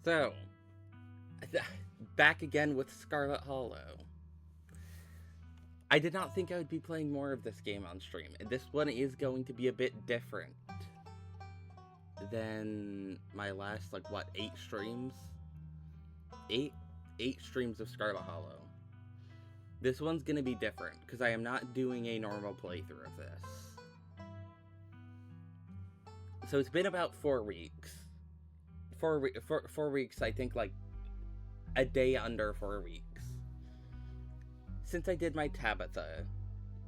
So, back again with Scarlet Hollow. I did not think I would be playing more of this game on stream. This one is going to be a bit different than my last, 8 streams? 8? 8 streams of Scarlet Hollow. This one's gonna be different, because I am not doing a normal playthrough of this. So it's been about 4 weeks. 4 weeks, I think, a day under 4 weeks. Since I did my Tabitha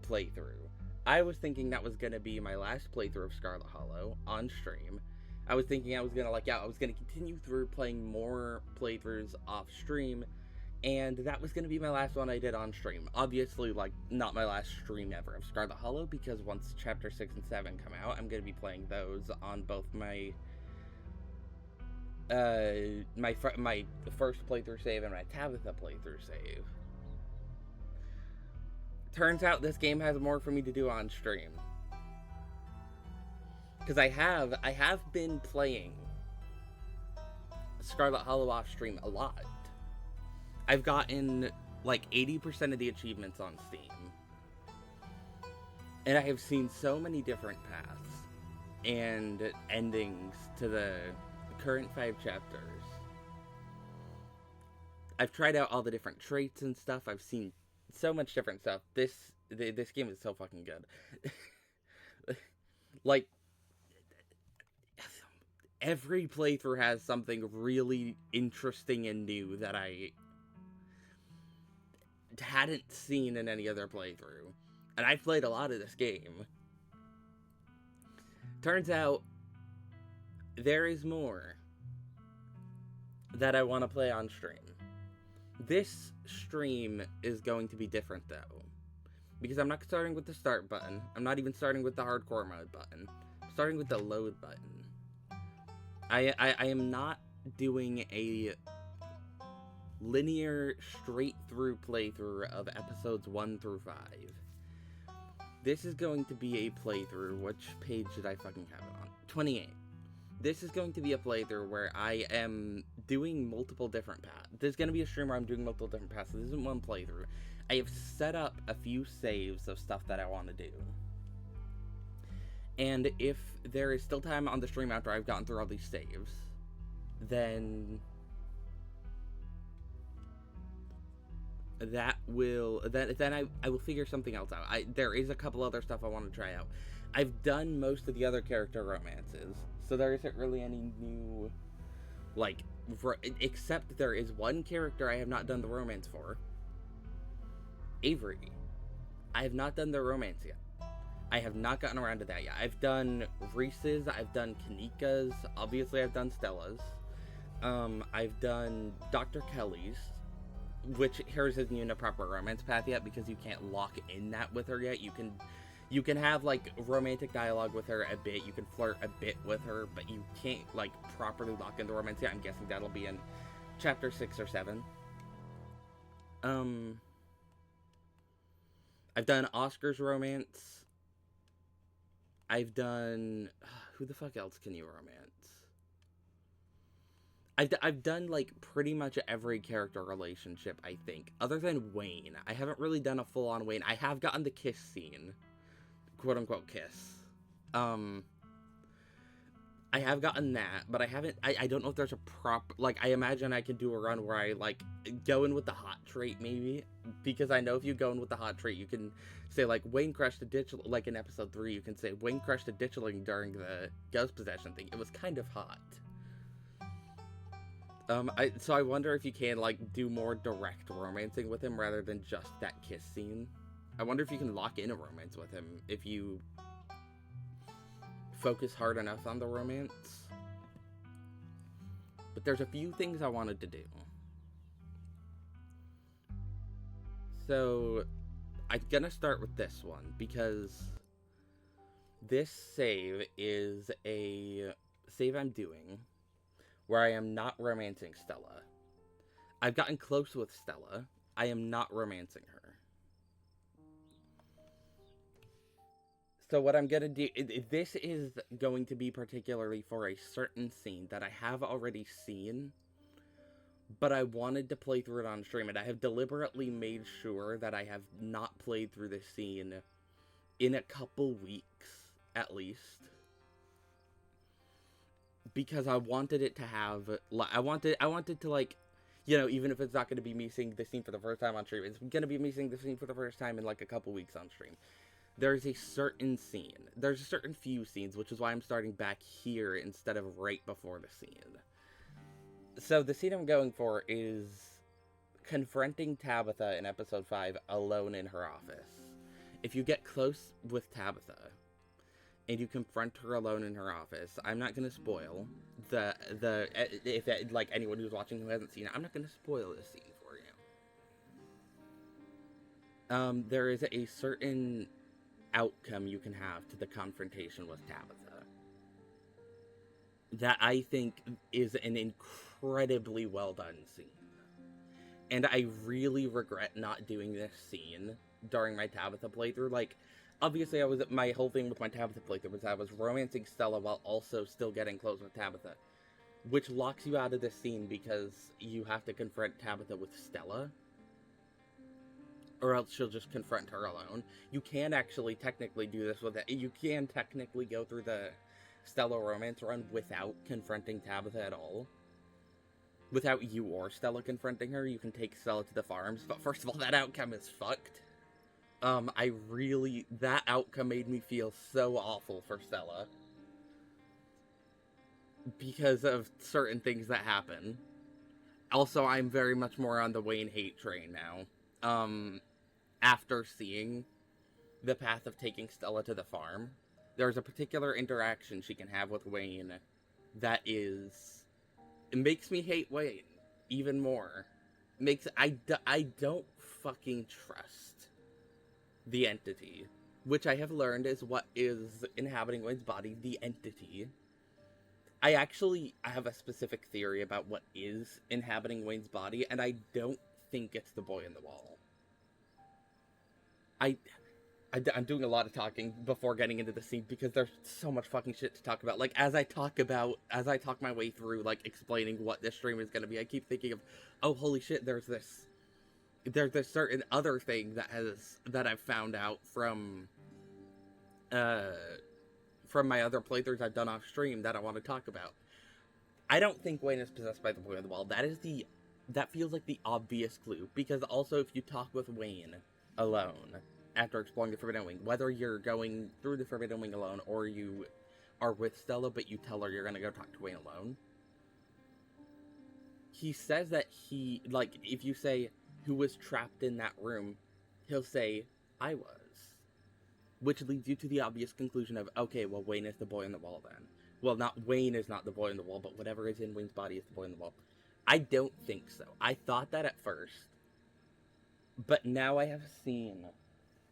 playthrough, I was thinking that was gonna be my last playthrough of Scarlet Hollow on stream. I was thinking I was gonna continue through playing more playthroughs off stream, and that was gonna be my last one I did on stream. Obviously, not my last stream ever of Scarlet Hollow, because once Chapter 6 and 7 come out, I'm gonna be playing those on both my my first playthrough save and my Tabitha playthrough save. Turns out this game has more for me to do on stream. Because I have been playing Scarlet Hollow off stream a lot. I've gotten 80% of the achievements on Steam. And I have seen so many different paths and endings to the current 5 chapters. I've tried out all the different traits and stuff. I've seen so much different stuff. This game is so fucking good. Every playthrough has something really interesting and new that I hadn't seen in any other playthrough. And I've played a lot of this game. Turns out, there is more that I want to play on stream. This stream is going to be different, though. Because I'm not starting with the start button. I'm not even starting with the hardcore mode button. I'm starting with the load button. I am not doing a linear, straight-through playthrough of episodes 1 through 5. This is going to be a playthrough. Which page did I fucking have it on? 28. This is going to be a playthrough where I am doing multiple different paths. There's going to be a stream where I'm doing multiple different paths. So this isn't one playthrough. I have set up a few saves of stuff that I want to do. And if there is still time on the stream after I've gotten through all these saves, then I will figure something else out. There is a couple other stuff I want to try out. I've done most of the other character romances, so there isn't really any new, except there is one character I have not done the romance for. Avery. I have not done the romance yet. I have not gotten around to that yet. I've done Reese's, I've done Kanika's, obviously I've done Stella's. I've done Dr. Kelly's, which hers isn't even a proper romance path yet because you can't lock in that with her yet. You can have romantic dialogue with her a bit, you can flirt a bit with her, but you can't properly lock in the romance yet. I'm guessing that'll be in chapter 6 or 7. I've done Oscar's romance. I've done... Who the fuck else can you romance? I've done, pretty much every character relationship, I think. Other than Wayne. I haven't really done a full-on Wayne. I have gotten the kiss scene. Quote-unquote kiss. I have gotten that, but I haven't... I don't know if there's a proper... I imagine I could do a run where I, go in with the hot trait, maybe. Because I know if you go in with the hot trait, you can say, Wayne crushed a ditch... in episode 3, you can say, Wayne crushed a ditchling during the ghost possession thing. It was kind of hot. So I wonder if you can, do more direct romancing with him rather than just that kiss scene. I wonder if you can lock in a romance with him if you focus hard enough on the romance. But there's a few things I wanted to do. So, I'm gonna start with this one, because this save is a save I'm doing where I am not romancing Stella. I've gotten close with Stella. I am not romancing her. So what I'm gonna do, this is going to be particularly for a certain scene that I have already seen but I wanted to play through it on stream, and I have deliberately made sure that I have not played through this scene in a couple weeks, at least. Because I wanted it to have, I wanted to, like, you know, even if it's not going to be me seeing the scene for the first time on stream, it's going to be me seeing the scene for the first time in, like, a couple weeks on stream. There's a certain scene. There's a certain few scenes, which is why I'm starting back here instead of right before the scene. So the scene I'm going for is confronting Tabitha in episode 5 alone in her office. If you get close with Tabitha and you confront her alone in her office, I'm not going to spoil if like anyone who's watching who hasn't seen it, I'm not going to spoil this scene for you. There is a certain outcome you can have to the confrontation with Tabitha that I think is an incredibly well done scene. And I really regret not doing this scene during my Tabitha playthrough. Like, obviously, my whole thing with my Tabitha playthrough was I was romancing Stella while also still getting close with Tabitha, which locks you out of this scene because you have to confront Tabitha with Stella, or else she'll just confront her alone. You can actually technically do this with it. You can technically go through the Stella romance run without confronting Tabitha at all. Without you or Stella confronting her. You can take Stella to the farms, but first of all, that outcome is fucked. That outcome made me feel so awful for Stella. Because of certain things that happen. Also, I'm very much more on the Wayne hate train now. After seeing the path of taking Stella to the farm, there's a particular interaction she can have with Wayne that is... It makes me hate Wayne even more. I don't fucking trust the entity, which I have learned is what is inhabiting Wayne's body, the entity. I have a specific theory about what is inhabiting Wayne's body, and I don't think it's the boy in the wall. I'm doing a lot of talking before getting into the scene because there's so much fucking shit to talk about. Like, as I talk my way through, like, explaining what this stream is going to be, I keep thinking of, oh, holy shit, there's this certain other thing that I've found out from my other playthroughs I've done off stream that I want to talk about. I don't think Wayne is possessed by the boy on the wall. That feels like the obvious clue, because also if you talk with Wayne alone after exploring the Forbidden Wing, whether you're going through the Forbidden Wing alone or you are with Stella but you tell her you're gonna go talk to Wayne alone, he says that if you say, who was trapped in that room, he'll say, I was. Which leads you to the obvious conclusion of, okay, well, Wayne is the boy on the wall then. Well, Wayne is not the boy on the wall, but whatever is in Wayne's body is the boy on the wall. I don't think so. I thought that at first. But now I have seen,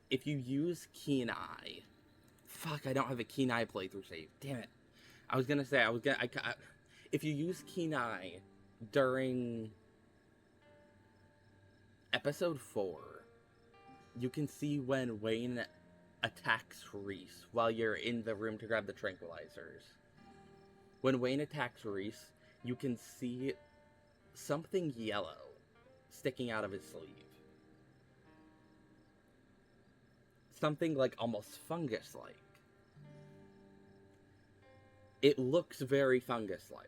if you use Keen Eye... Fuck, I don't have a Keen Eye playthrough save. Damn it. If you use Keen Eye during episode 4, you can see when Wayne attacks Reese while you're in the room to grab the tranquilizers. When Wayne attacks Reese, you can see something yellow sticking out of his sleeve. Something like almost fungus-like. It looks very fungus-like.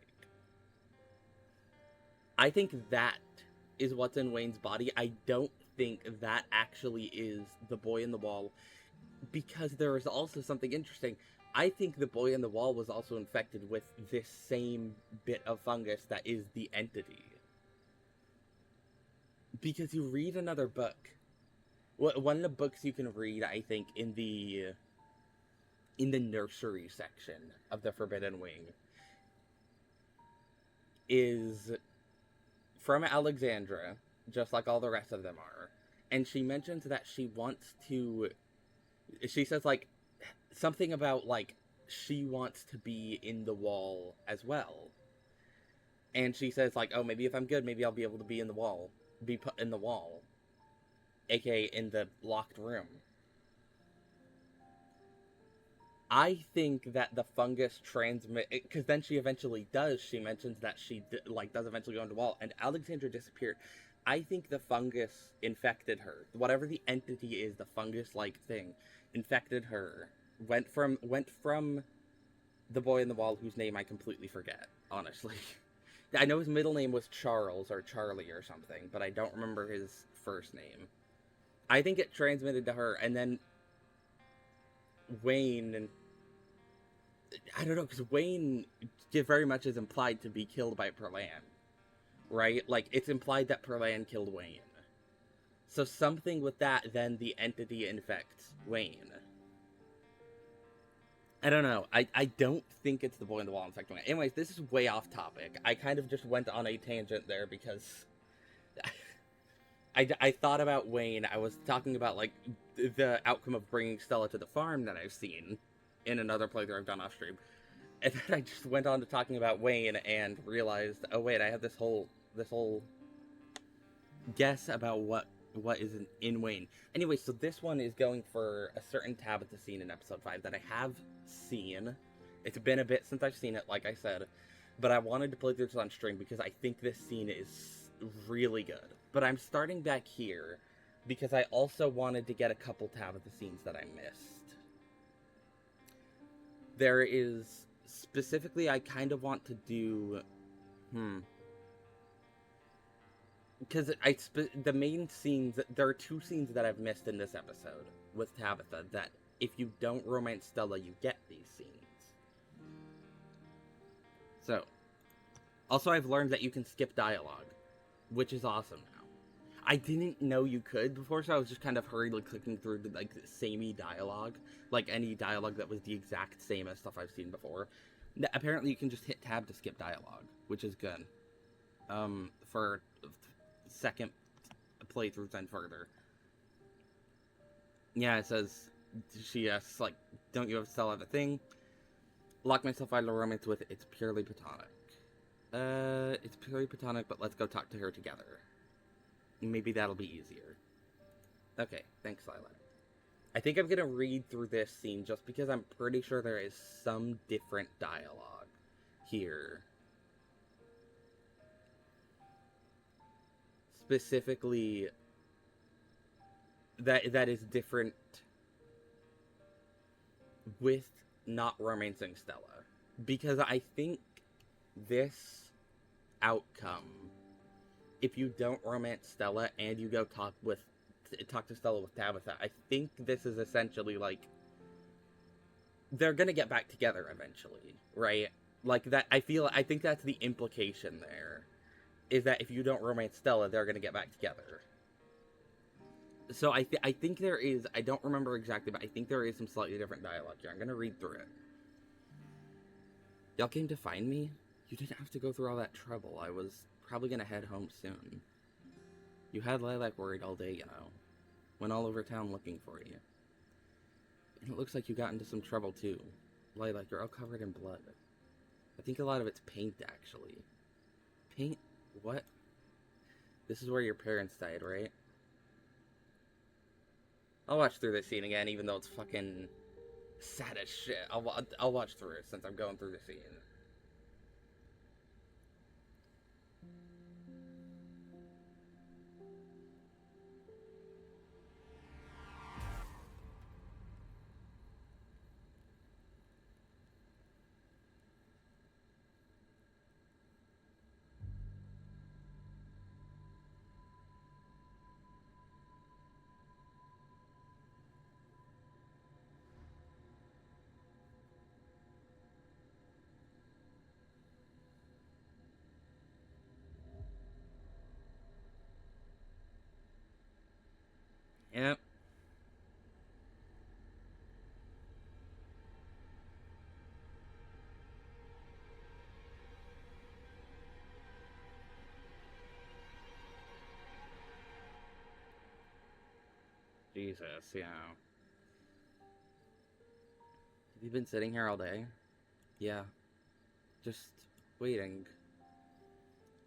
I think that is what's in Wayne's body. I don't think that actually is the boy in the wall, because there is also something interesting. I think the boy in the wall was also infected with this same bit of fungus that is the entity. Because you read another book. One of the books you can read, I think, in the nursery section of the Forbidden Wing is from Alexandra, just like all the rest of them are. And she mentions that she says, like, something about, like, she wants to be in the wall as well. And she says, like, oh, maybe if I'm good, maybe I'll be able to be put in the wall. AKA in the locked room. I think that the fungus transmit, because then she eventually does. She mentions that she like does eventually go into the wall, and Alexandra disappeared. I think the fungus infected her. Whatever the entity is, the fungus-like thing, infected her. Went from the boy in the wall, whose name I completely forget. Honestly, I know his middle name was Charles or Charlie or something, but I don't remember his first name. I think it transmitted to her, and then Wayne and I don't know, because Wayne very much is implied to be killed by Perlan, right? Like, it's implied that Perlan killed Wayne. So something with that, then the entity infects Wayne. I don't know. I don't think it's the boy in the wall infecting Wayne. Anyways, this is way off topic. I kind of just went on a tangent there because I thought about Wayne. I was talking about, like, the outcome of bringing Stella to the farm that I've seen in another playthrough I've done off stream. And then I just went on to talking about Wayne and realized, oh wait, I have this whole guess about what is in Wayne. Anyway, so this one is going for a certain Tabitha scene in episode 5 that I have seen. It's been a bit since I've seen it, like I said, but I wanted to play through this on stream because I think this scene is really good. But I'm starting back here because I also wanted to get a couple Tabitha scenes that I missed. There is specifically, I kind of want to do because the main scenes, there are two scenes that I've missed in this episode with Tabitha that if you don't romance Stella, you get these scenes. So, also I've learned that you can skip dialogue, which is awesome now. I didn't know you could before, so I was just kind of hurriedly clicking through the, like, samey dialogue, like any dialogue that was the exact same as stuff I've seen before. Apparently you can just hit tab to skip dialogue, which is good. For second playthroughs and further. Yeah, it says, she asks, like, don't you still have a thing? Lock myself out of a romance with, it's purely platonic. It's purely platonic, but let's go talk to her together. Maybe that'll be easier. Okay, thanks, Lilac. I think I'm gonna read through this scene just because I'm pretty sure there is some different dialogue here. Specifically, that is different with not romancing Stella. Because I think this outcome, if you don't romance Stella and you go talk to Stella with Tabitha, I think this is essentially like they're gonna get back together eventually, right? Like that. I think that's the implication there, is that if you don't romance Stella, they're gonna get back together. So I think there is, I don't remember exactly, but I think there is some slightly different dialogue here. I'm gonna read through it. Y'all came to find me? You didn't have to go through all that trouble. I was probably gonna head home soon. You had Lilac worried all day, you know. Went all over town looking for you. And it looks like you got into some trouble too. Lilac, you're all covered in blood. I think a lot of it's paint, actually. Paint? What? This is where your parents died, right? I'll watch through this scene again, even though it's fucking sad as shit. I'll watch through it since I'm going through the scene. Yep. Jesus, yeah. Have you been sitting here all day? Yeah. Just waiting.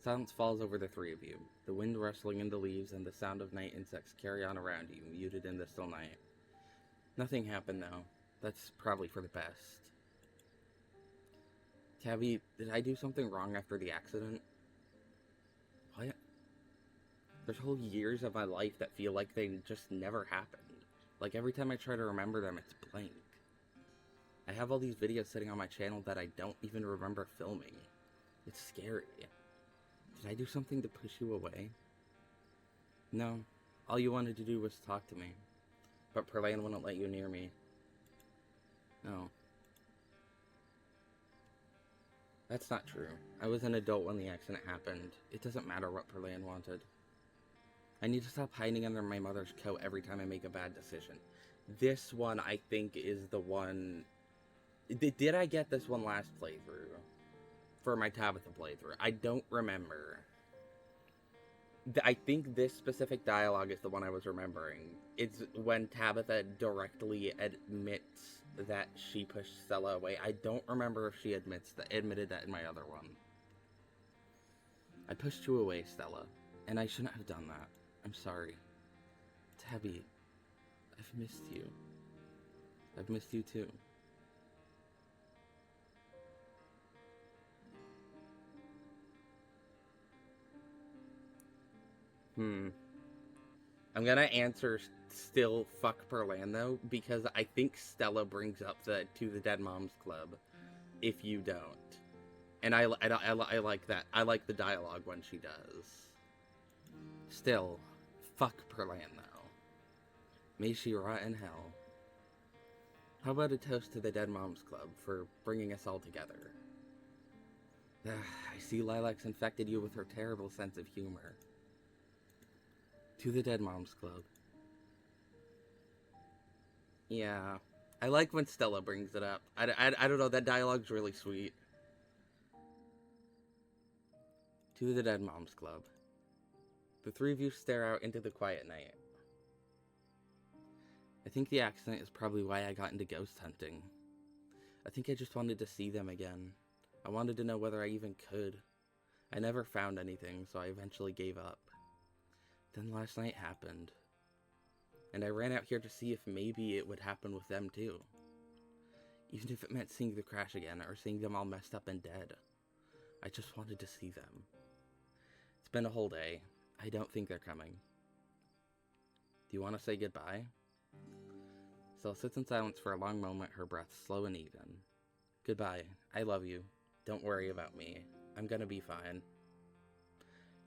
Silence falls over the three of you. The wind rustling in the leaves and the sound of night insects carry on around you, muted in the still night. Nothing happened, though. That's probably for the best. Tabby, did I do something wrong after the accident? What? There's whole years of my life that feel like they just never happened. Like, every time I try to remember them, it's blank. I have all these videos sitting on my channel that I don't even remember filming. It's scary. Did I do something to push you away? No. All you wanted to do was talk to me. But Perlain wouldn't let you near me. No. That's not true. I was an adult when the accident happened. It doesn't matter what Perlain wanted. I need to stop hiding under my mother's coat every time I make a bad decision. This one, I think, is the one... Did I get this one last playthrough? For my Tabitha playthrough? I don't remember. I think this specific dialogue is the one I was remembering. It's when Tabitha directly admits that she pushed Stella away. I don't remember if she admitted that in my other one. I pushed you away, Stella, and I shouldn't have done that. I'm sorry. Tabby, I've missed you. I've missed you too. I'm gonna answer still fuck Perlan though, because I think Stella brings up the To the Dead Moms Club if you don't. And I like that. I like the dialogue when she does. Still, fuck Perlan though. May she rot in hell. How about a toast to the Dead Moms Club for bringing us all together? I see Lilac's infected you with her terrible sense of humor. To the Dead Moms Club. Yeah. I like when Stella brings it up. I don't know, that dialogue's really sweet. To the Dead Moms Club. The three of you stare out into the quiet night. I think the accident is probably why I got into ghost hunting. I think I just wanted to see them again. I wanted to know whether I even could. I never found anything, so I eventually gave up. Then last night happened. And I ran out here to see if maybe it would happen with them too. Even if it meant seeing the crash again, or seeing them all messed up and dead. I just wanted to see them. It's been a whole day. I don't think they're coming. Do you want to say goodbye? Stella sits in silence for a long moment, her breath slow and even. Goodbye. I love you. Don't worry about me. I'm gonna be fine.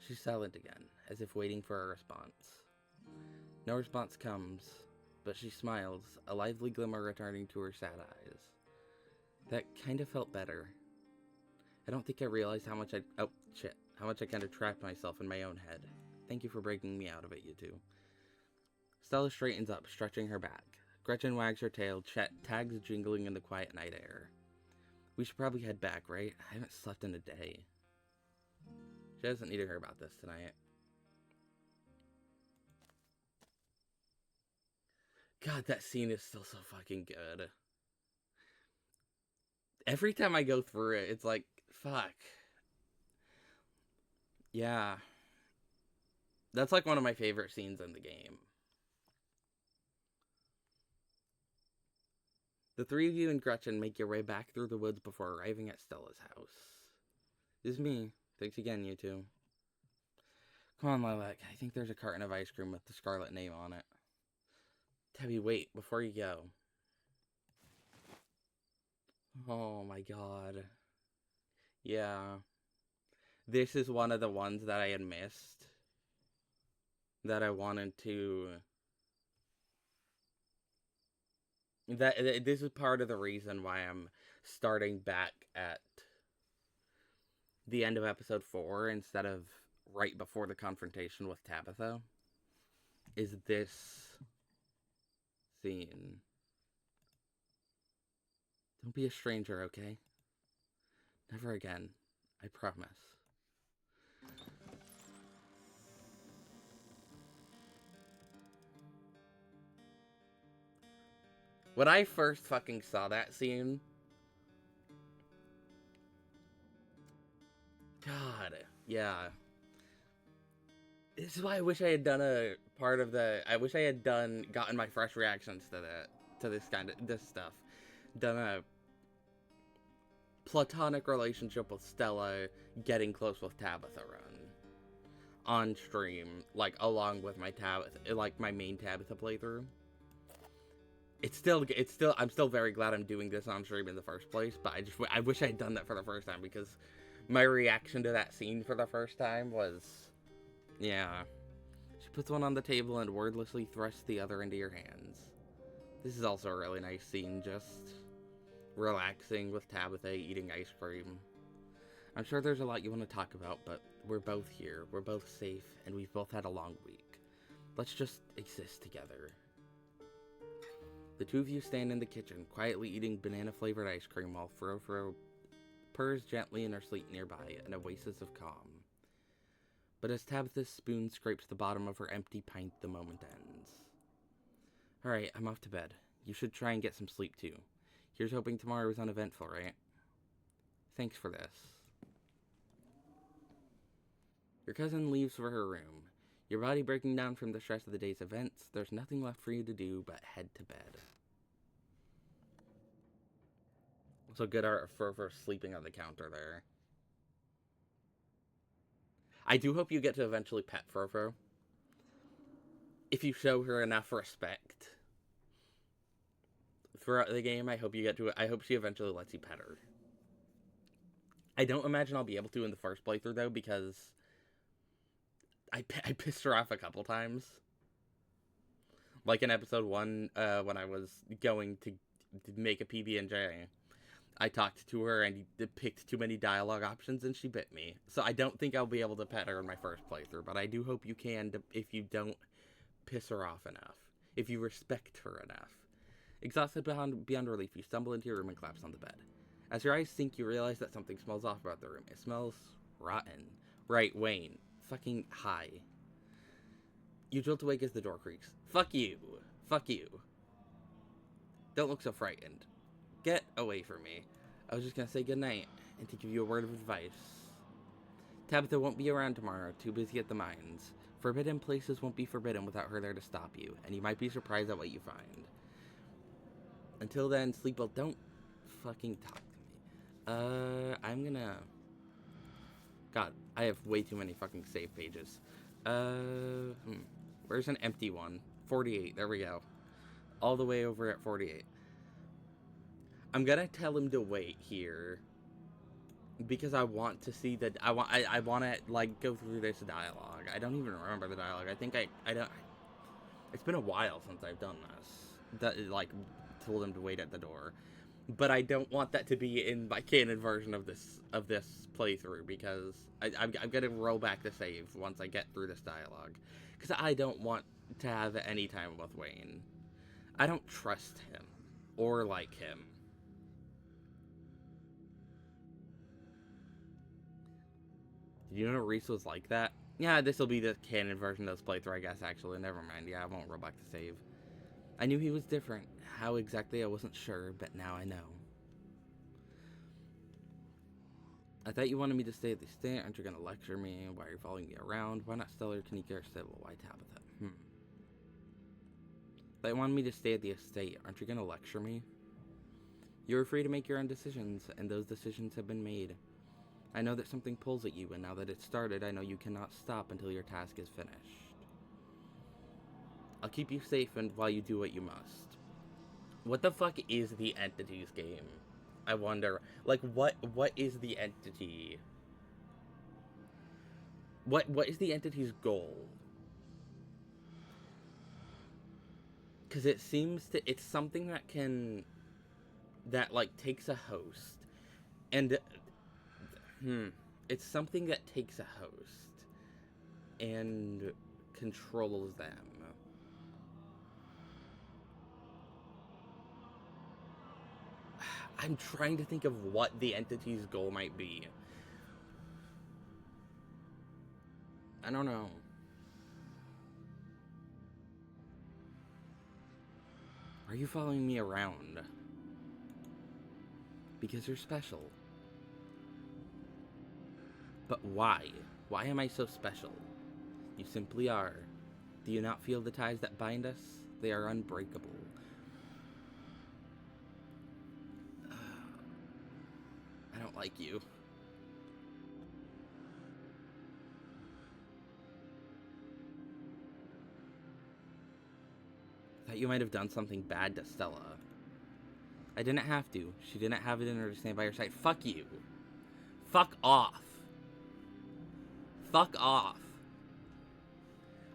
She's silent again, as if waiting for a response. No response comes, but she smiles, a lively glimmer returning to her sad eyes. That kind of felt better. I don't think I realized how much I kind of trapped myself in my own head. Thank you for breaking me out of it, you two. Stella straightens up, stretching her back. Gretchen wags her tail, tags jingling in the quiet night air. We should probably head back, right? I haven't slept in a day. She doesn't need to hear about this tonight. God, that scene is still so fucking good. Every time I go through it, it's like, fuck. Yeah. That's like one of my favorite scenes in the game. The three of you and Gretchen make your way back through the woods before arriving at Stella's house. This is me. Thanks again, you two. Come on, Lilac. I think there's a carton of ice cream with the Scarlet name on it. Tabby, wait, before you go. Oh my god. Yeah. This is one of the ones that I had missed. That I wanted to... This is part of the reason why I'm starting back at the end of episode 4 instead of right before the confrontation with Tabitha. Is this scene. Don't be a stranger, okay? Never again. I promise. When I first fucking saw that scene... God, yeah. This is why I wish I had done a part of the... I wish I had gotten my fresh reactions to that. to this stuff. Done a platonic relationship with Stella, getting close with Tabitha run on stream, like along with my my main Tabitha playthrough. It's still, I'm still very glad I'm doing this on stream in the first place, but I wish I had done that for the first time, because my reaction to that scene for the first time was, yeah. She puts one on the table and wordlessly thrusts the other into your hands. This is also a really nice scene, just relaxing with Tabitha eating ice cream. I'm sure there's a lot you want to talk about, but we're both here, we're both safe, and we've both had a long week. Let's just exist together. The two of you stand in the kitchen, quietly eating banana-flavored ice cream while Fro purrs gently in her sleep nearby, an oasis of calm. But as Tabitha's spoon scrapes the bottom of her empty pint, the moment ends. Alright, I'm off to bed. You should try and get some sleep too. Here's hoping tomorrow is uneventful, right? Thanks for this. Your cousin leaves for her room. Your body breaking down from the stress of the day's events, there's nothing left for you to do but head to bed. So good art for sleeping on the counter there. I do hope you get to eventually pet Fro. If you show her enough respect throughout the game, I hope she eventually lets you pet her. I don't imagine I'll be able to in the first playthrough, though, because I pissed her off a couple times. Like in episode 1, when I was going to make a PB&J, I talked to her and picked too many dialogue options and she bit me. So I don't think I'll be able to pet her in my first playthrough, but I do hope you can if you don't piss her off enough. If you respect her enough. Exhausted beyond relief, you stumble into your room and collapse on the bed. As your eyes sink, you realize that something smells off about the room. It smells rotten. Right, Wayne. Fucking high. You jolt awake as the door creaks. Fuck you. Fuck you. Don't look so frightened. Get away from me. I was just gonna say goodnight and to give you a word of advice. Tabitha won't be around tomorrow, too busy at the mines. Forbidden places won't be forbidden without her there to stop you, and you might be surprised at what you find. Until then, sleep well. Don't fucking talk to me. I'm gonna... God, I have way too many fucking save pages. Where's an empty one? 48, there we go. All the way over at 48. I'm gonna tell him to wait here. Because I want to see that... I want to, like, go through this dialogue. I don't even remember the dialogue. I think I don't... It's been a while since I've done this. Like, told him to wait at the door. But I don't want that to be in my canon version of this playthrough, because I'm gonna roll back the save once I get through this dialogue. Because I don't want to have any time with Wayne. I don't trust him. Or like him. Did you know Reese was like that? Yeah, this will be the canon version of this playthrough, I guess, actually. Never mind. Yeah, I won't roll back the save. I knew he was different. How exactly, I wasn't sure, but now I know. I thought you wanted me to stay at the estate. Aren't you going to lecture me? Why are you following me around? Why not Stellar, Kanika, or Sybil? Why Tabitha? They wanted me to stay at the estate. Aren't you going to lecture me? You're free to make your own decisions, and those decisions have been made. I know that something pulls at you, and now that it's started, I know you cannot stop until your task is finished. I'll keep you safe and while you do what you must. What the fuck is the Entities game? I wonder. Like, what is the entity? What is the entity's goal? Because it seems to... It's something that, like, takes a host. And... It's something that takes a host. And controls them. I'm trying to think of what the entity's goal might be. I don't know. Are you following me around? Because you're special. But why? Why am I so special? You simply are. Do you not feel the ties that bind us? They are unbreakable. like you. Thought you might have done something bad to Stella. I didn't have to. She didn't have it in her to stand by your side. Fuck you. Fuck off. Fuck off.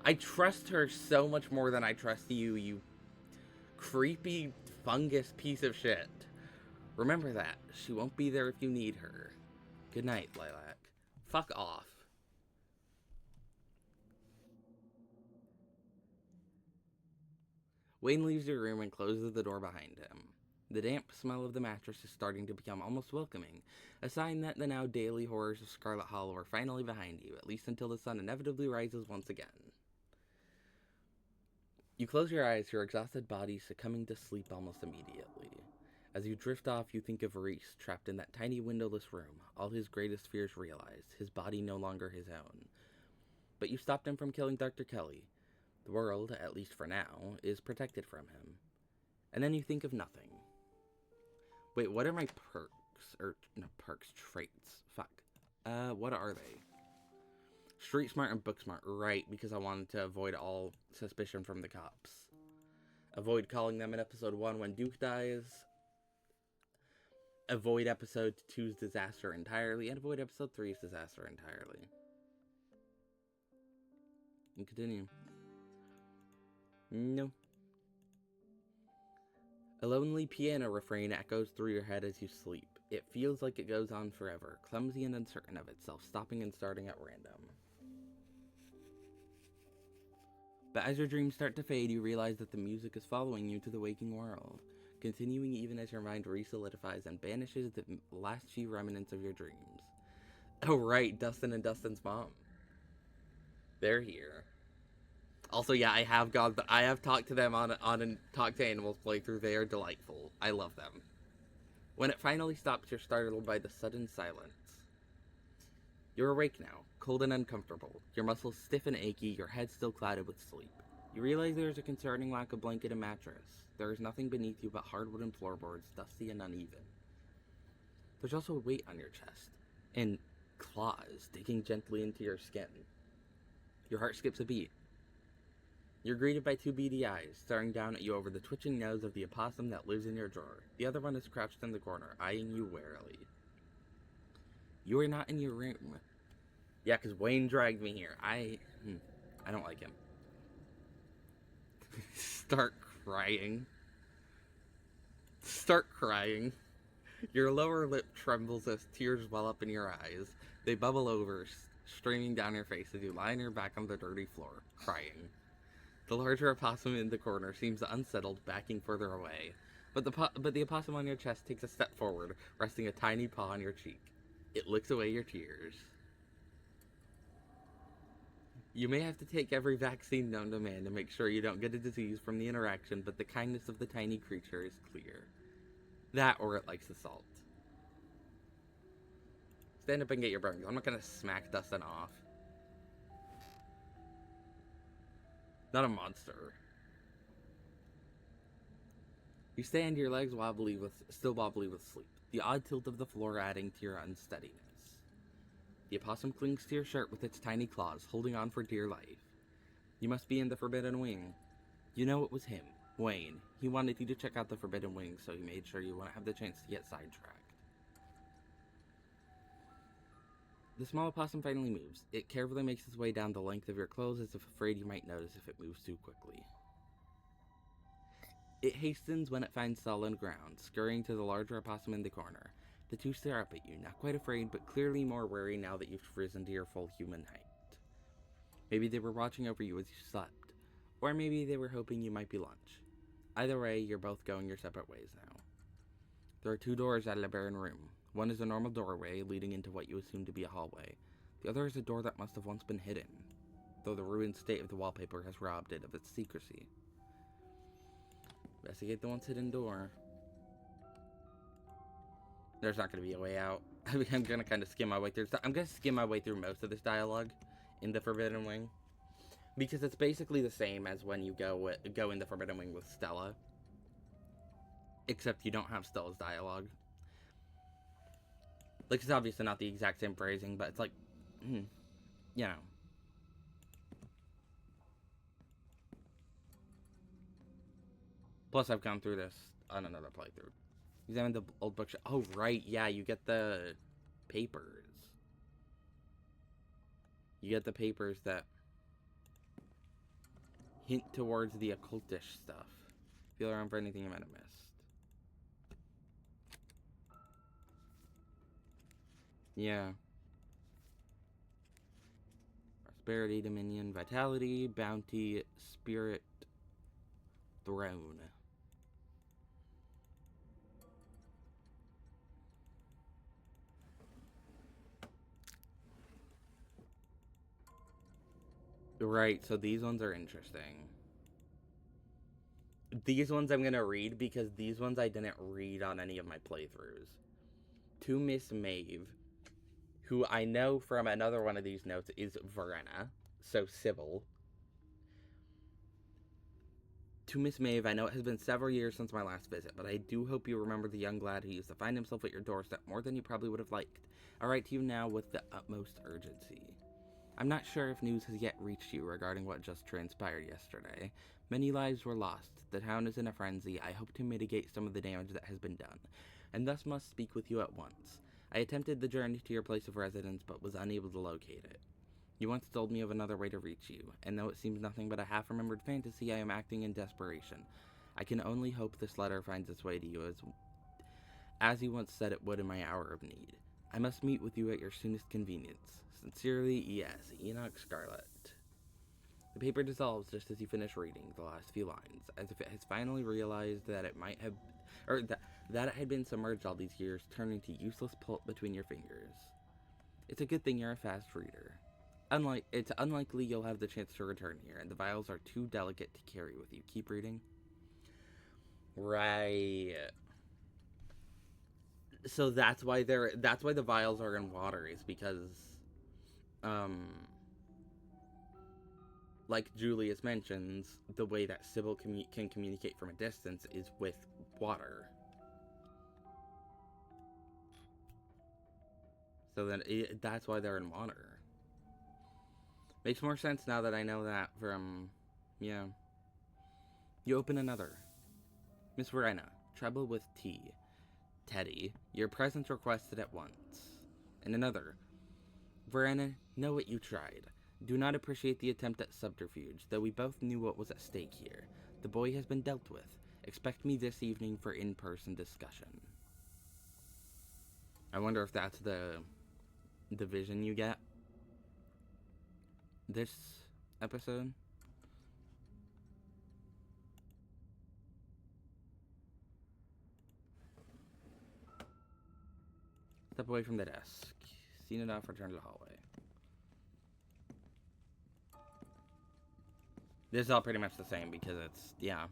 I trust her so much more than I trust you, you creepy fungus piece of shit. Remember that. She won't be there if you need her. Good night, Lilac. Fuck off. Wayne leaves your room and closes the door behind him. The damp smell of the mattress is starting to become almost welcoming, a sign that the now daily horrors of Scarlet Hollow are finally behind you, at least until the sun inevitably rises once again. You close your eyes, your exhausted body succumbing to sleep almost immediately. As you drift off, you think of Reese, trapped in that tiny windowless room, all his greatest fears realized, his body no longer his own. But you stopped him from killing Dr. Kelly. The world, at least for now, is protected from him. And then you think of nothing. Wait, what are my perks? No, perks, traits. Fuck. What are they? Street smart and book smart. Right, because I wanted to avoid all suspicion from the cops. Avoid calling them in episode 1 when Duke dies. Avoid episode 2's disaster entirely. And avoid episode 3's disaster entirely. And continue. No. A lonely piano refrain echoes through your head as you sleep. It feels like it goes on forever, clumsy and uncertain of itself, stopping and starting at random. But as your dreams start to fade, you realize that the music is following you to the waking world, continuing even as your mind re-solidifies and banishes the last few remnants of your dreams. Oh right, Dustin and Dustin's mom. They're here. Also, yeah, I have talked to them on a Talk to Animals playthrough. They are delightful. I love them. When it finally stops, you're startled by the sudden silence. You're awake now, cold and uncomfortable, your muscles stiff and achy, your head still clouded with sleep. You realize there is a concerning lack of blanket and mattress. There is nothing beneath you but hardwood and floorboards, dusty and uneven. There's also a weight on your chest, and claws digging gently into your skin. Your heart skips a beat. You're greeted by two beady eyes, staring down at you over the twitching nose of the opossum that lives in your drawer. The other one is crouched in the corner, eyeing you warily. You are not in your room. Yeah, because Wayne dragged me here. I don't like him. Start crying. Start crying. Your lower lip trembles as tears well up in your eyes. They bubble over, streaming down your face as you lie on your back on the dirty floor, crying. The larger opossum in the corner seems unsettled, backing further away. But the opossum on your chest takes a step forward, resting a tiny paw on your cheek. It licks away your tears. You may have to take every vaccine known to man to make sure you don't get a disease from the interaction, but the kindness of the tiny creature is clear. That or it likes the salt. Stand up and get your burns. I'm not gonna smack Dustin off. Not a monster. You stand, your legs still wobbly with sleep, the odd tilt of the floor adding to your unsteadiness. The opossum clings to your shirt with its tiny claws, holding on for dear life. You must be in the Forbidden Wing. You know it was him, Wayne. He wanted you to check out the Forbidden Wing, so he made sure you wouldn't have the chance to get sidetracked. The small opossum finally moves. It carefully makes its way down the length of your clothes as if afraid you might notice if it moves too quickly. It hastens when it finds solid ground, scurrying to the larger opossum in the corner. The two stare up at you, not quite afraid, but clearly more wary now that you've risen to your full human height. Maybe they were watching over you as you slept, or maybe they were hoping you might be lunch. Either way, you're both going your separate ways now. There are two doors out of the barren room. One is a normal doorway leading into what you assume to be a hallway. The other is a door that must have once been hidden, though the ruined state of the wallpaper has robbed it of its secrecy. Investigate the once hidden door. There's not going to be a way out. I'm going to kind of skim my way through. I'm going to skim my way through most of this dialogue in the Forbidden Wing, because it's basically the same as when you go in the Forbidden Wing with Stella, except you don't have Stella's dialogue. Like, it's obviously not the exact same phrasing, but it's like, you know. Plus, I've gone through this on another playthrough. Examine the old bookshelf. Oh, right, yeah, you get the papers. You get the papers that hint towards the occultish stuff. Feel around for anything you might have missed. Yeah. Prosperity, dominion, vitality, bounty, spirit, throne. Right, so these ones are interesting. These ones I'm gonna read because these ones I didn't read on any of my playthroughs. To Miss Maeve, who I know from another one of these notes is Verena, so Sybil. To Miss Maeve, I know it has been several years since my last visit, but I do hope you remember the young lad who used to find himself at your doorstep more than you probably would have liked. I write to you now with the utmost urgency. I'm not sure if news has yet reached you regarding what just transpired yesterday. Many lives were lost. The town is in a frenzy. I hope to mitigate some of the damage that has been done, and thus must speak with you at once. I attempted the journey to your place of residence, but was unable to locate it. You once told me of another way to reach you, and though it seems nothing but a half-remembered fantasy, I am acting in desperation. I can only hope this letter finds its way to you as you once said it would in my hour of need. I must meet with you at your soonest convenience. Sincerely, yes, Enoch Scarlet. The paper dissolves just as you finish reading the last few lines, as if it has finally realized that it might have, or that it had been submerged all these years, turning to useless pulp between your fingers. It's a good thing you're a fast reader. It's unlikely you'll have the chance to return here, and the vials are too delicate to carry with you. Keep reading. Right. So that's why the vials are in water, is because um like Julius mentions, the way that Sybil can communicate from a distance is with water. So then that's why they're in water. Makes more sense now that I know that from, yeah. You open another. Miss Verena, trouble with tea. Teddy, your presence requested at once. And another. Verena, know what you tried. Do not appreciate the attempt at subterfuge, though we both knew what was at stake here. The boy has been dealt with. Expect me this evening for in-person discussion. I wonder if that's the vision you get this episode. Step away from the desk. Seen enough, return to the hallway. This is all pretty much the same because it's, yeah.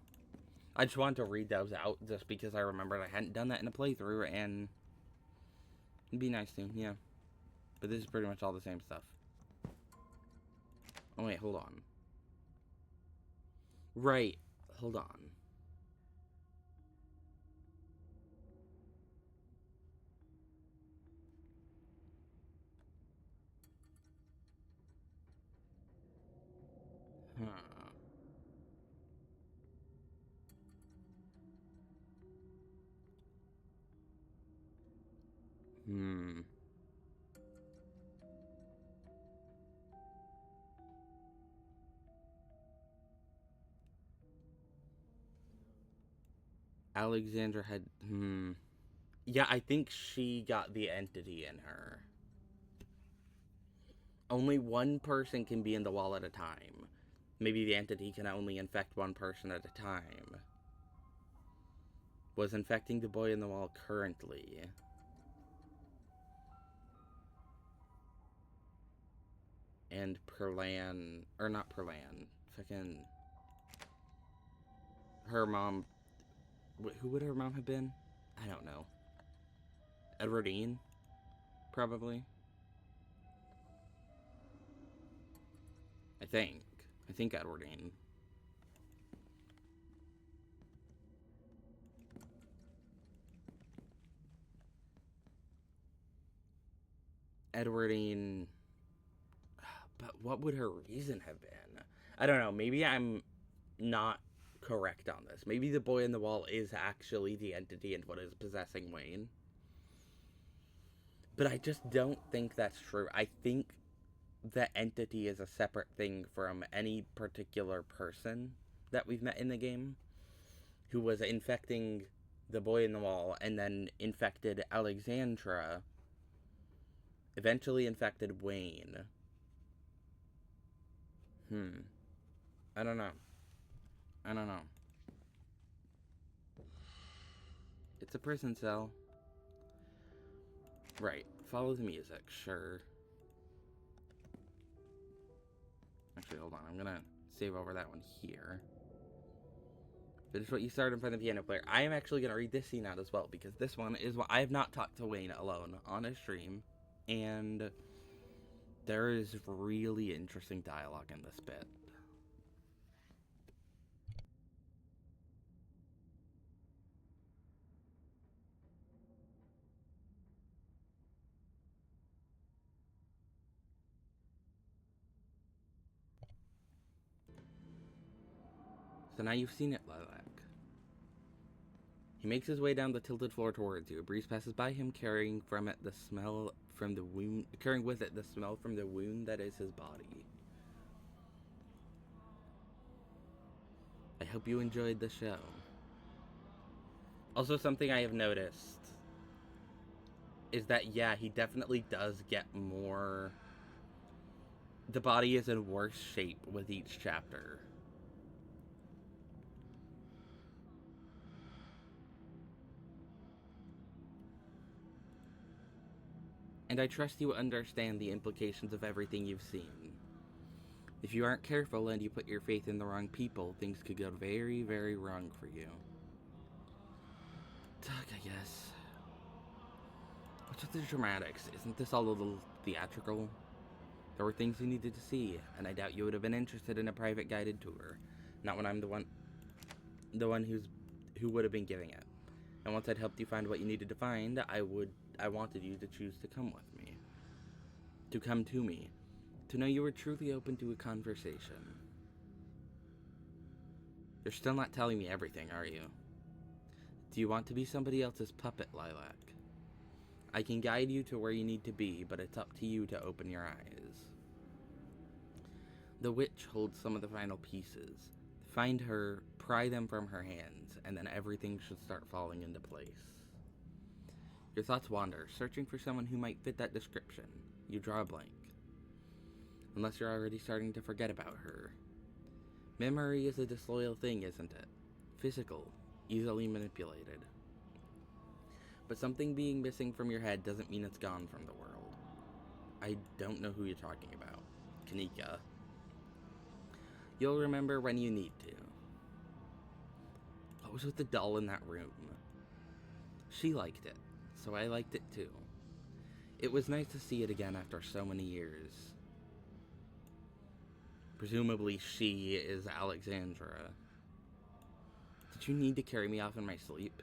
I just wanted to read those out just because I remembered I hadn't done that in a playthrough, and it'd be nice to, yeah. But this is pretty much all the same stuff. Oh wait, hold on. Right, hold on. Huh. Hmm. Alexandra had, Yeah, I think she got the entity in her. Only one person can be in the wall at a time. Maybe the entity can only infect one person at a time. Was infecting the boy in the wall currently. And Perlan, or not Perlan, fucking, her mom, who would her mom have been? I don't know. Edwardine? Probably. I think. I think Edwardine. Edwardine. But what would her reason have been? I don't know. Maybe I'm not correct on this. Maybe the boy in the wall is actually the entity and what is possessing Wayne. But I just don't think that's true. I think the entity is a separate thing from any particular person that we've met in the game who was infecting the boy in the wall and then infected Alexandra, eventually infected Wayne. I don't know. I don't know. It's a prison cell. Right. Follow the music, sure. Actually, hold on. I'm gonna save over that one here. Finish what you started from the piano player. I am actually gonna read this scene out as well, because this one is what I have not talked to Wayne alone on a stream, and there is really interesting dialogue in this bit. So now you've seen it, Lilac. He makes his way down the tilted floor towards you. A breeze passes by him, carrying from it the smell from the wound, carrying with it the smell from the wound that is his body. I hope you enjoyed the show. Also, something I have noticed is that, yeah, he definitely does get more. The body is in worse shape with each chapter. And I trust you understand the implications of everything you've seen. If you aren't careful and you put your faith in the wrong people, things could go very, very wrong for you. Tuck, I guess. What's with the dramatics? Isn't this all a little theatrical? There were things you needed to see, and I doubt you would have been interested in a private guided tour. Not when I'm the one who would have been giving it. And once I'd helped you find what you needed to find, I wanted you to choose to come with me. To come to me. To know you were truly open to a conversation. You're still not telling me everything, are you? Do you want to be somebody else's puppet, Lilac? I can guide you to where you need to be, but it's up to you to open your eyes. The witch holds some of the final pieces. Find her, pry them from her hands, and then everything should start falling into place. Your thoughts wander, searching for someone who might fit that description. You draw a blank. Unless you're already starting to forget about her. Memory is a disloyal thing, isn't it? Physical, easily manipulated. But something being missing from your head doesn't mean it's gone from the world. I don't know who you're talking about. Kanika. You'll remember when you need to. What was with the doll in that room? She liked it, so I liked it too. It was nice to see it again after so many years. Presumably she is Alexandra. Did you need to carry me off in my sleep?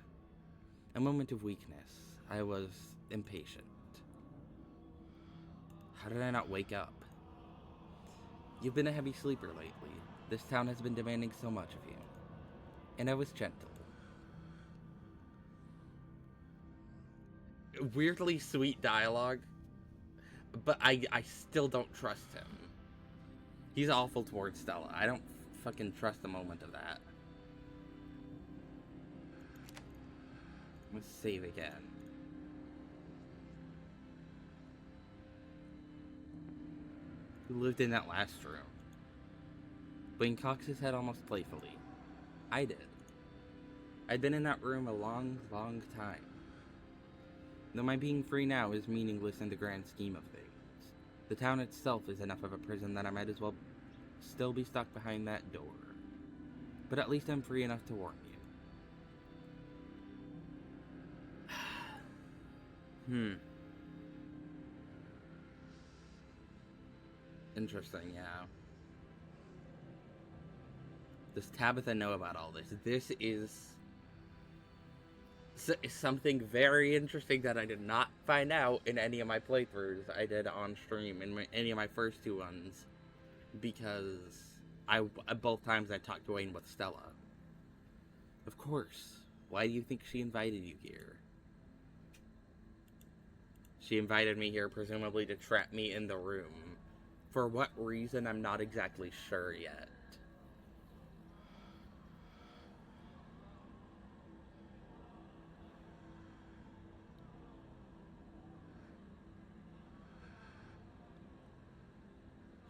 A moment of weakness. I was impatient. How did I not wake up? You've been a heavy sleeper lately. This town has been demanding so much of you. And I was gentle. Weirdly sweet dialogue, but I still don't trust him. He's awful towards Stella. I don't fucking trust a moment of that. Let's save again. Who lived in that last room? Blaine cocks his head almost playfully. I did. I'd been in that room a long, long time. Though my being free now is meaningless in the grand scheme of things. The town itself is enough of a prison that I might as well still be stuck behind that door. But at least I'm free enough to warn you. Interesting, yeah. Does Tabitha know about all this? This is Something very interesting that I did not find out in any of my playthroughs I did on stream in any of my first two ones, because I both times I talked to Wayne with Stella. Of course. Why do you think she invited you here? She invited me here presumably to trap me in the room. For what reason, I'm not exactly sure yet.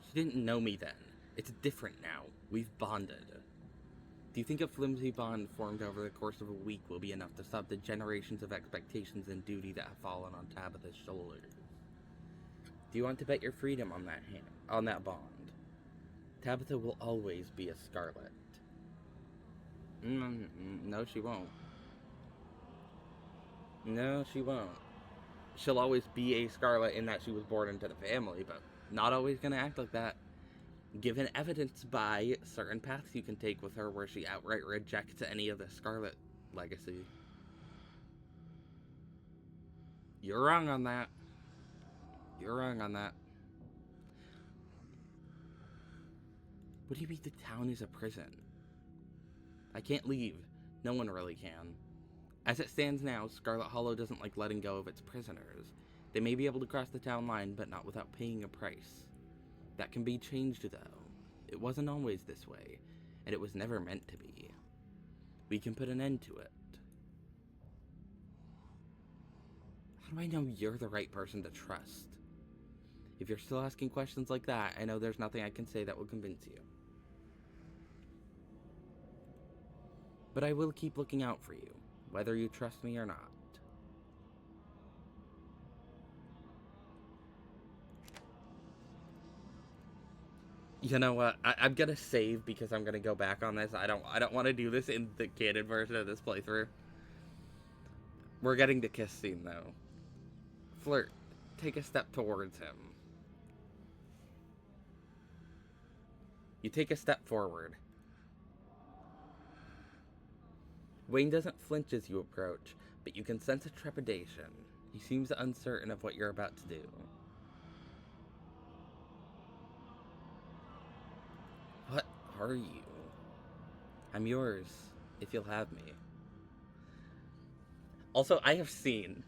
She didn't know me then. It's different now. We've bonded. Do you think a flimsy bond formed over the course of a week will be enough to stop the generations of expectations and duty that have fallen on Tabitha's shoulders? Do you want to bet your freedom on that bond? Tabitha will always be a Scarlet. No, she won't. No, she won't. She'll always be a Scarlet in that she was born into the family, but not always gonna act like that. Given evidence by certain paths you can take with her where she outright rejects any of the Scarlet legacy. You're wrong on that. You're wrong on that. What do you mean the town is a prison? I can't leave. No one really can. As it stands now, Scarlet Hollow doesn't like letting go of its prisoners. They may be able to cross the town line, but not without paying a price. That can be changed, though. It wasn't always this way, and it was never meant to be. We can put an end to it. How do I know you're the right person to trust? If you're still asking questions like that, I know there's nothing I can say that will convince you. But I will keep looking out for you, whether you trust me or not. You know what? I'm gonna save because I'm gonna go back on this. I don't want to do this in the canon version of this playthrough. We're getting the kiss scene though. Flirt. Take a step towards him. You take a step forward. Wayne doesn't flinch as you approach, but you can sense a trepidation. He seems uncertain of what you're about to do. What are you? I'm yours, if you'll have me. Also, I've seen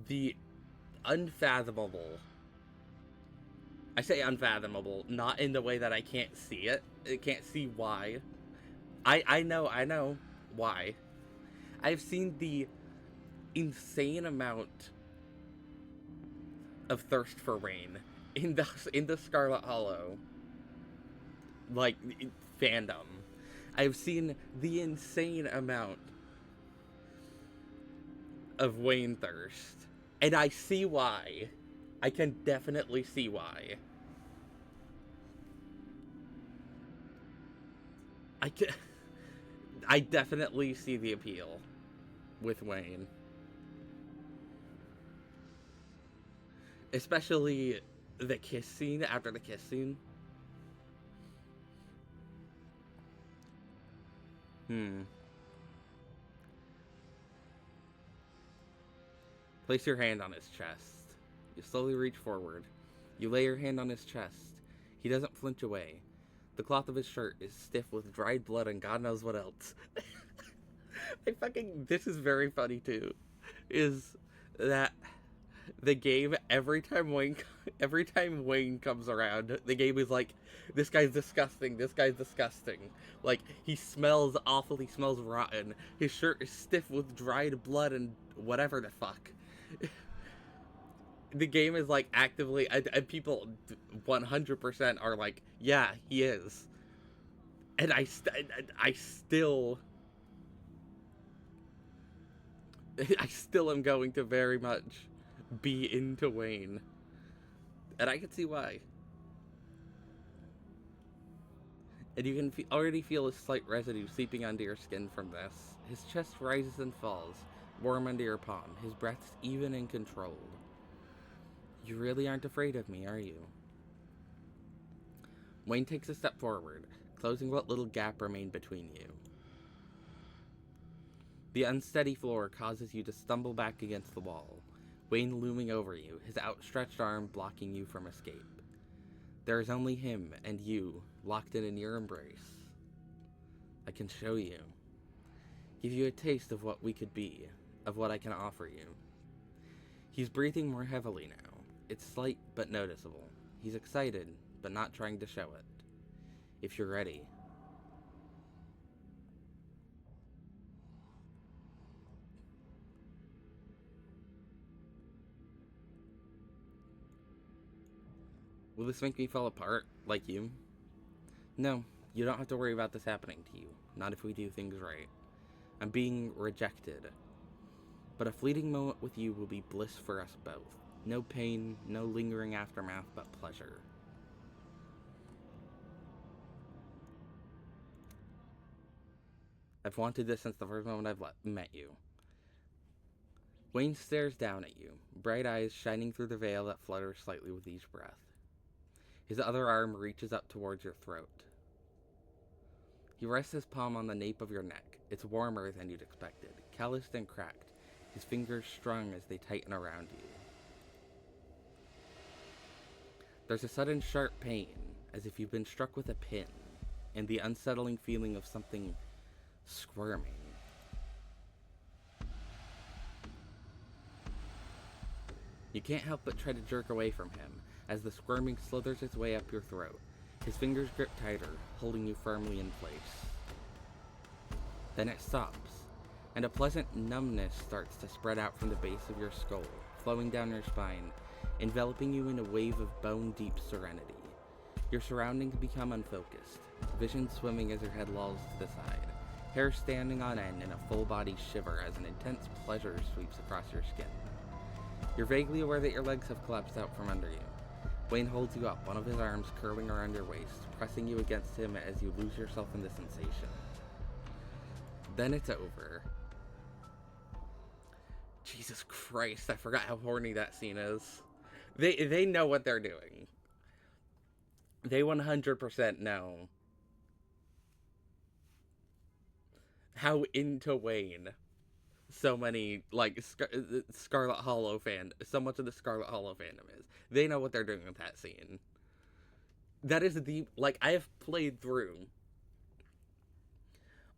the unfathomable. I say unfathomable, not in the way that I can't see it. I can't see why. I know why. I've seen the insane amount of thirst for rain in the Scarlet Hollow, like, fandom. I've seen the insane amount of Wayne thirst, and I see why. I can definitely see why. I definitely see the appeal with Wayne. Especially the kiss scene, after the kiss scene. Place your hand on his chest. You slowly reach forward. You lay your hand on his chest. He doesn't flinch away. The cloth of his shirt is stiff with dried blood and God knows what else. This is very funny too. Is that the game, every time Wayne comes around, the game is like, this guy's disgusting, this guy's disgusting. Like, he smells awful, he smells rotten. His shirt is stiff with dried blood and whatever the fuck. The game is like actively, and people 100% are like, yeah, he is. And I still am going to very much be into Wayne. And I can see why. And you can already feel a slight residue seeping onto your skin from this. His chest rises and falls, warm under your palm, his breath's even and controlled. You really aren't afraid of me, are you? Wayne takes a step forward, closing what little gap remained between you. The unsteady floor causes you to stumble back against the wall, Wayne looming over you, his outstretched arm blocking you from escape. There is only him and you, locked in a near embrace. I can show you. Give you a taste of what we could be, of what I can offer you. He's breathing more heavily now. It's slight but noticeable. He's excited, but not trying to show it. If you're ready. Will this make me fall apart, like you? No, you don't have to worry about this happening to you. Not if we do things right. I'm being rejected. But a fleeting moment with you will be bliss for us both. No pain, no lingering aftermath, but pleasure. I've wanted this since the first moment I've met you. Wayne stares down at you, bright eyes shining through the veil that flutters slightly with each breath. His other arm reaches up towards your throat. He rests his palm on the nape of your neck. It's warmer than you'd expected, calloused and cracked, his fingers strung as they tighten around you. There's a sudden sharp pain, as if you've been struck with a pin, and the unsettling feeling of something squirming. You can't help but try to jerk away from him, as the squirming slithers its way up your throat. His fingers grip tighter, holding you firmly in place. Then it stops, and a pleasant numbness starts to spread out from the base of your skull, flowing down your spine, enveloping you in a wave of bone-deep serenity. Your surroundings become unfocused, vision swimming as your head lolls to the side, hair standing on end in a full-body shiver as an intense pleasure sweeps across your skin. You're vaguely aware that your legs have collapsed out from under you. Wayne holds you up, one of his arms curling around your waist, pressing you against him as you lose yourself in the sensation. Then it's over. Jesus Christ, I forgot how horny that scene is. They know what they're doing. They 100% know how into Wayne so many, like, Scarlet Hollow so much of the Scarlet Hollow fandom is. They know what they're doing with that scene. That is I have played through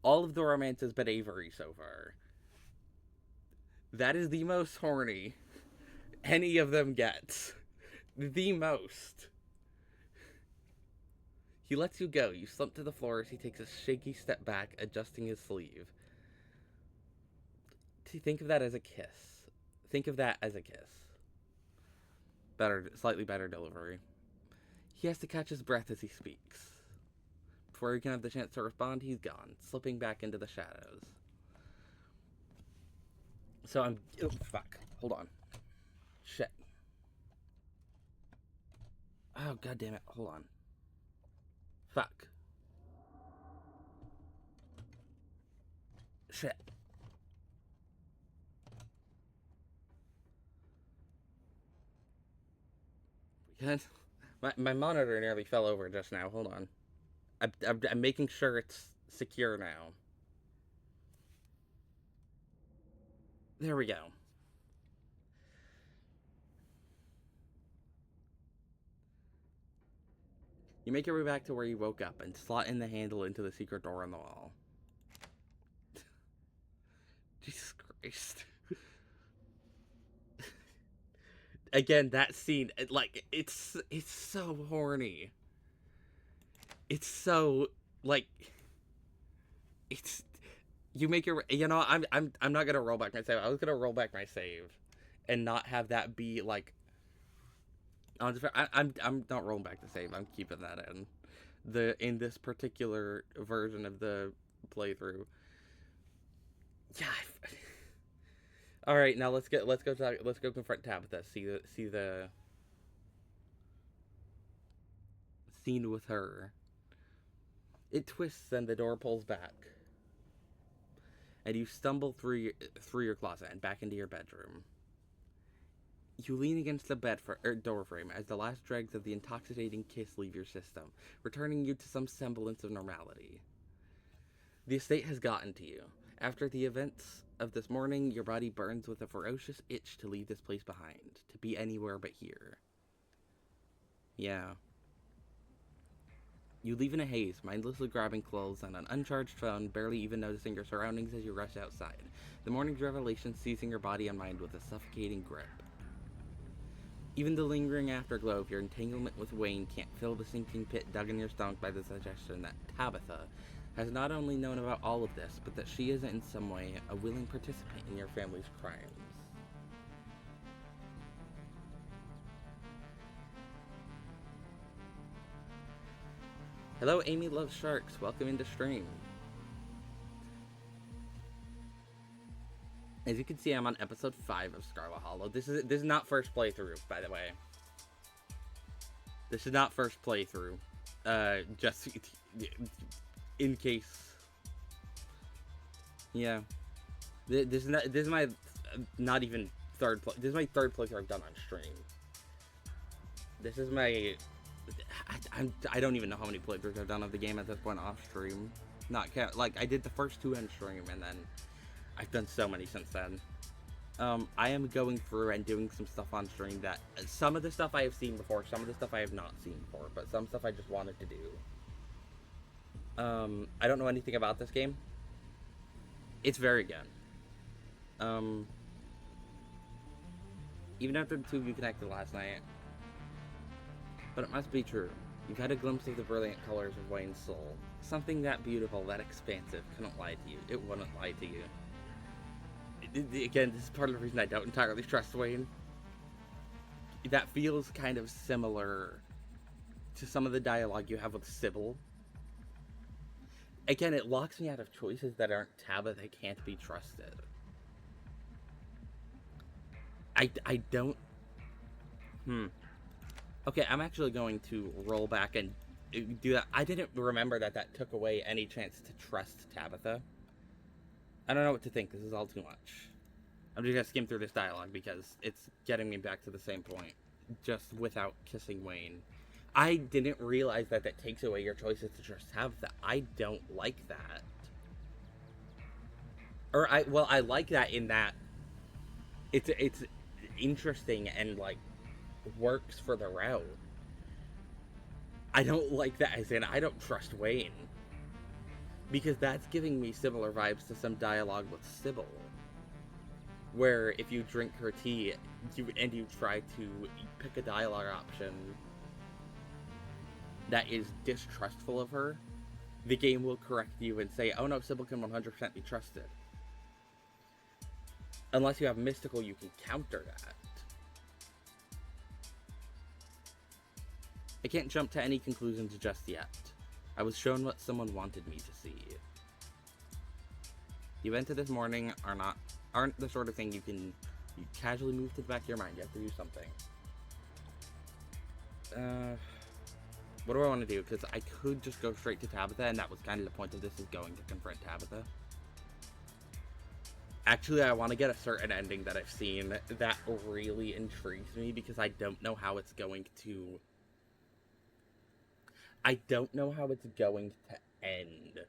all of the romances but Avery so far. That is the most horny any of them gets. The most. He lets you go. You slump to the floor as he takes a shaky step back, adjusting his sleeve. Think of that as a kiss. Think of that as a kiss. Slightly better delivery. He has to catch his breath as he speaks. Before he can have the chance to respond, he's gone, slipping back into the shadows. So oh, fuck. Hold on. Shit. Oh, god damn it. Hold on. Fuck. Shit. My monitor nearly fell over just now. Hold on. I'm making sure it's secure now. There we go. You make your way back to where you woke up and slot in the handle into the secret door on the wall. Jesus Christ. Again, that scene, it's so horny. It's so, it's, you make your, I'm not gonna roll back my save. I was gonna roll back my save and not have that be, I'm not rolling back the save. I'm keeping that in this particular version of the playthrough. Yeah. All right, now let's go confront Tabitha. See the scene with her. It twists and the door pulls back, and you stumble through your closet and back into your bedroom. You lean against the door frame as the last dregs of the intoxicating kiss leave your system, returning you to some semblance of normality. The estate has gotten to you, After the events of this morning, your body burns with a ferocious itch to leave this place behind, to be anywhere but here. Yeah. You leave in a haze, mindlessly grabbing clothes on an uncharged phone, barely even noticing your surroundings as you rush outside. The morning's revelation seizing your body and mind with a suffocating grip. Even the lingering afterglow of your entanglement with Wayne can't fill the sinking pit dug in your stomach by the suggestion that Tabitha has not only known about all of this, but that she is in some way a willing participant in your family's crimes. Hello, Amy Loves Sharks. Welcome into stream. As you can see, I'm on episode 5 of Scarlet Hollow. This is not first playthrough, by the way. This is not first playthrough. Just in case. Yeah. This is my not even third play. This is my third playthrough I've done on stream. This is my. I don't even know how many playthroughs I've done of the game at this point off stream. Not count. Like I did the first 2 on stream, and then I've done so many since then. I am going through and doing some stuff on stream that some of the stuff I have seen before, some of the stuff I have not seen before, but some stuff I just wanted to do. I don't know anything about this game. It's very good. Even after the 2 of you connected last night. But it must be true. You've had a glimpse of the brilliant colors of Wayne's soul. Something that beautiful, that expansive, couldn't lie to you. It wouldn't lie to you. Again, this is part of the reason I don't entirely trust Wayne. That feels kind of similar to some of the dialogue you have with Sybil. Again, it locks me out of choices that aren't Tabitha can't be trusted. I don't... Okay, I'm actually going to roll back and do that. I didn't remember that took away any chance to trust Tabitha. I don't know what to think. This is all too much. I'm just gonna skim through this dialogue because it's getting me back to the same point, just without kissing Wayne. I didn't realize that takes away your choices to trust Tabitha. I don't like that. Or I like that in that it's interesting and like works for the route. I don't like that as in I don't trust Wayne. Because that's giving me similar vibes to some dialogue with Sybil. Where if you drink her tea and you try to pick a dialogue option that is distrustful of her, the game will correct you and say, oh no, Sybil can 100% be trusted. Unless you have Mystical, you can counter that. I can't jump to any conclusions just yet. I was shown what someone wanted me to see. The events of this morning aren't the sort of thing you casually move to the back of your mind. You have to do something. What do I want to do? Because I could just go straight to Tabitha, and that was kind of the point of this, is going to confront Tabitha. Actually, I want to get a certain ending that I've seen that really intrigues me, because I don't know how it's going to... I don't know how it's going to end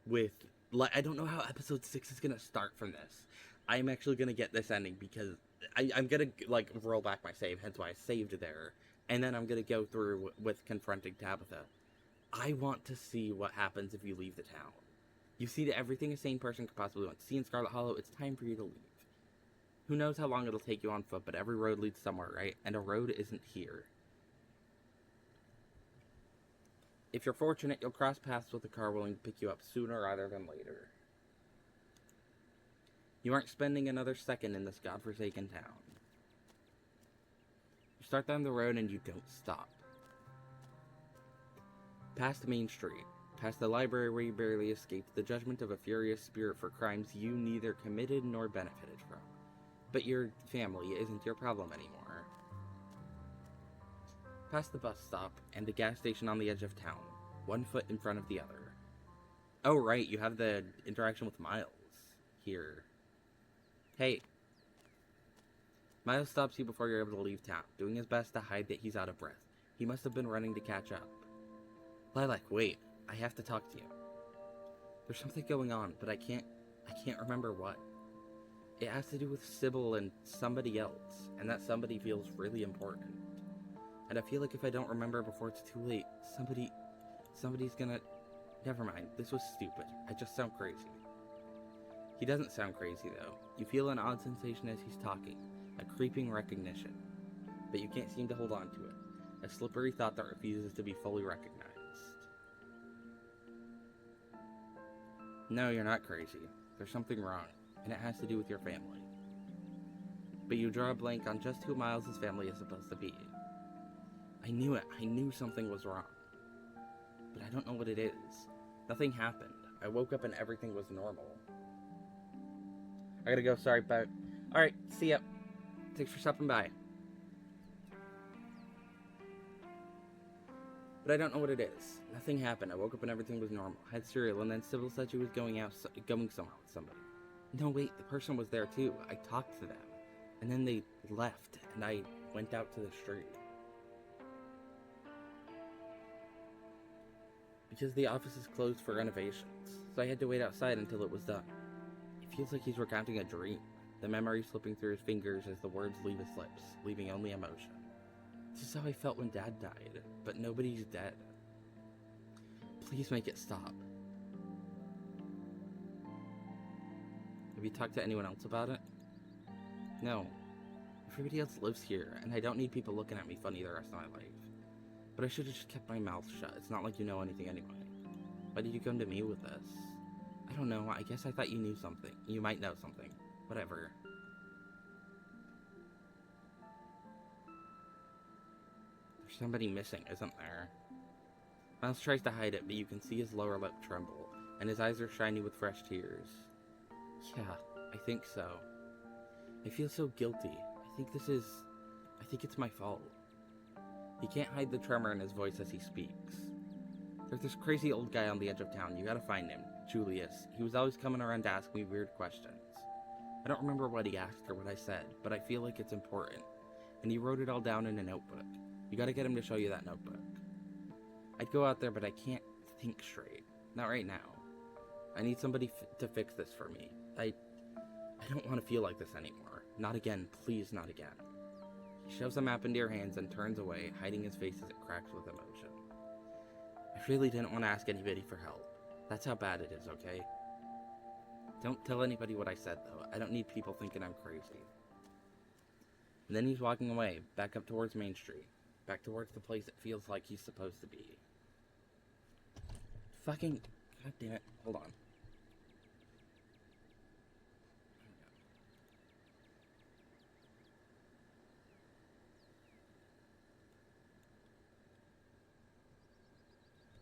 with... Like, I don't know how episode 6 is going to start from this. I'm actually going to get this ending because I'm going to, like, roll back my save, hence why I saved there. And then I'm going to go through with confronting Tabitha. I want to see what happens if you leave the town. You've seen everything a sane person could possibly want to see in Scarlet Hollow. It's time for you to leave. Who knows how long it'll take you on foot, but every road leads somewhere, right? And a road isn't here. If you're fortunate, you'll cross paths with a car willing to pick you up sooner rather than later. You aren't spending another second in this godforsaken town. You start down the road and you don't stop. Past Main Street, past the library where you barely escaped the judgment of a furious spirit for crimes you neither committed nor benefited from. But your family isn't your problem anymore. Past the bus stop and the gas station on the edge of town, one foot in front of the other. Oh right, you have the interaction with Miles here. Hey. Miles stops you before you're able to leave town, doing his best to hide that he's out of breath. He must have been running to catch up. Lilac, wait. I have to talk to you. There's something going on, but I can't I can't remember what. It has to do with Sybil and somebody else, and that somebody feels really important. And I feel like if I don't remember before it's too late, somebody's gonna... Never mind, this was stupid. I just sound crazy. He doesn't sound crazy, though. You feel an odd sensation as he's talking, a creeping recognition. But you can't seem to hold on to it, a slippery thought that refuses to be fully recognized. No, you're not crazy. There's something wrong, and it has to do with your family. But you draw a blank on just who Miles' family is supposed to be. I knew it. I knew something was wrong. But I don't know what it is. Nothing happened. I woke up and everything was normal. I gotta go, sorry, but... Alright, see ya. Thanks for stopping by. But I don't know what it is. Nothing happened. I woke up and everything was normal. I had cereal, and then Sybil said she was going somewhere with somebody. No, wait, the person was there too. I talked to them. And then they left, and I went out to the street. Because the office is closed for renovations, so I had to wait outside until it was done. It feels like he's recounting a dream, the memory slipping through his fingers as the words leave his lips, leaving only emotion. This is how I felt when Dad died, but nobody's dead. Please make it stop. Have you talked to anyone else about it? No. Everybody else lives here, and I don't need people looking at me funny the rest of my life. But I should have just kept my mouth shut. It's not like you know anything anyway. Why did you come to me with this? I don't know. I guess I thought you knew something. You might know something. Whatever. There's somebody missing, isn't there? Miles tries to hide it, but you can see his lower lip tremble, and his eyes are shiny with fresh tears. Yeah, I think so. I feel so guilty. I think it's my fault. He can't hide the tremor in his voice as he speaks. There's this crazy old guy on the edge of town. You gotta find him. Julius. He was always coming around to ask me weird questions. I don't remember what he asked or what I said, but I feel like it's important. And he wrote it all down in a notebook. You gotta get him to show you that notebook. I'd go out there, but I can't think straight. Not right now. I need somebody to fix this for me. I don't want to feel like this anymore. Not again. Please, not again. He shoves the map into your hands and turns away, hiding his face as it cracks with emotion. I really didn't want to ask anybody for help. That's how bad it is, okay? Don't tell anybody what I said, though. I don't need people thinking I'm crazy. And then he's walking away, back up towards Main Street. Back towards the place it feels like he's supposed to be. Fucking... God damn it. Hold on.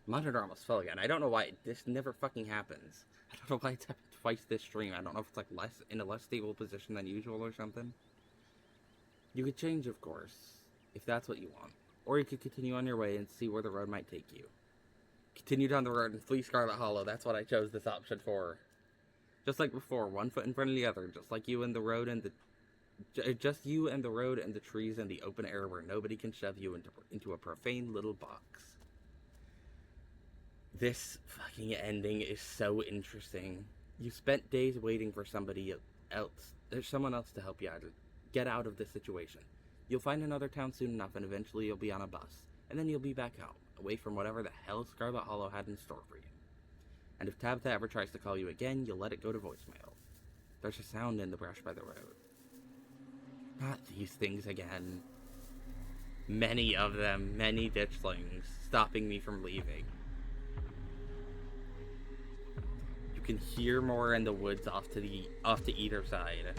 Monitor almost fell again. I don't know why. This never fucking happens. I don't know why it's happened twice this stream. I don't know if it's like in a less stable position than usual or something. You could change, of course, if that's what you want. Or you could continue on your way and see where the road might take you. Continue down the road and flee Scarlet Hollow. That's what I chose this option for. Just like before, one foot in front of the other. Just like you and the road and the... Just you and the road and the trees and the open air where nobody can shove you into a profane little box. This fucking ending is so interesting. You spent days waiting for somebody else. There's someone else to help you out. Get out of this situation. You'll find another town soon enough, and eventually you'll be on a bus. And then you'll be back home, away from whatever the hell Scarlet Hollow had in store for you. And if Tabitha ever tries to call you again, you'll let it go to voicemail. There's a sound in the brush by the road. Not these things again. Many of them, many ditchlings, stopping me from leaving. You can hear more in the woods off to either side.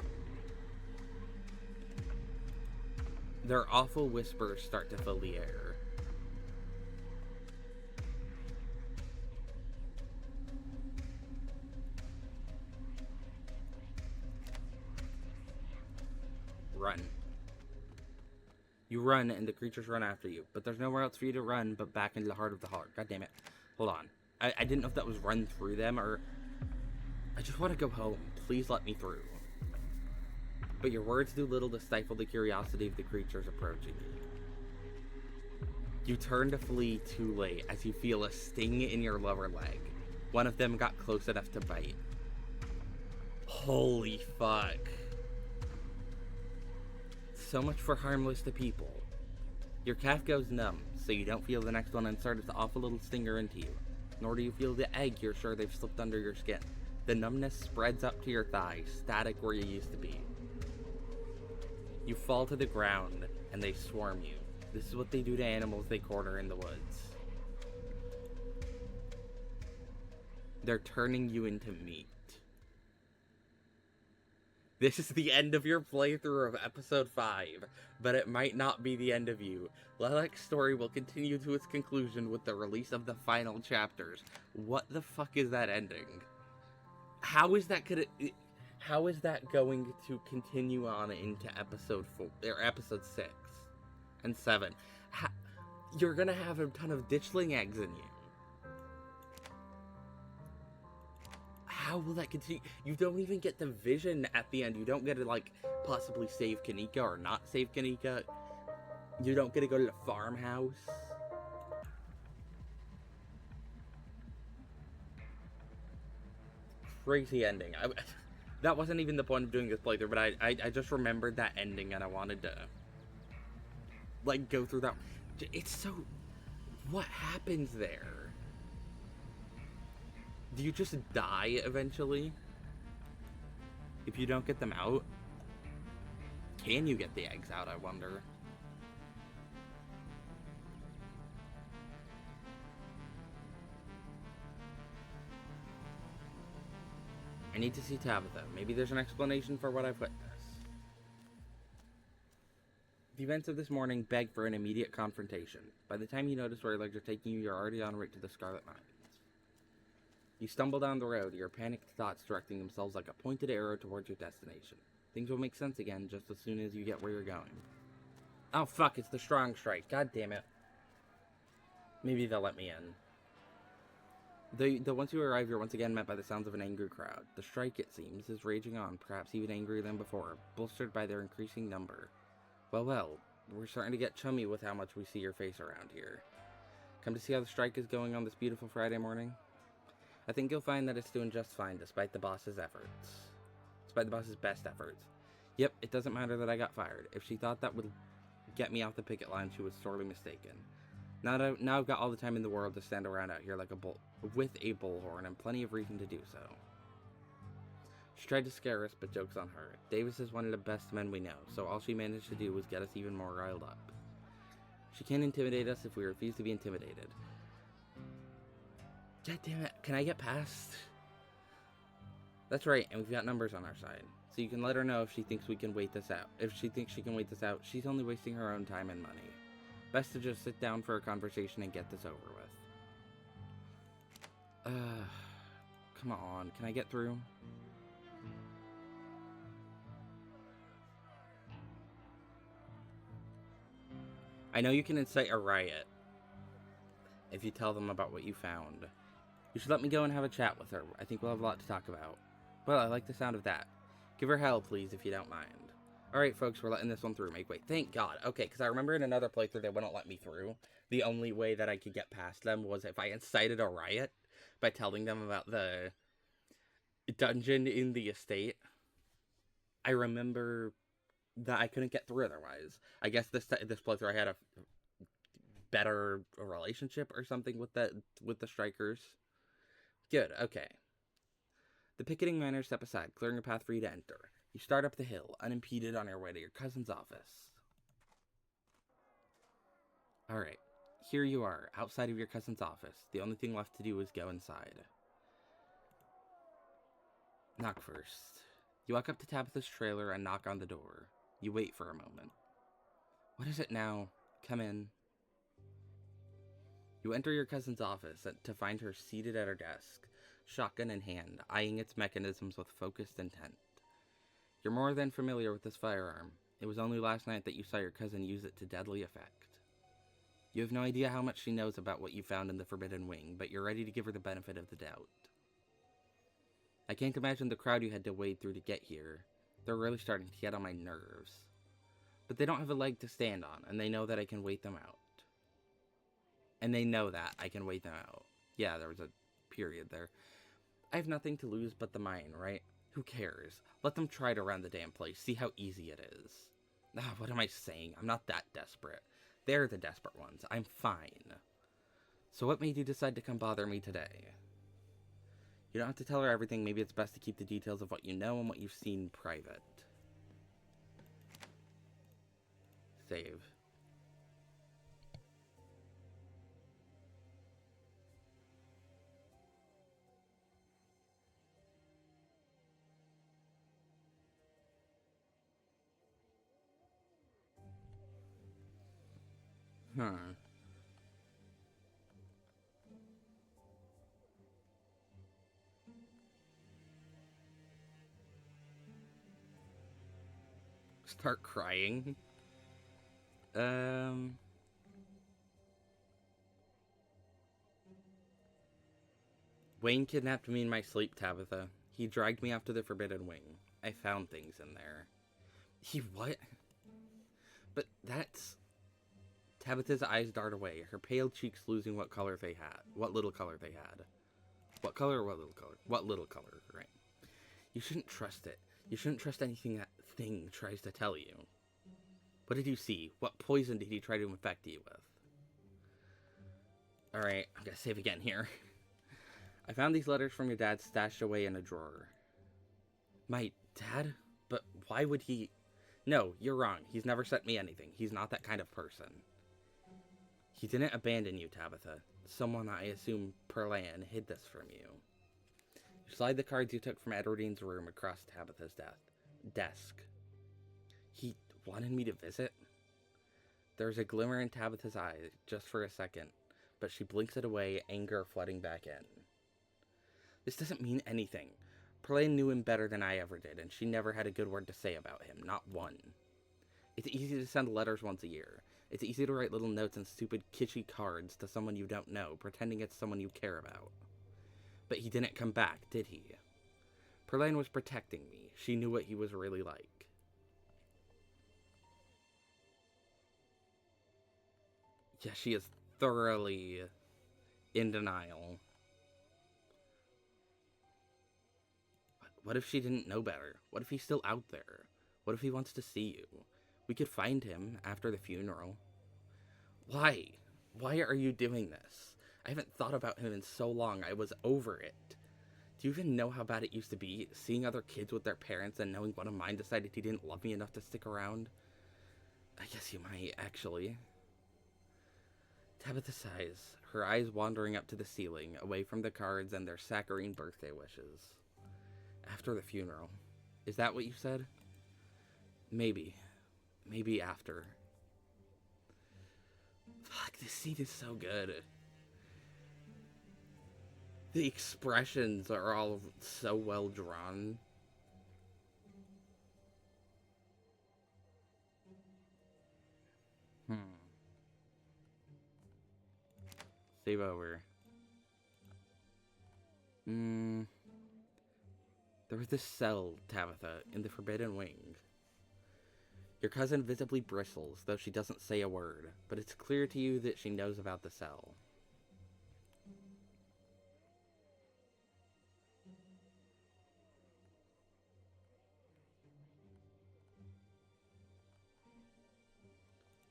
Their awful whispers start to fill the air. Run. You run, and the creatures run after you, but there's nowhere else for you to run but back into the heart of the horde. God damn it. Hold on. I didn't know if that was run through them, or... I just want to go home. Please let me through. But your words do little to stifle the curiosity of the creatures approaching you. You turn to flee too late as you feel a sting in your lower leg. One of them got close enough to bite. Holy fuck. So much for harmless to people. Your calf goes numb, so you don't feel the next one insert its awful little stinger into you. Nor do you feel the egg you're sure they've slipped under your skin. The numbness spreads up to your thigh, static where you used to be. You fall to the ground, and they swarm you. This is what they do to animals they corner in the woods. They're turning you into meat. This is the end of your playthrough of episode 5, but it might not be the end of you. Lilac's story will continue to its conclusion with the release of the final chapters. What the fuck is that ending? How is that going to continue on into episode 4 or episode 6 and 7? You're gonna have a ton of ditchling eggs in you. How will that continue? You don't even get the vision at the end. You don't get to, like, possibly save Kanika or not save Kanika. You don't get to go to the farmhouse. Crazy ending. That wasn't even the point of doing this playthrough, but I just remembered that ending and I wanted to, like, go through that. It's so... What happens there? Do you just die eventually? If you don't get them out? Can you get the eggs out, I wonder? I need to see Tabitha. Maybe there's an explanation for what I've witnessed. The events of this morning beg for an immediate confrontation. By the time you notice where your legs are taking you, you're already en route to the Scarlet Mines. You stumble down the road, your panicked thoughts directing themselves like a pointed arrow towards your destination. Things will make sense again just as soon as you get where you're going. Oh fuck, it's the Strong Strike. God damn it. Maybe they'll let me in. Once you arrive, you're once again met by the sounds of an angry crowd. The strike, it seems, is raging on, perhaps even angrier than before, bolstered by their increasing number. Well, we're starting to get chummy with how much we see your face around here. Come to see how the strike is going on this beautiful Friday morning? I think you'll find that it's doing just fine despite the boss's efforts. Despite the boss's best efforts. Yep, it doesn't matter that I got fired. If she thought that would get me off the picket line, she was sorely mistaken. Now I've got all the time in the world to stand around out here like a bull with a bullhorn and plenty of reason to do so. She tried to scare us, but joke's on her. Davis is one of the best men we know, so all she managed to do was get us even more riled up. She can't intimidate us if we refuse to be intimidated. God damn it, can I get past? That's right, and we've got numbers on our side. So you can let her know if she thinks we can wait this out. If she thinks she can wait this out, she's only wasting her own time and money. Best to just sit down for a conversation and get this over with. Come on, can I get through? I know you can incite a riot if you tell them about what you found. You should let me go and have a chat with her. I think we'll have a lot to talk about. Well, I like the sound of that. Give her hell, please, if you don't mind. Alright, folks, we're letting this one through. Make way. Thank God. Okay, because I remember in another playthrough they wouldn't let me through. The only way that I could get past them was if I incited a riot by telling them about the dungeon in the estate. I remember that I couldn't get through otherwise. I guess this playthrough I had a better relationship or something with the strikers. Good, okay. The picketing manners step aside, clearing a path for you to enter. You start up the hill, unimpeded on your way to your cousin's office. Alright, here you are, outside of your cousin's office. The only thing left to do is go inside. Knock first. You walk up to Tabitha's trailer and knock on the door. You wait for a moment. What is it now? Come in. You enter your cousin's office to find her seated at her desk, shotgun in hand, eyeing its mechanisms with focused intent. You're more than familiar with this firearm. It was only last night that you saw your cousin use it to deadly effect. You have no idea how much she knows about what you found in the Forbidden Wing, but you're ready to give her the benefit of the doubt. I can't imagine the crowd you had to wade through to get here. They're really starting to get on my nerves. But they don't have a leg to stand on, and they know that I can wait them out. Yeah, there was a period there. I have nothing to lose but the mine, right? Who cares? Let them try to run the damn place. See how easy it is. Ah, what am I saying? I'm not that desperate. They're the desperate ones. I'm fine. So what made you decide to come bother me today? You don't have to tell her everything. Maybe it's best to keep the details of what you know and what you've seen private. Save. Huh. Start crying? Um... Wayne kidnapped me in my sleep, Tabitha. He dragged me off to the Forbidden Wing. I found things in there. He what? But that's... Tabitha's eyes dart away, her pale cheeks losing what color they had. What little color they had. What color or what little color? What little color, right? You shouldn't trust it. You shouldn't trust anything that thing tries to tell you. What did you see? What poison did he try to infect you with? Alright, I'm gonna save again here. I found these letters from your dad stashed away in a drawer. My dad? But why would he... No, you're wrong. He's never sent me anything. He's not that kind of person. He didn't abandon you, Tabitha. Someone, I assume Perlan, hid this from you. You slide the cards you took from Edwardine's room across Tabitha's desk. He wanted me to visit? There's a glimmer in Tabitha's eyes, just for a second, but she blinks it away, anger flooding back in. This doesn't mean anything. Perlan knew him better than I ever did, and she never had a good word to say about him, not one. It's easy to send letters once a year. It's easy to write little notes and stupid kitschy cards to someone you don't know, pretending it's someone you care about. But he didn't come back, did he? Perlan was protecting me. She knew what he was really like. Yeah, she is thoroughly in denial. What if she didn't know better? What if he's still out there? What if he wants to see you? We could find him after the funeral. Why? Why are you doing this? I haven't thought about him in so long. I was over it. Do you even know how bad it used to be? Seeing other kids with their parents and knowing one of mine decided he didn't love me enough to stick around? I guess you might, actually. Tabitha sighs, her eyes wandering up to the ceiling, away from the cards and their saccharine birthday wishes. After the funeral. Is that what you said? Maybe. Maybe after. Fuck, this scene is so good. The expressions are all so well drawn. Save over. There was this cell, Tabitha, in the Forbidden Wing. Your cousin visibly bristles, though she doesn't say a word, but it's clear to you that she knows about the cell.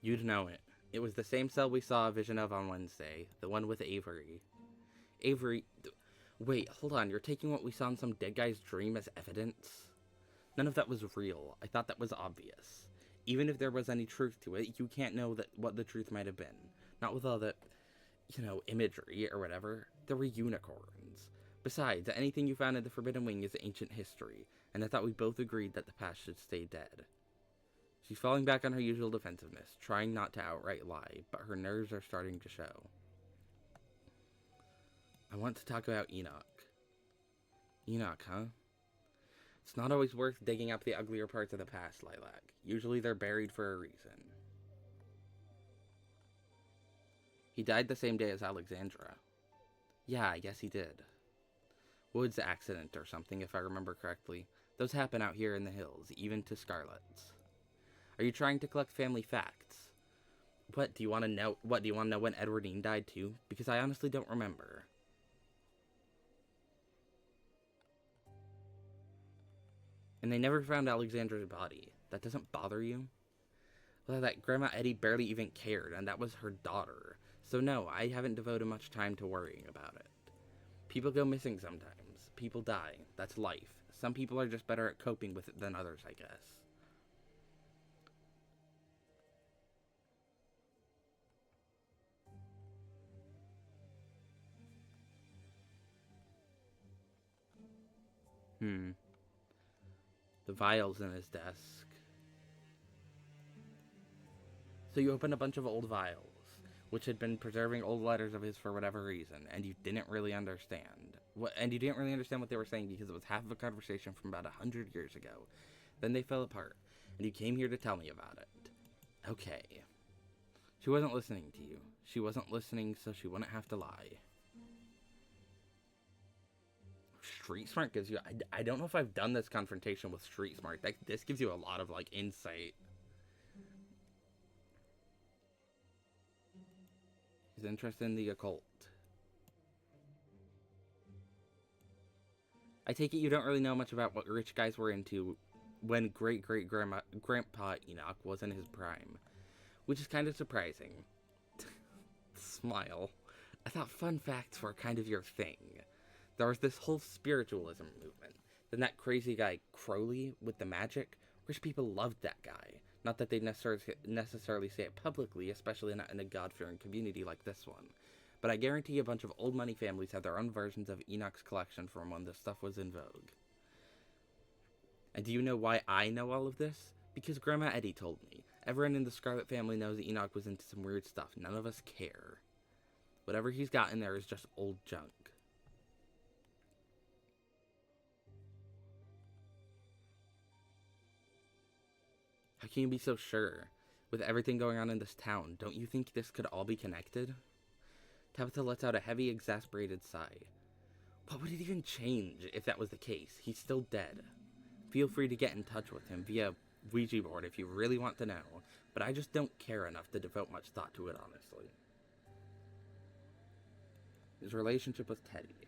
You'd know it. It was the same cell we saw a vision of on Wednesday, the one with Avery. Avery... Wait, hold on, you're taking what we saw in some dead guy's dream as evidence? None of that was real. I thought that was obvious. Even if there was any truth to it, you can't know that what the truth might have been. Not with all the, imagery or whatever. There were unicorns. Besides, anything you found in the Forbidden Wing is ancient history, and I thought we both agreed that the past should stay dead. She's falling back on her usual defensiveness, trying not to outright lie, but her nerves are starting to show. I want to talk about Enoch. Enoch, huh? It's not always worth digging up the uglier parts of the past, Lilac. Usually they're buried for a reason. He died the same day as Alexandra. Yeah, I guess he did. Woods accident or something, if I remember correctly. Those happen out here in the hills, even to Scarlets. Are you trying to collect family facts? What, do you want to know when Edwardine died too? Because I honestly don't remember. And they never found Alexandra's body. That doesn't bother you? Well, that Grandma Eddie barely even cared, and that was her daughter. So no, I haven't devoted much time to worrying about it. People go missing sometimes. People die. That's life. Some people are just better at coping with it than others, I guess. The vials in his desk. So you opened a bunch of old vials, which had been preserving old letters of his for whatever reason, and you didn't really understand. And you didn't really understand what they were saying because it was half of a conversation from about 100 years ago. Then they fell apart, and you came here to tell me about it. Okay. She wasn't listening to you. She wasn't listening, so she wouldn't have to lie. Street Smart gives you... I don't know if I've done this confrontation with Street Smart. This gives you a lot of, like, insight. He's interested in the occult. I take it you don't really know much about what rich guys were into when Grandpa Enoch was in his prime. Which is kind of surprising. Smile. I thought fun facts were kind of your thing. There was this whole spiritualism movement. Then that crazy guy Crowley with the magic. Rich people loved that guy. Not that they'd necessarily say it publicly, especially not in a God-fearing community like this one. But I guarantee a bunch of old money families have their own versions of Enoch's collection from when this stuff was in vogue. And do you know why I know all of this? Because Grandma Eddie told me. Everyone in the Scarlet family knows that Enoch was into some weird stuff. None of us care. Whatever he's got in there is just old junk. How can you be so sure? With everything going on in this town, don't you think this could all be connected? Tabitha lets out a heavy, exasperated sigh. What would it even change if that was the case? He's still dead. Feel free to get in touch with him via Ouija board if you really want to know, but I just don't care enough to devote much thought to it, honestly. His relationship with Teddy.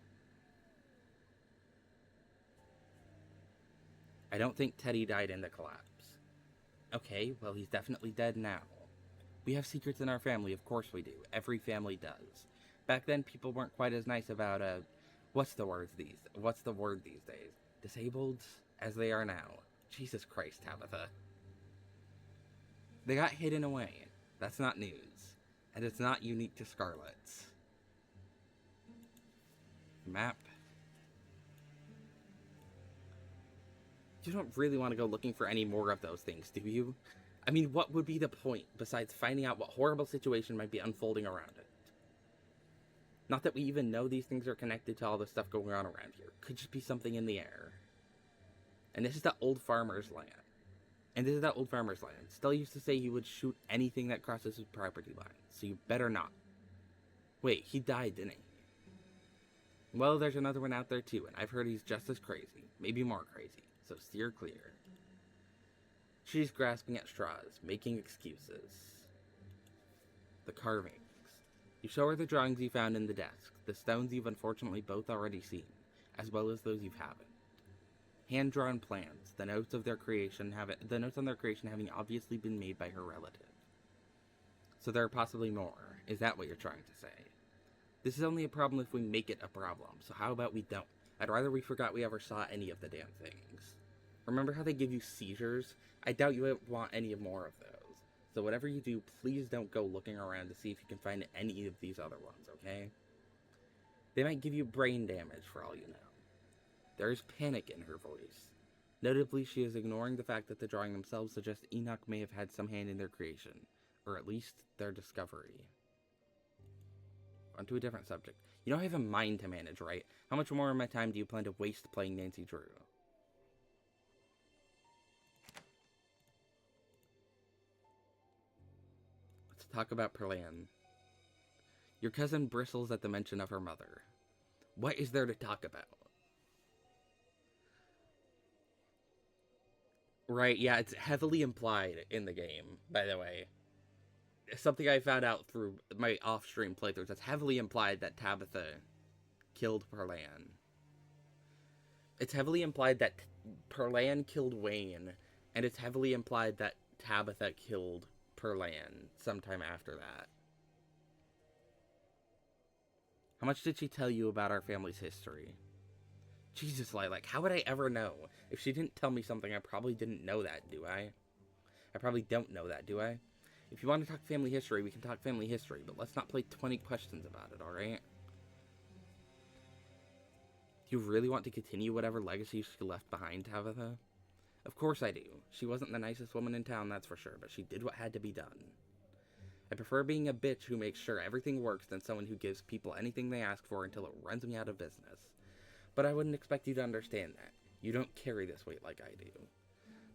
I don't think Teddy died in the collapse. Okay, well, he's definitely dead now. We have secrets in our family, of course we do. Every family does. Back then, people weren't quite as nice about, what's the word these days? Disabled as they are now. Jesus Christ, Tabitha. They got hidden away. That's not news. And it's not unique to Scarlet's. Map. You don't really want to go looking for any more of those things, do you? I mean, what would be the point besides finding out what horrible situation might be unfolding around it? Not that we even know these things are connected to all the stuff going on around here. Could just be something in the air. And this is the old farmer's land. Stell used to say he would shoot anything that crosses his property line, so you better not. Wait, he died, didn't he? Well, there's another one out there too, and I've heard he's just as crazy, maybe more crazy, so steer clear. She's grasping at straws, making excuses. The carvings. You show her the drawings you found in the desk, the stones you've unfortunately both already seen, as well as those you haven't. Hand-drawn plans, the notes on their creation having obviously been made by her relative. So there are possibly more. Is that what you're trying to say? This is only a problem if we make it a problem, so how about we don't? I'd rather we forgot we ever saw any of the damn things. Remember how they give you seizures? I doubt you want any more of those. So whatever you do, please don't go looking around to see if you can find any of these other ones, okay? They might give you brain damage for all you know. There is panic in her voice. Notably, she is ignoring the fact that the drawing themselves suggest Enoch may have had some hand in their creation, or at least their discovery. On to a different subject. You know I have a mind to manage, right? How much more of my time do you plan to waste playing Nancy Drew? Let's talk about Perlan. Your cousin bristles at the mention of her mother. What is there to talk about? Right, yeah, it's heavily implied in the game, by the way. Something I found out through my off-stream playthroughs. It's heavily implied that Tabitha killed Perlan. It's heavily implied that Perlan killed Wayne, and it's heavily implied that Tabitha killed Perlan sometime after that. How much did she tell you about our family's history? Jesus, Lilac, how would I ever know? If she didn't tell me something, I probably didn't know that, do I? I probably don't know that, do I? If you want to talk family history, we can talk family history, but let's not play 20 questions about it, alright? Do you really want to continue whatever legacy she left behind, Tabitha? Of course I do. She wasn't the nicest woman in town, that's for sure, but she did what had to be done. I prefer being a bitch who makes sure everything works than someone who gives people anything they ask for until it runs me out of business. But I wouldn't expect you to understand that. You don't carry this weight like I do.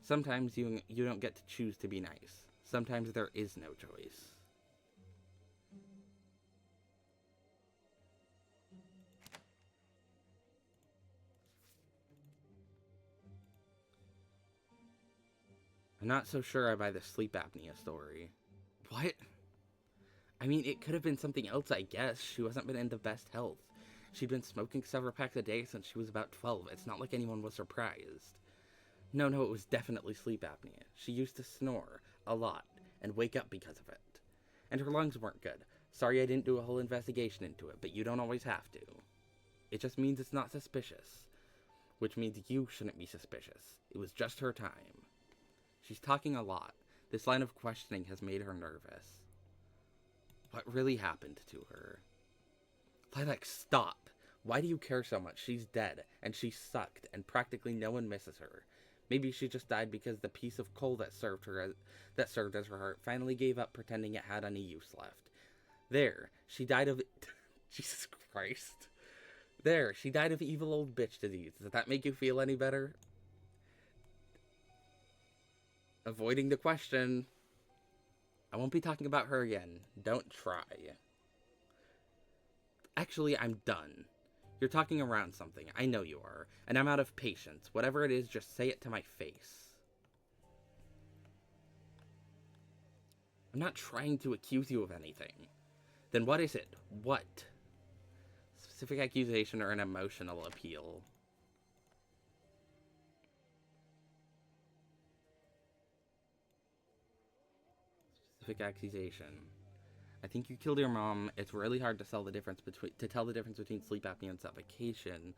Sometimes you don't get to choose to be nice. Sometimes there is no choice. I'm not so sure I buy the sleep apnea story. What? I mean, it could have been something else, I guess. She wasn't been in the best health. She'd been smoking several packs a day since she was about 12. It's not like anyone was surprised. No, it was definitely sleep apnea. She used to snore a lot and wake up because of it. And her lungs weren't good. Sorry I didn't do a whole investigation into it, but you don't always have to. It just means it's not suspicious. Which means you shouldn't be suspicious. It was just her time. She's talking a lot. This line of questioning has made her nervous. What really happened to her? Lilac, stop! Why do you care so much? She's dead, and she sucked, and practically no one misses her. Maybe she just died because the piece of coal that served as her heart finally gave up pretending it had any use left. There, she died of Jesus Christ. There, she died of evil old bitch disease. Does that make you feel any better? Avoiding the question. I won't be talking about her again. Don't try. Actually, I'm done. You're talking around something. I know you are. And I'm out of patience. Whatever it is, just say it to my face. I'm not trying to accuse you of anything. Then what is it? What? Specific accusation or an emotional appeal? Specific accusation. I think you killed your mom. It's really hard to tell the difference between sleep apnea and suffocation.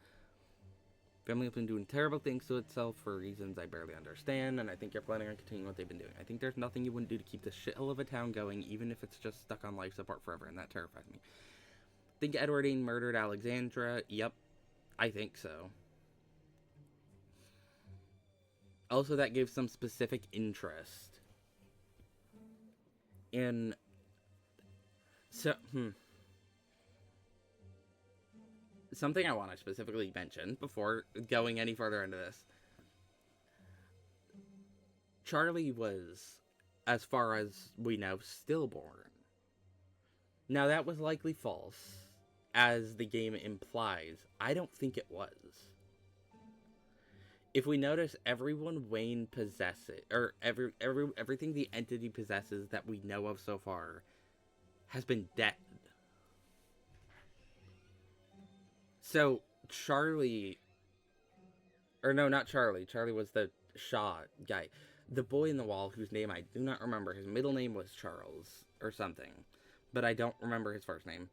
Family has been doing terrible things to itself for reasons I barely understand, and I think you're planning on continuing what they've been doing. I think there's nothing you wouldn't do to keep this shithole of a town going, even if it's just stuck on life support forever, and that terrifies me. Think Edwardine murdered Alexandra? Yep, I think so. Also, that gives some specific interest in... Something I want to specifically mention before going any further into this. Charlie was, as far as we know, stillborn. Now, that was likely false, as the game implies. I don't think it was. If we notice, everyone Wayne possesses, or everything the entity possesses that we know of so far, has been dead. So, Charlie... Or no, not Charlie. Charlie was the Shaw guy. The boy in the wall, whose name I do not remember. His middle name was Charles, or something. But I don't remember his first name.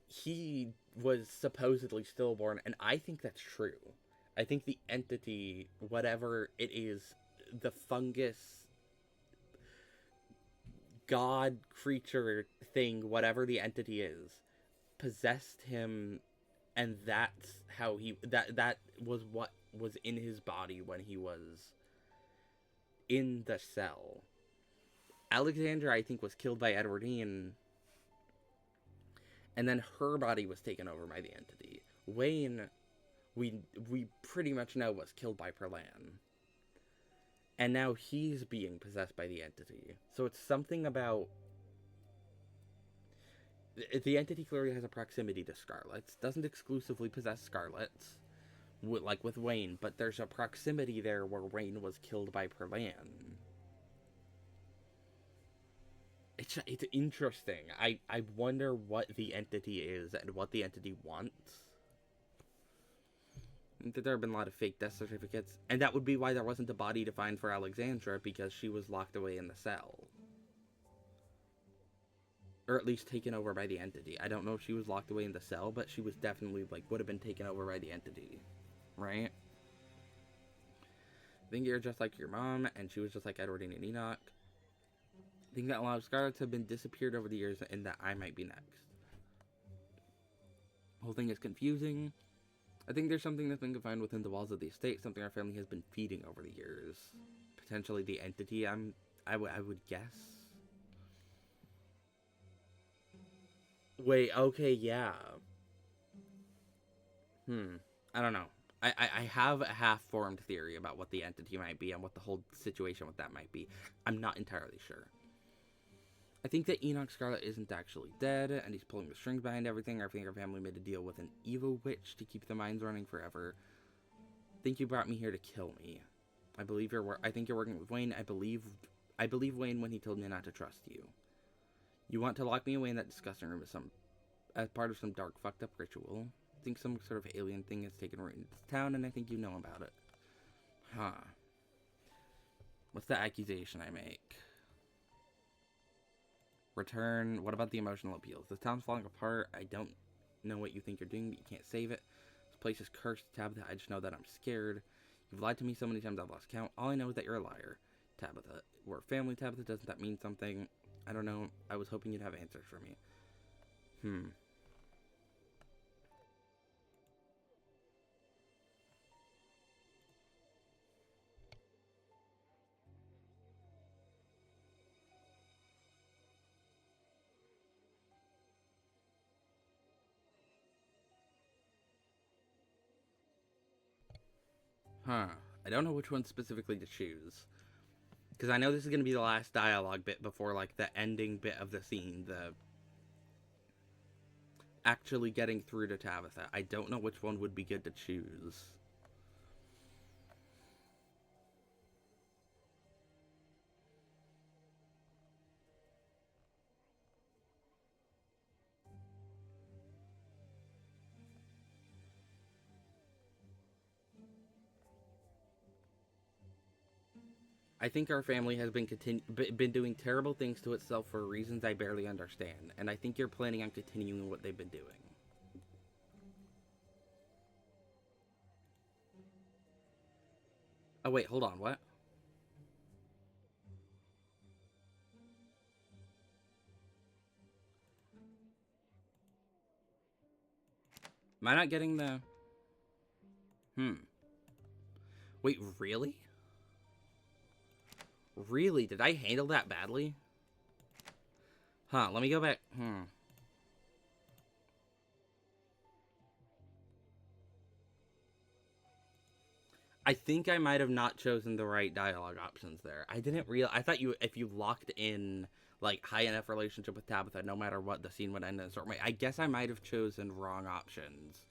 He was supposedly stillborn, and I think that's true. I think the entity, whatever it is, the fungus, god, creature, thing, whatever the entity is, possessed him, and that's how he... That was what was in his body when he was in the cell. Alexandra, I think, was killed by Edwardine, and then her body was taken over by the entity. Wayne, we pretty much know, was killed by Perlan. And now he's being possessed by the entity. So it's something about... The entity clearly has a proximity to Scarlet's. Doesn't exclusively possess Scarlet's, like with Wayne, but there's a proximity there where Wayne was killed by Perlan. It's interesting. I wonder what the entity is and what the entity wants. That there have been a lot of fake death certificates, and that would be why there wasn't a body to find for Alexandra, because she was locked away in the cell. Or at least taken over by the entity. I don't know if she was locked away in the cell, but she was definitely, like, would have been taken over by the entity. Right? I think you're just like your mom, and she was just like Edwardine and Enoch. I think that a lot of Scarlets have been disappeared over the years, and that I might be next. The whole thing is confusing. I think there's something that's been confined within the walls of the estate, something our family has been feeding over the years. Potentially the entity, I would guess. Wait, okay, yeah. I don't know. I have a half-formed theory about what the entity might be and what the whole situation with that might be. I'm not entirely sure. I think that Enoch Scarlet isn't actually dead, and he's pulling the strings behind everything. I think our family made a deal with an evil witch to keep the mines running forever. I think you brought me here to kill me. I think you're working with Wayne. I believe Wayne when he told me not to trust you. You want to lock me away in that disgusting room as part of some dark, fucked up ritual. I think some sort of alien thing has taken root in this town, and I think you know about it. Huh. What's the accusation I make? Return. What about the emotional appeals? This town's falling apart. I don't know what you think you're doing, but you can't save it. This place is cursed, Tabitha. I just know that I'm scared. You've lied to me so many times I've lost count. All I know is that you're a liar, Tabitha. We're family, Tabitha. Doesn't that mean something? I don't know. I was hoping you'd have answers for me. I don't know which one specifically to choose. Because I know this is going to be the last dialogue bit before, like, the ending bit of the scene. The actually getting through to Tabitha. I don't know which one would be good to choose. I think our family has been doing terrible things to itself for reasons I barely understand, and I think you're planning on continuing what they've been doing. Oh wait, hold on, what? Am I not getting the... Wait, really? Really? Did I handle that badly? Huh, let me go back. I think I might have not chosen the right dialogue options there. I didn't realize... I thought if you locked in, like, high enough relationship with Tabitha, no matter what, the scene would end in a certain way. I guess I might have chosen wrong options.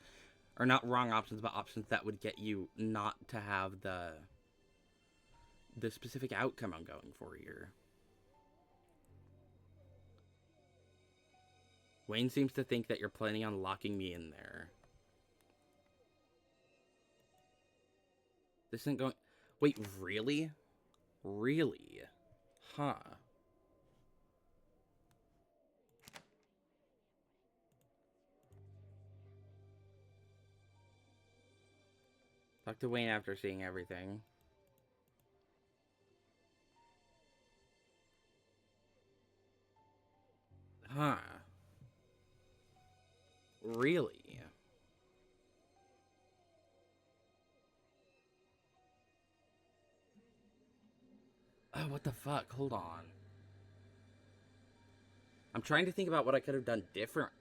Or not wrong options, but options that would get you not to have the specific outcome I'm going for here. Wayne seems to think that you're planning on locking me in there. This isn't going... Wait, really? Really? Huh. Talk to Wayne after seeing everything. Huh. Really? Oh, what the fuck? Hold on. I'm trying to think about what I could have done differently.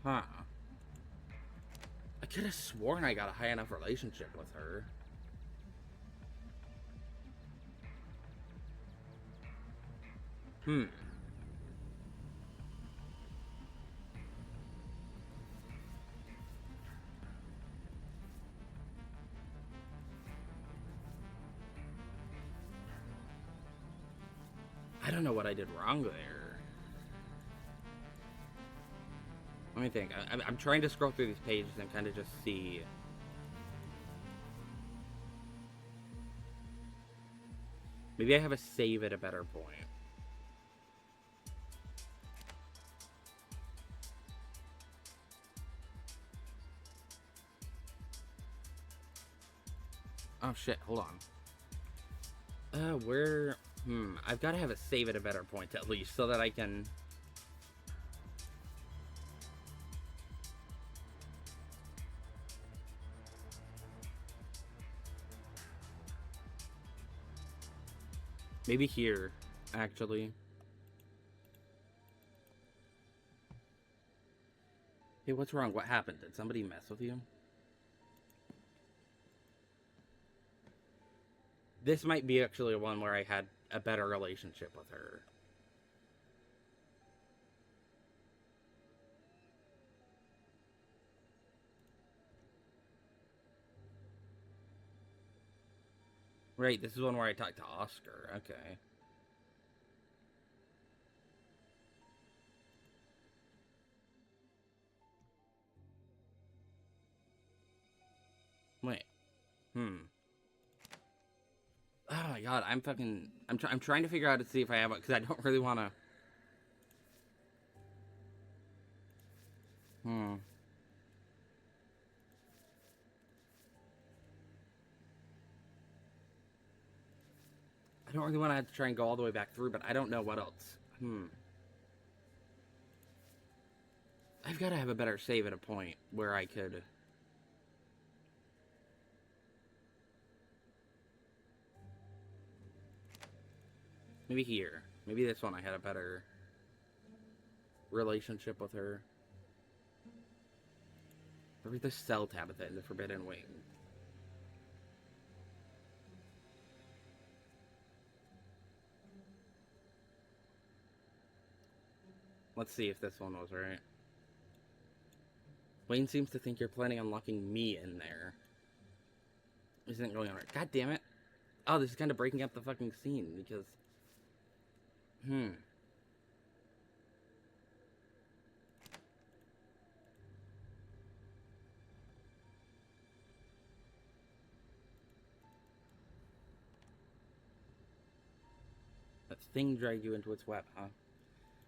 Huh. I could have sworn I got a high enough relationship with her. I don't know what I did wrong there. Let me think. I'm trying to scroll through these pages and kind of just see. Maybe I have a save at a better point. Oh shit, hold on. Where... I've got to have a save at a better point at least, so that I can... Maybe here, actually. Hey, what's wrong? What happened? Did somebody mess with you? This might be actually one where I had a better relationship with her. Right, this is one where I talked to Oscar. Okay. Wait. Oh my god, I'm trying to figure out to see if I have it, because I don't really want to... I don't really want to have to try and go all the way back through, but I don't know what else. I've got to have a better save at a point where I could... Maybe here. Maybe this one I had a better relationship with her. Or the Cell Tabitha in the Forbidden Wing. Let's see if this one was right. Wayne seems to think you're planning on locking me in there. Isn't going on right. God damn it. Oh, this is kind of breaking up the fucking scene, because... That thing dragged you into its web, huh?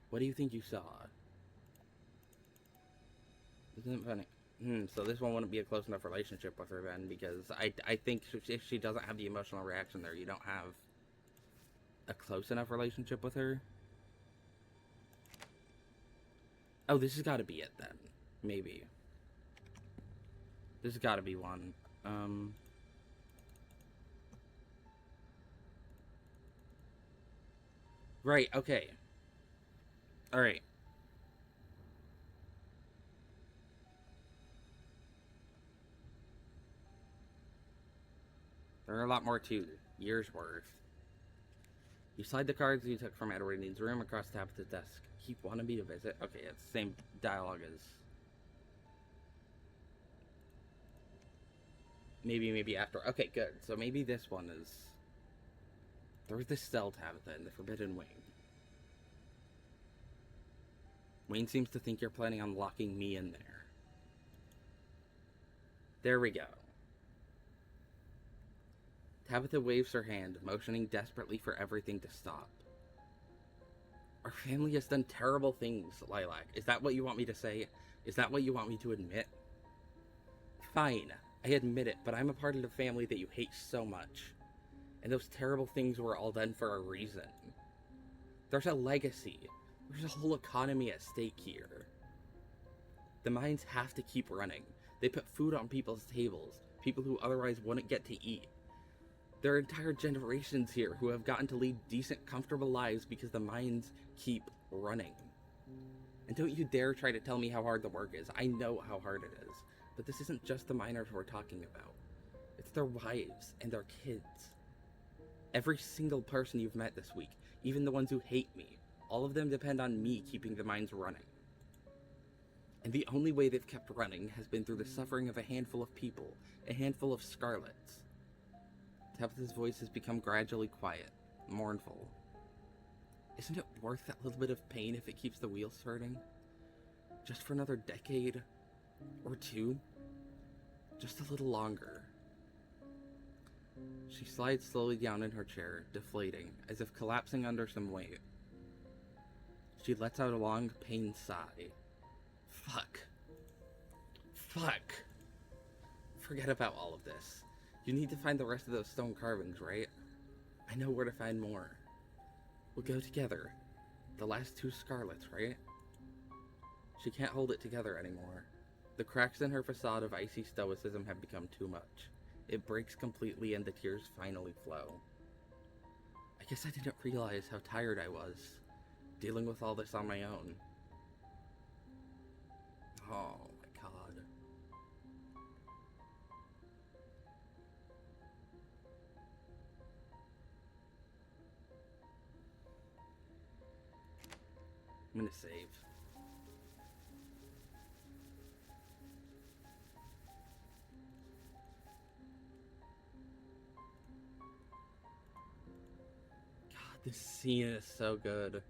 What do you think you saw? Isn't it funny? So this one wouldn't be a close enough relationship with her then, because I think if she doesn't have the emotional reaction there, you don't have a close enough relationship with her. Oh, this has got to be it then. Maybe. This has got to be one. Right, okay. Alright. There are a lot more too. Years worth. You slide the cards you took from Edward Dean's room across Tabitha's desk. Keep wanting me to visit? Okay, it's the same dialogue as... Maybe after. Okay, good. So maybe this one is... There's this Cell Tabitha in the Forbidden Wing. Wayne seems to think you're planning on locking me in there. There we go. Tabitha waves her hand, motioning desperately for everything to stop. Our family has done terrible things, Lilac. Is that what you want me to say? Is that what you want me to admit? Fine, I admit it, but I'm a part of the family that you hate so much. And those terrible things were all done for a reason. There's a legacy. There's a whole economy at stake here. The mines have to keep running. They put food on people's tables, people who otherwise wouldn't get to eat. There are entire generations here who have gotten to lead decent, comfortable lives because the mines keep running. And don't you dare try to tell me how hard the work is. I know how hard it is. But this isn't just the miners we're talking about. It's their wives and their kids. Every single person you've met this week, even the ones who hate me, all of them depend on me keeping the mines running. And the only way they've kept running has been through the suffering of a handful of people, a handful of Scarlets. Tabitha's voice has become gradually quiet, mournful. Isn't it worth that little bit of pain if it keeps the wheels turning? Just for another decade? Or two? Just a little longer. She slides slowly down in her chair, deflating, as if collapsing under some weight. She lets out a long, pained sigh. Fuck. Fuck. Forget about all of this. You need to find the rest of those stone carvings, right? I know where to find more. We'll go together. The last two Scarlets, right? She can't hold it together anymore. The cracks in her facade of icy stoicism have become too much. It breaks completely and the tears finally flow. I guess I didn't realize how tired I was, dealing with all this on my own. Oh my god. I'm gonna save. God, this scene is so good.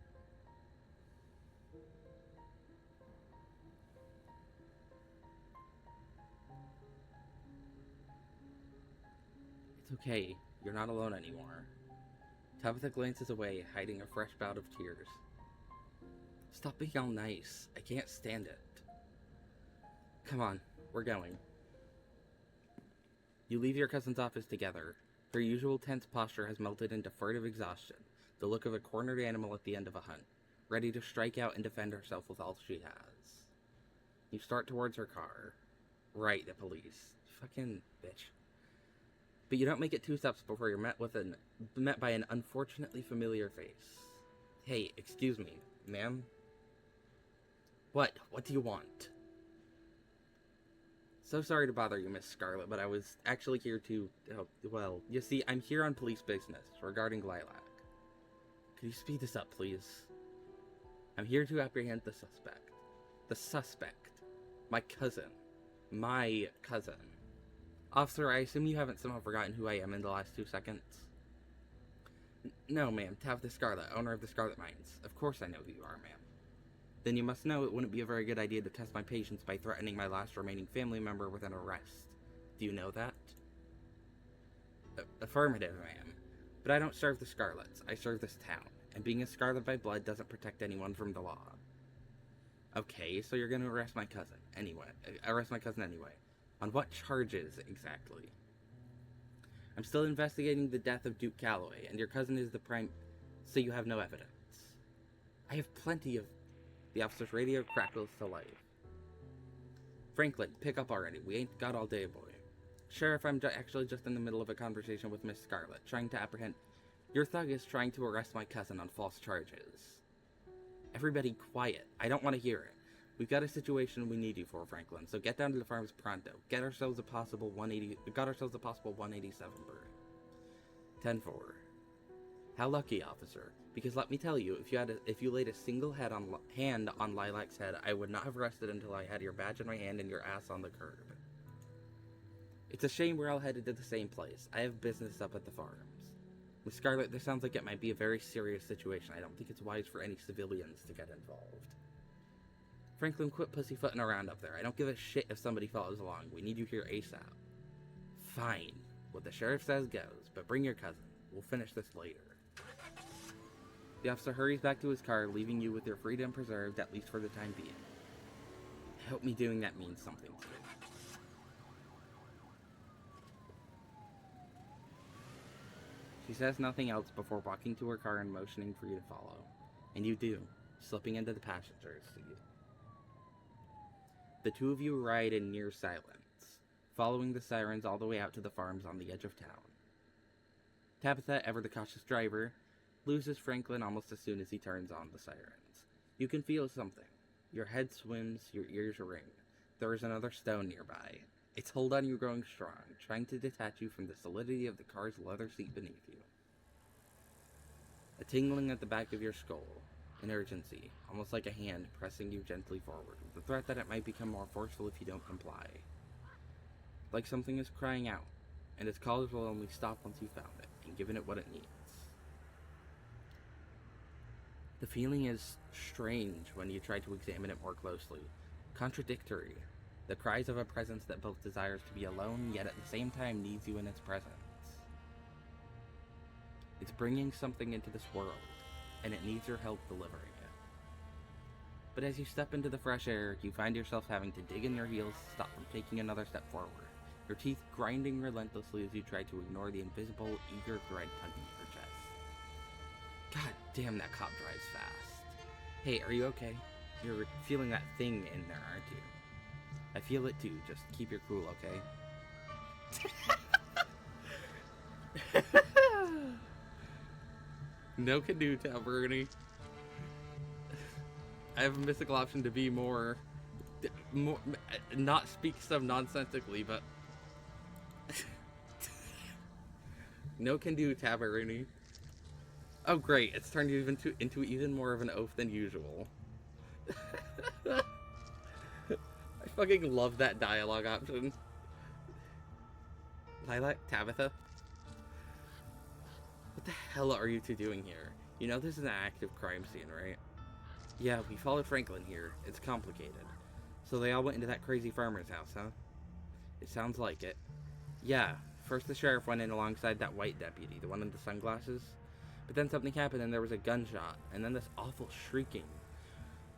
It's okay, you're not alone anymore. Tabitha glances away, hiding a fresh bout of tears. Stop being all nice. I can't stand it. Come on, we're going. You leave your cousin's office together. Her usual tense posture has melted into furtive exhaustion, the look of a cornered animal at the end of a hunt, ready to strike out and defend herself with all she has. You start towards her car. Right, the police. Fucking bitch. But you don't make it 2 steps before you're met by an unfortunately familiar face. Hey, excuse me, ma'am? What? What do you want? So sorry to bother you, Miss Scarlet, but I was actually here to... well, you see, I'm here on police business regarding Lilac. Could you speed this up, please? I'm here to apprehend the suspect. The suspect. My cousin. My cousin. Officer, I assume you haven't somehow forgotten who I am in the last 2 seconds? No, ma'am. Tabitha Scarlet, owner of the Scarlet Mines. Of course I know who you are, ma'am. Then you must know it wouldn't be a very good idea to test my patience by threatening my last remaining family member with an arrest. Do you know that? Affirmative, ma'am. But I don't serve the Scarlets. I serve this town. And being a Scarlet by blood doesn't protect anyone from the law. Okay, so you're gonna arrest my cousin. Anyway. On what charges, exactly? I'm still investigating the death of Duke Calloway, and your cousin is the prime... so you have no evidence. I have plenty of... The officer's radio crackles to life. Franklin, pick up already. We ain't got all day, boy. Sheriff, I'm actually just in the middle of a conversation with Miss Scarlet, trying to apprehend... Your thug is trying to arrest my cousin on false charges. Everybody quiet. I don't want to hear it. We've got a situation we need you for, Franklin, so get down to the farms pronto. Got ourselves a possible 187 bird. 10-4. How lucky, officer. Because let me tell you, if you laid a single hand on Lilac's head, I would not have rested until I had your badge in my hand and your ass on the curb. It's a shame we're all headed to the same place. I have business up at the farms. Miss Scarlet, this sounds like it might be a very serious situation. I don't think it's wise for any civilians to get involved. Franklin, quit pussyfooting around up there. I don't give a shit if somebody follows along. We need you here ASAP. Fine. What the sheriff says goes, but bring your cousin. We'll finish this later. The officer hurries back to his car, leaving you with your freedom preserved, at least for the time being. I hope me doing that means something to you. She says nothing else before walking to her car and motioning for you to follow. And you do, slipping into the passenger's seat. The two of you ride in near silence, following the sirens all the way out to the farms on the edge of town. Tabitha, ever the cautious driver, loses Franklin almost as soon as he turns on the sirens. You can feel something. Your head swims, your ears ring. There is another stone nearby. Its hold on you growing strong, trying to detach you from the solidity of the car's leather seat beneath you. A tingling at the back of your skull. An urgency, almost like a hand pressing you gently forward, with the threat that it might become more forceful if you don't comply. Like something is crying out, and its calls will only stop once you've found it, and given it what it needs. The feeling is strange when you try to examine it more closely. Contradictory. The cries of a presence that both desires to be alone, yet at the same time needs you in its presence. It's bringing something into this world, and it needs your help delivering it. But as you step into the fresh air, you find yourself having to dig in your heels to stop from taking another step forward, your teeth grinding relentlessly as you try to ignore the invisible, eager thread tugging at your chest. God damn, that cop drives fast. Hey, are you okay? You're feeling that thing in there, aren't you? I feel it too, just keep your cool, okay? No can do, Taberny. I have a mystical option to be more, not speak so nonsensically, but no can do, Taberny. Oh great, it's turned into even more of an oath than usual. I fucking love that dialogue option. Lilac, Tabitha? What the hell are you two doing here? You know this is an active crime scene, right? Yeah, we followed Franklin here. It's complicated. So they all went into that crazy farmer's house, huh? It sounds like it. Yeah, first the sheriff went in alongside that white deputy, the one in the sunglasses. But then something happened and there was a gunshot, and then this awful shrieking.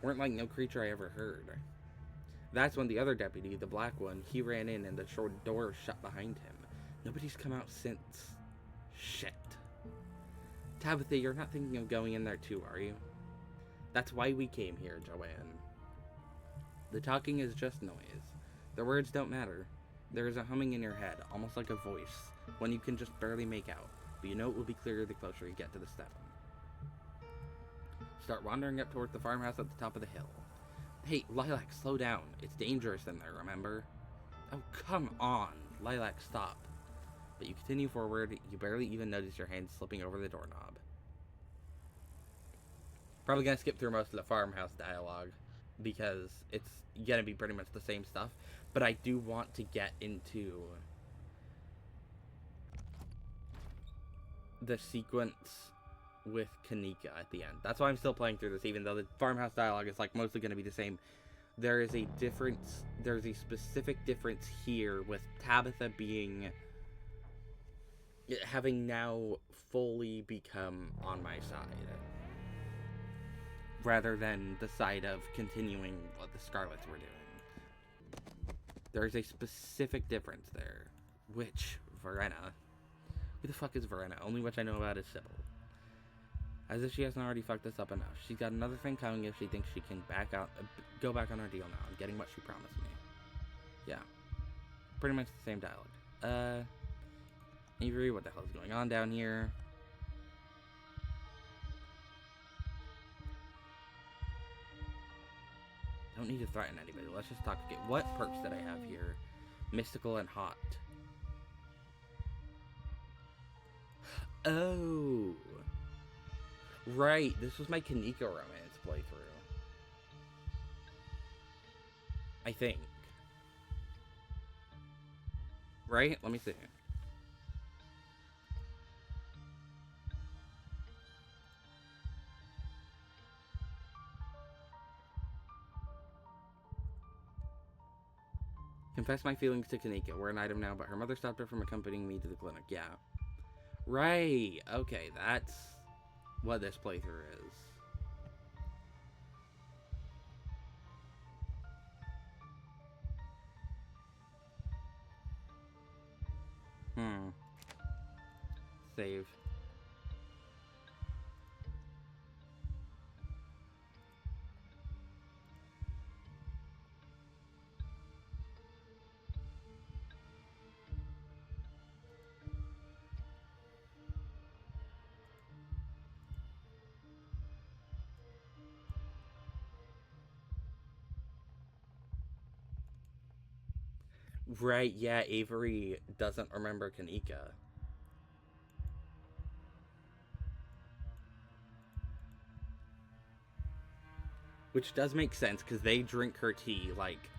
Weren't like no creature I ever heard. That's when the other deputy, the black one, he ran in and the door shut behind him. Nobody's come out since. Shit. Tabitha, you're not thinking of going in there too, are you? That's why we came here, Joanne. The talking is just noise. The words don't matter. There is a humming in your head, almost like a voice, one you can just barely make out, but you know it will be clearer the closer you get to the step. Start wandering up towards the farmhouse at the top of the hill. Hey, Lilac, slow down. It's dangerous in there, remember? Oh, come on. Lilac, stop. But you continue forward, you barely even notice your hand slipping over the doorknob. Probably gonna skip through most of the farmhouse dialogue, because it's gonna be pretty much the same stuff, but I do want to get into the sequence with Kanika at the end. That's why I'm still playing through this, even though the farmhouse dialogue is like mostly gonna be the same. There is a difference, there's a specific difference here with Tabitha having now fully become on my side, rather than the side of continuing what the Scarlets were doing. There's a specific difference there. Which, Verena? Who the fuck is Verena? Only which I know about is Sybil. As if she hasn't already fucked this up enough. She's got another thing coming if she thinks she can go back on her deal now. I'm getting what she promised me. Yeah. Pretty much the same dialogue. Avery, what the hell is going on down here? Don't need to threaten anybody. Let's just talk again. What perks did I have here? Mystical and hot. Oh. Right. This was my Kanika romance playthrough. I think. Right? Let me see. Confess my feelings to Kanika. We're an item now, but her mother stopped her from accompanying me to the clinic. Yeah. Right. Okay, that's what this playthrough is. Save. Right, yeah, Avery doesn't remember Kanika. Which does make sense, because they drink her tea, like,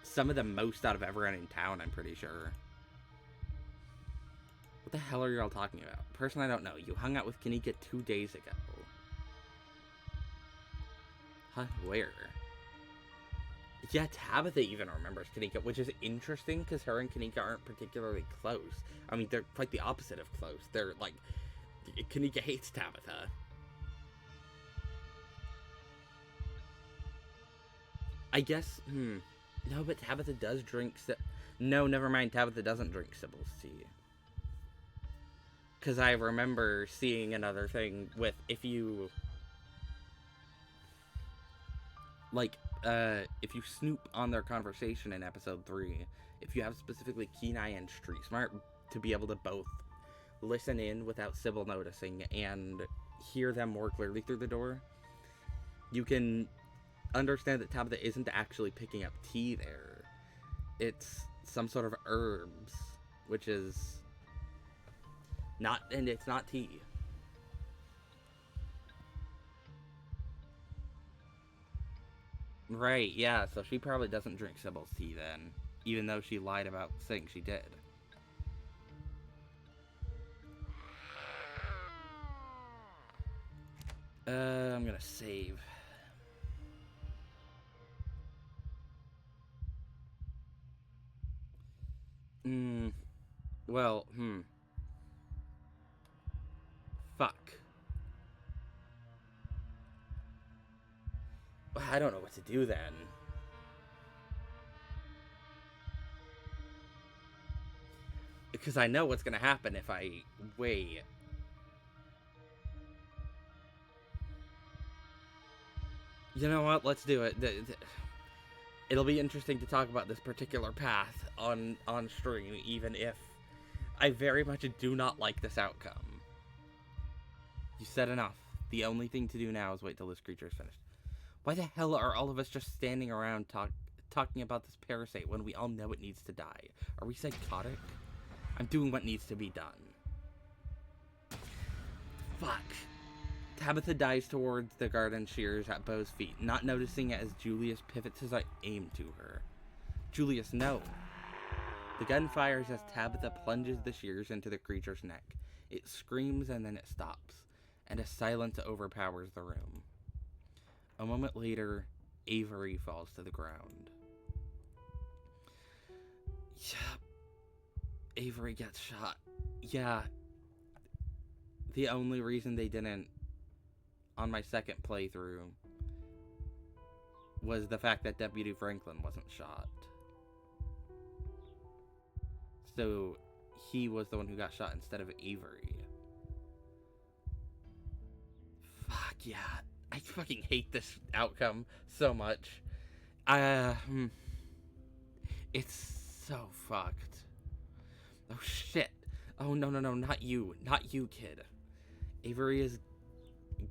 some of the most out of everyone in town, I'm pretty sure. What the hell are you all talking about? Person I don't know. You hung out with Kanika 2 days ago. Huh? Where? Yeah, Tabitha even remembers Kanika, which is interesting because her and Kanika aren't particularly close. I mean, they're quite the opposite of close. They're like, Kanika hates Tabitha. I guess, no, but Tabitha does drink, no, never mind, Tabitha doesn't drink Sybil's tea. Because I remember seeing another thing with, if you, like, if you snoop on their conversation in episode 3, if you have specifically keen eye and street smart to be able to both listen in without Sybil noticing and hear them more clearly through the door, you can understand that Tabitha isn't actually picking up tea there. It's some sort of herbs, which is not, and it's not tea. Right, yeah, so she probably doesn't drink Sybil's tea then, even though she lied about saying she did. I'm gonna save. Well, Fuck. I don't know what to do then. Because I know what's gonna happen if I wait. You know what? Let's do it. It'll be interesting to talk about this particular path on stream, even if I very much do not like this outcome. You said enough. The only thing to do now is wait till this creature is finished. Why the hell are all of us just standing around talking about this parasite when we all know it needs to die? Are we psychotic? I'm doing what needs to be done. Fuck. Tabitha dives towards the garden shears at Beau's feet, not noticing it as Julius pivots his aim to her. Julius, no. The gun fires as Tabitha plunges the shears into the creature's neck. It screams and then it stops, and a silence overpowers the room. A moment later, Avery falls to the ground. Yeah. Avery gets shot. Yeah. The only reason they didn't, on my second playthrough, was the fact that Deputy Franklin wasn't shot. So, he was the one who got shot instead of Avery. Fuck yeah. I fucking hate this outcome so much. It's so fucked. Oh shit. Oh no, not you. Not you, kid. Avery is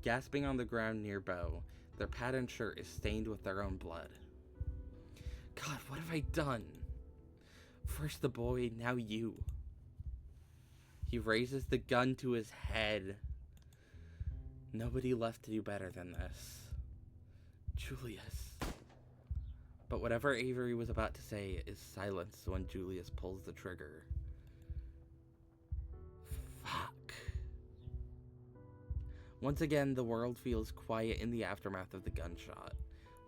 gasping on the ground near Beau. Their patterned shirt is stained with their own blood. God, what have I done? First the boy, now you. He raises the gun to his head. Nobody left to do better than this. Julius. But whatever Avery was about to say is silenced when Julius pulls the trigger. Fuck. Once again, the world feels quiet in the aftermath of the gunshot.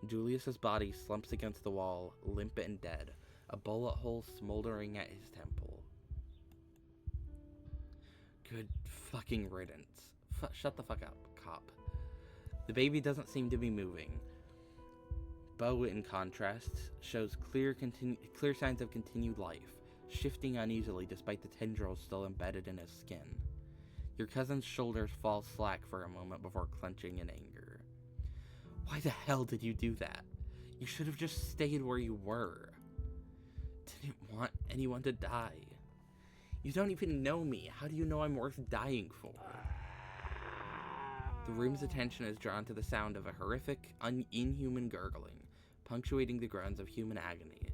Julius's body slumps against the wall, limp and dead, a bullet hole smoldering at his temple. Good fucking riddance. Shut the fuck up, cop. The baby doesn't seem to be moving. Beau, in contrast, shows clear signs of continued life, shifting uneasily despite the tendrils still embedded in his skin. Your cousin's shoulders fall slack for a moment before clenching in anger. Why the hell did you do that? You should have just stayed where you were. Didn't want anyone to die. You don't even know me. How do you know I'm worth dying for? The room's attention is drawn to the sound of a horrific, inhuman gurgling, punctuating the groans of human agony.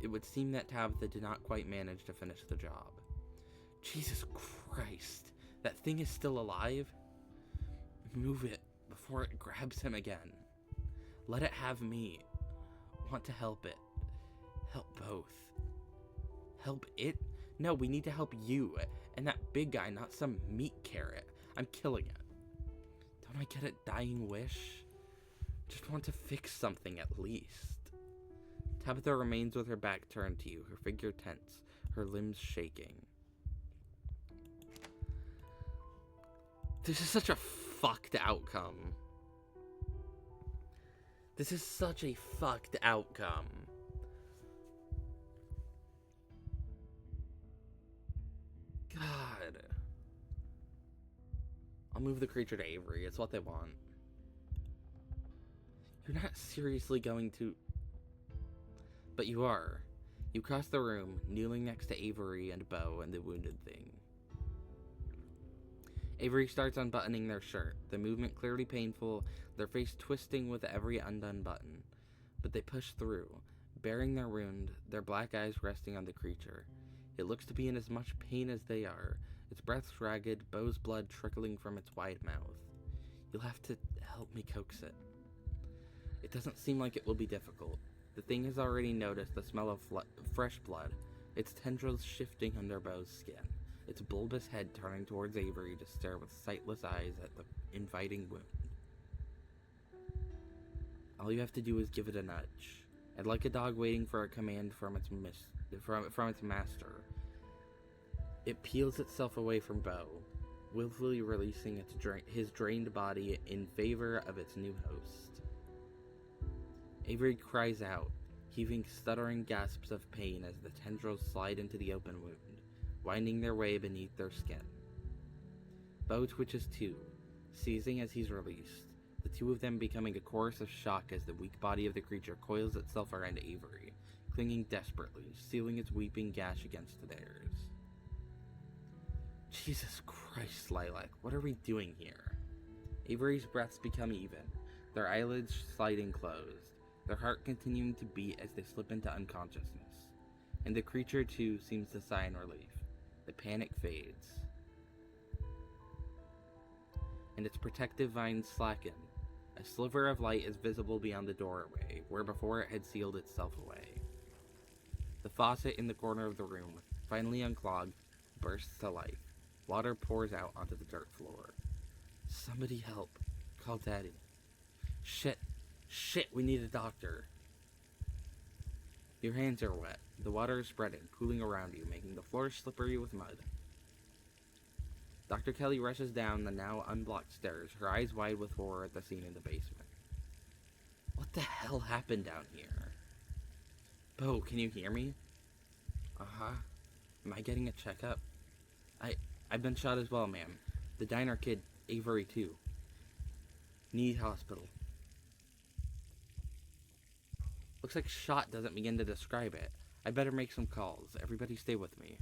It would seem that Tabitha did not quite manage to finish the job. Jesus Christ, that thing is still alive? Move it before it grabs him again. Let it have me. Want to help it. Help both. Help it? No, we need to help you, and that big guy, not some meat carrot. I'm killing it. Don't I get a dying wish? Just want to fix something at least. Tabitha remains with her back turned to you, her figure tense, her limbs shaking. This is such a fucked outcome. This is such a fucked outcome. God. I'll move the creature to Avery. It's what they want. You're not seriously going to... But you are. You cross the room, kneeling next to Avery and Beau and the wounded thing. Avery starts unbuttoning their shirt, the movement clearly painful, their face twisting with every undone button. But they push through, bearing their wound, their black eyes resting on the creature. It looks to be in as much pain as they are, its breath ragged, Beau's blood trickling from its wide mouth. You'll have to help me coax it. It doesn't seem like it will be difficult. The thing has already noticed the smell of fresh blood, its tendrils shifting under Beau's skin, its bulbous head turning towards Avery to stare with sightless eyes at the inviting wound. All you have to do is give it a nudge, and like a dog waiting for a command from its master, it peels itself away from Beau, willfully releasing his drained body in favor of its new host. Avery cries out, heaving stuttering gasps of pain as the tendrils slide into the open wound, winding their way beneath their skin. Beau twitches too, seizing as he's released, the two of them becoming a chorus of shock as the weak body of the creature coils itself around Avery, clinging desperately, sealing its weeping gash against theirs. Jesus Christ, Lilac, what are we doing here? Avery's breaths become even, their eyelids sliding closed, their heart continuing to beat as they slip into unconsciousness. And the creature, too, seems to sigh in relief. The panic fades. And its protective vines slacken. A sliver of light is visible beyond the doorway, where before it had sealed itself away. The faucet in the corner of the room, finally unclogged, bursts to life. Water pours out onto the dirt floor. Somebody help. Call Daddy. Shit, we need a doctor. Your hands are wet. The water is spreading, pooling around you, making the floor slippery with mud. Dr. Kelly rushes down the now unblocked stairs, her eyes wide with horror at the scene in the basement. What the hell happened down here? Beau, can you hear me? Uh-huh. Am I getting a checkup? I've been shot as well, ma'am. The diner kid, Avery, too. Need hospital. Looks like shot doesn't begin to describe it. I better make some calls. Everybody stay with me.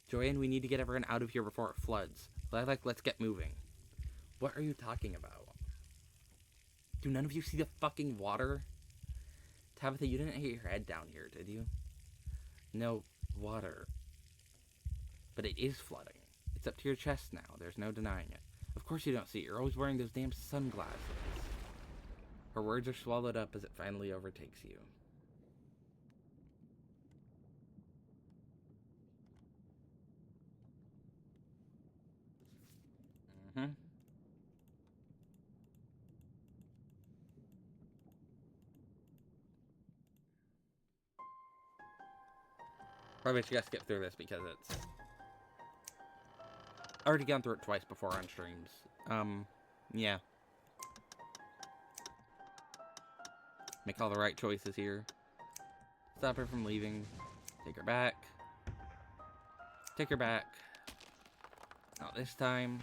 Joanne, we need to get everyone out of here before it floods. Lilac, let's get moving. What are you talking about? Do none of you see the fucking water? Tabitha, you didn't hit your head down here, did you? No, water. But it is flooding. It's up to your chest now. There's no denying it. Of course you don't see it. You're always wearing those damn sunglasses. Her words are swallowed up as it finally overtakes you. Probably just gotta skip through this because it's... already gone through it twice before on streams. Yeah. Make all the right choices here. Stop her from leaving. Take her back. Take her back. Not this time.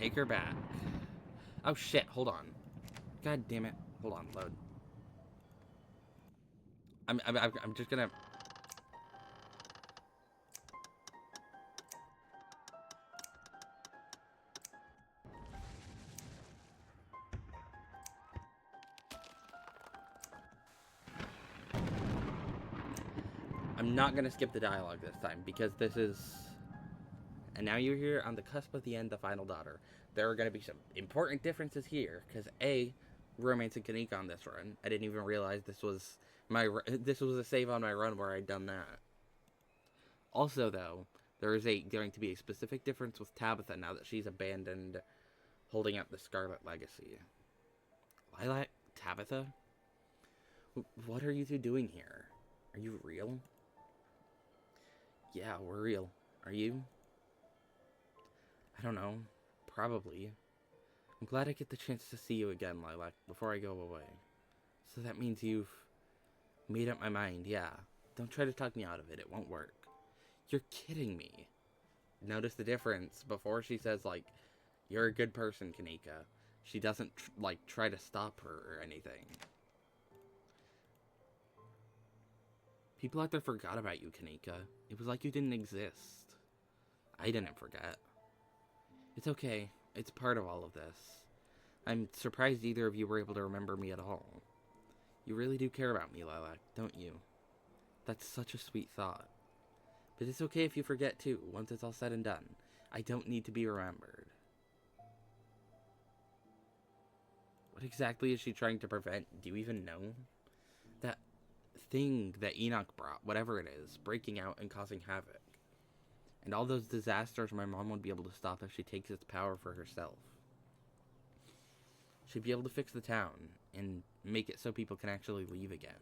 Take her back. Oh shit, hold on. God damn it. Hold on, load. I'm just gonna... I'm not gonna skip the dialogue this time, because this is... And now you're here on the cusp of the end, the final daughter. There are gonna be some important differences here, because A, romance and Kanika on this run. I didn't even realize this was a save on my run where I'd done that. Also, though, there is going to be a specific difference with Tabitha now that she's abandoned holding up the Scarlet Legacy. Lilac, Tabitha? What are you two doing here? Are you real? Yeah, we're real. Are you? I don't know. Probably. I'm glad I get the chance to see you again, Lilac, before I go away. So that means you've made up my mind, yeah. Don't try to talk me out of it. It won't work. You're kidding me. Notice the difference. Before she says, like, you're a good person, Kanika. She doesn't, try to stop her or anything. People out there forgot about you, Kanika. It was like you didn't exist. I didn't forget. It's okay. It's part of all of this. I'm surprised either of you were able to remember me at all. You really do care about me, Lilac, don't you? That's such a sweet thought. But it's okay if you forget too, once it's all said and done. I don't need to be remembered. What exactly is she trying to prevent? Do you even know? That thing that Enoch brought, whatever it is, breaking out and causing havoc. And all those disasters my mom would be able to stop if she takes its power for herself. She'd be able to fix the town and make it so people can actually leave again.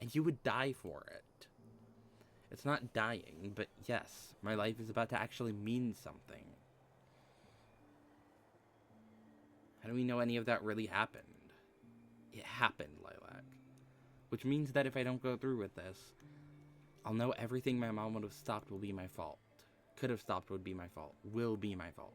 And you would die for it. It's not dying, but yes, my life is about to actually mean something. How do we know any of that really happened? It happened, Lilac. Which means that if I don't go through with this, I'll know everything my mom would have stopped will be my fault. Could have stopped would be my fault. Will be my fault.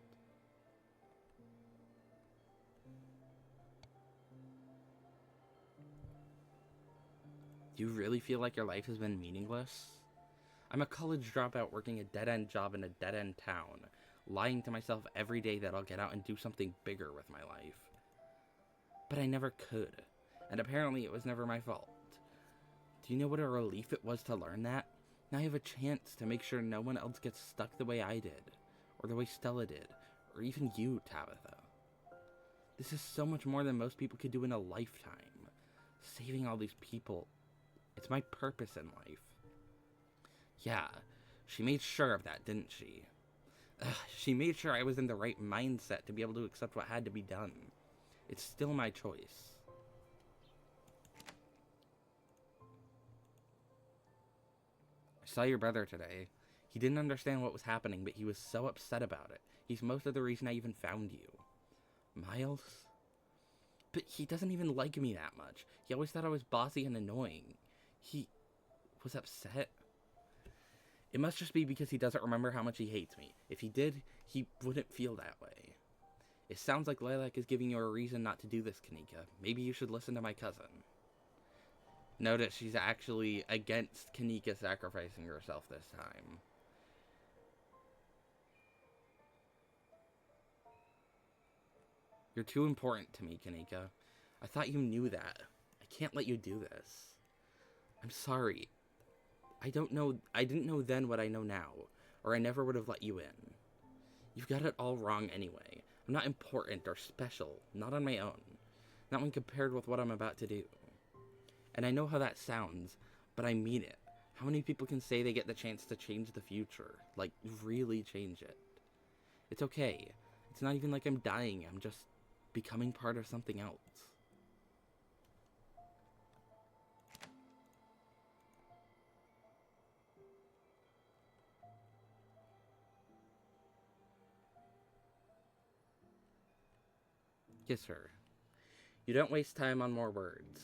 Do you really feel like your life has been meaningless? I'm a college dropout working a dead-end job in a dead-end town, lying to myself every day that I'll get out and do something bigger with my life. But I never could, and apparently it was never my fault. Do you know what a relief it was to learn that? Now I have a chance to make sure no one else gets stuck the way I did, or the way Stella did, or even you, Tabitha. This is so much more than most people could do in a lifetime. Saving all these people, it's my purpose in life. Yeah, she made sure of that, didn't she? She made sure I was in the right mindset to be able to accept what had to be done. It's still my choice. I saw your brother today. He didn't understand what was happening, but he was so upset about it. He's most of the reason I even found you. Miles? But he doesn't even like me that much. He always thought I was bossy and annoying. He was upset. It must just be because he doesn't remember how much he hates me. If he did, he wouldn't feel that way. It sounds like Lilac is giving you a reason not to do this, Kanika. Maybe you should listen to my cousin. Notice she's actually against Kanika sacrificing herself this time. You're too important to me, Kanika. I thought you knew that. I can't let you do this. I'm sorry. I didn't know then what I know now, or I never would have let you in. You've got it all wrong anyway. I'm not important or special, not on my own. Not when compared with what I'm about to do. And I know how that sounds, but I mean it. How many people can say they get the chance to change the future? Like, really change it? It's okay. It's not even like I'm dying, I'm just becoming part of something else. Kiss her. You don't waste time on more words.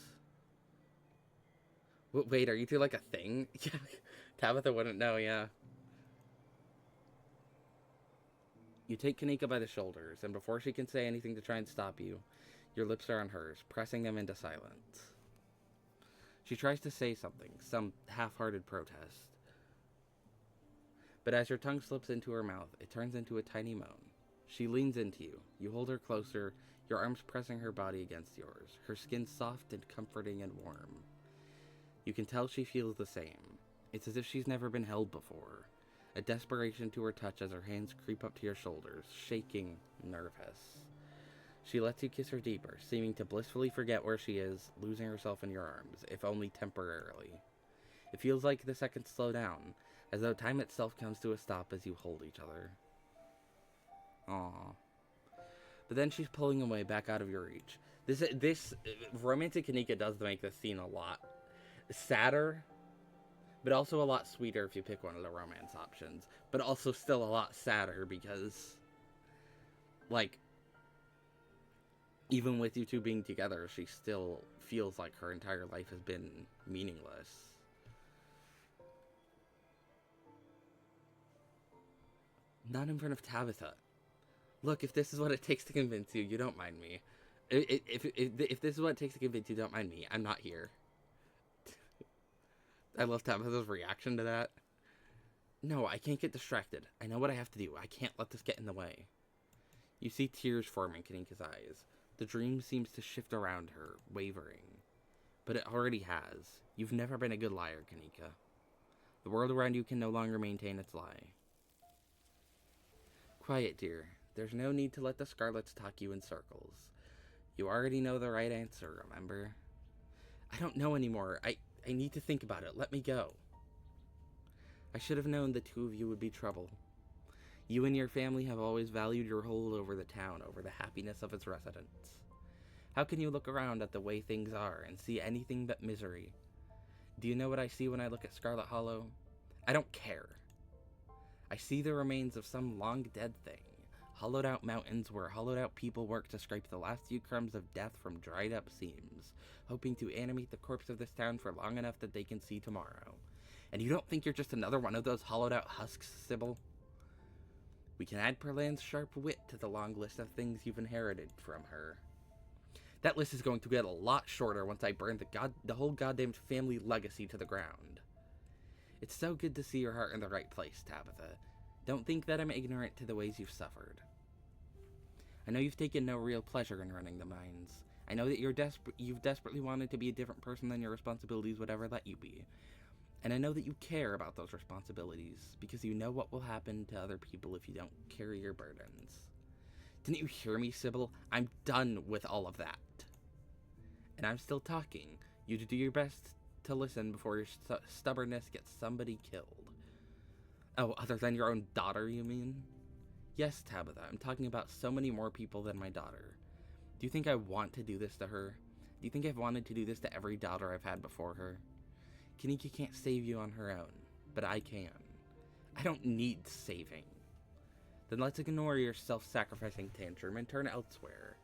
Wait, are you two like a thing? Yeah, Tabitha wouldn't know, yeah. You take Kanika by the shoulders, and before she can say anything to try and stop you, your lips are on hers, pressing them into silence. She tries to say something, some half-hearted protest. But as your tongue slips into her mouth, it turns into a tiny moan. She leans into you. You hold her closer, your arms pressing her body against yours, her skin soft and comforting and warm. You can tell she feels the same. It's as if she's never been held before. A desperation to her touch as her hands creep up to your shoulders, shaking, nervous. She lets you kiss her deeper, seeming to blissfully forget where she is, losing herself in your arms, if only temporarily. It feels like the seconds slow down, as though time itself comes to a stop as you hold each other. Aww. but then she's pulling away back out of your reach. This romantic Kanika does make this scene a lot sadder, but also a lot sweeter if you pick one of the romance options. But also still a lot sadder because, like, even with you two being together, she still feels like her entire life has been meaningless. Not in front of Tabitha. Look, if this is what it takes to convince you, you don't mind me. If this is what it takes to convince you, don't mind me. I'm not here. I love Tabitha's reaction to that. No, I can't get distracted. I know what I have to do. I can't let this get in the way. You see tears form in Kanika's eyes. The dream seems to shift around her, wavering. But it already has. You've never been a good liar, Kanika. The world around you can no longer maintain its lie. Quiet, dear. There's no need to let the Scarlets talk you in circles. You already know the right answer, remember? I don't know anymore. I need to think about it. Let me go. I should have known the two of you would be trouble. You and your family have always valued your hold over the town, over the happiness of its residents. How can you look around at the way things are and see anything but misery? Do you know what I see when I look at Scarlet Hollow? I don't care. I see the remains of some long-dead thing. Hollowed out mountains where hollowed out people work to scrape the last few crumbs of death from dried up seams, hoping to animate the corpse of this town for long enough that they can see tomorrow. And you don't think you're just another one of those hollowed out husks, Sybil? We can add Perlan's sharp wit to the long list of things you've inherited from her. That list is going to get a lot shorter once I burn the whole goddamn family legacy to the ground. It's so good to see your heart in the right place, Tabitha. Don't think that I'm ignorant to the ways you've suffered. I know you've taken no real pleasure in running the mines. I know that you've desperately wanted to be a different person than your responsibilities would ever let you be. And I know that you care about those responsibilities, because you know what will happen to other people if you don't carry your burdens. Didn't you hear me, Sybil? I'm done with all of that. And I'm still talking. You do your best to listen before your stubbornness gets somebody killed. Oh, other than your own daughter, you mean? Yes, Tabitha, I'm talking about so many more people than my daughter. Do you think I want to do this to her? Do you think I've wanted to do this to every daughter I've had before her? Kanika can't save you on her own, but I can. I don't need saving. Then let's ignore your self-sacrificing tantrum and turn elsewhere.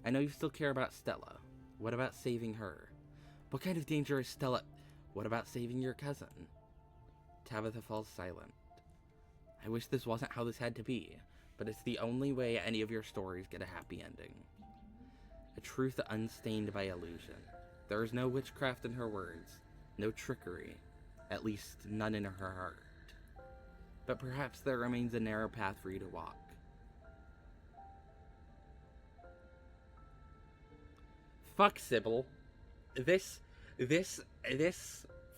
I know you still care about Stella. What about saving her? What kind of danger is Stella? What about saving your cousin? Tabitha falls silent. I wish this wasn't how this had to be, but it's the only way any of your stories get a happy ending. A truth unstained by illusion. There is no witchcraft in her words, no trickery, at least none in her heart. But perhaps there remains a narrow path for you to walk. Fuck Sybil. This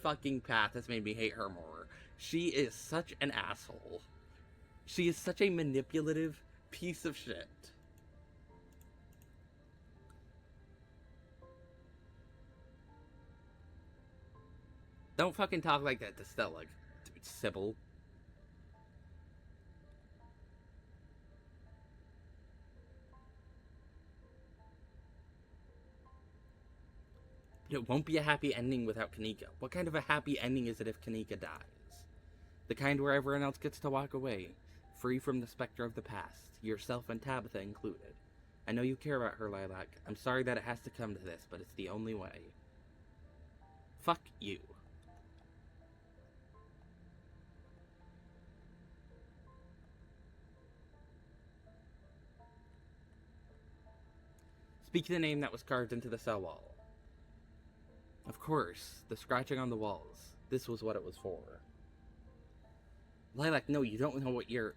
fucking path has made me hate her more. She is such an asshole. She is such a manipulative piece of shit. Don't fucking talk like that to Stella, Sybil. It won't be a happy ending without Kanika. What kind of a happy ending is it if Kanika dies? The kind where everyone else gets to walk away, free from the specter of the past, yourself and Tabitha included. I know you care about her, Lilac. I'm sorry that it has to come to this, but it's the only way. Fuck you. Speak the name that was carved into the cell wall. Of course, the scratching on the walls. This was what it was for. Lilac, no, you don't know what you're...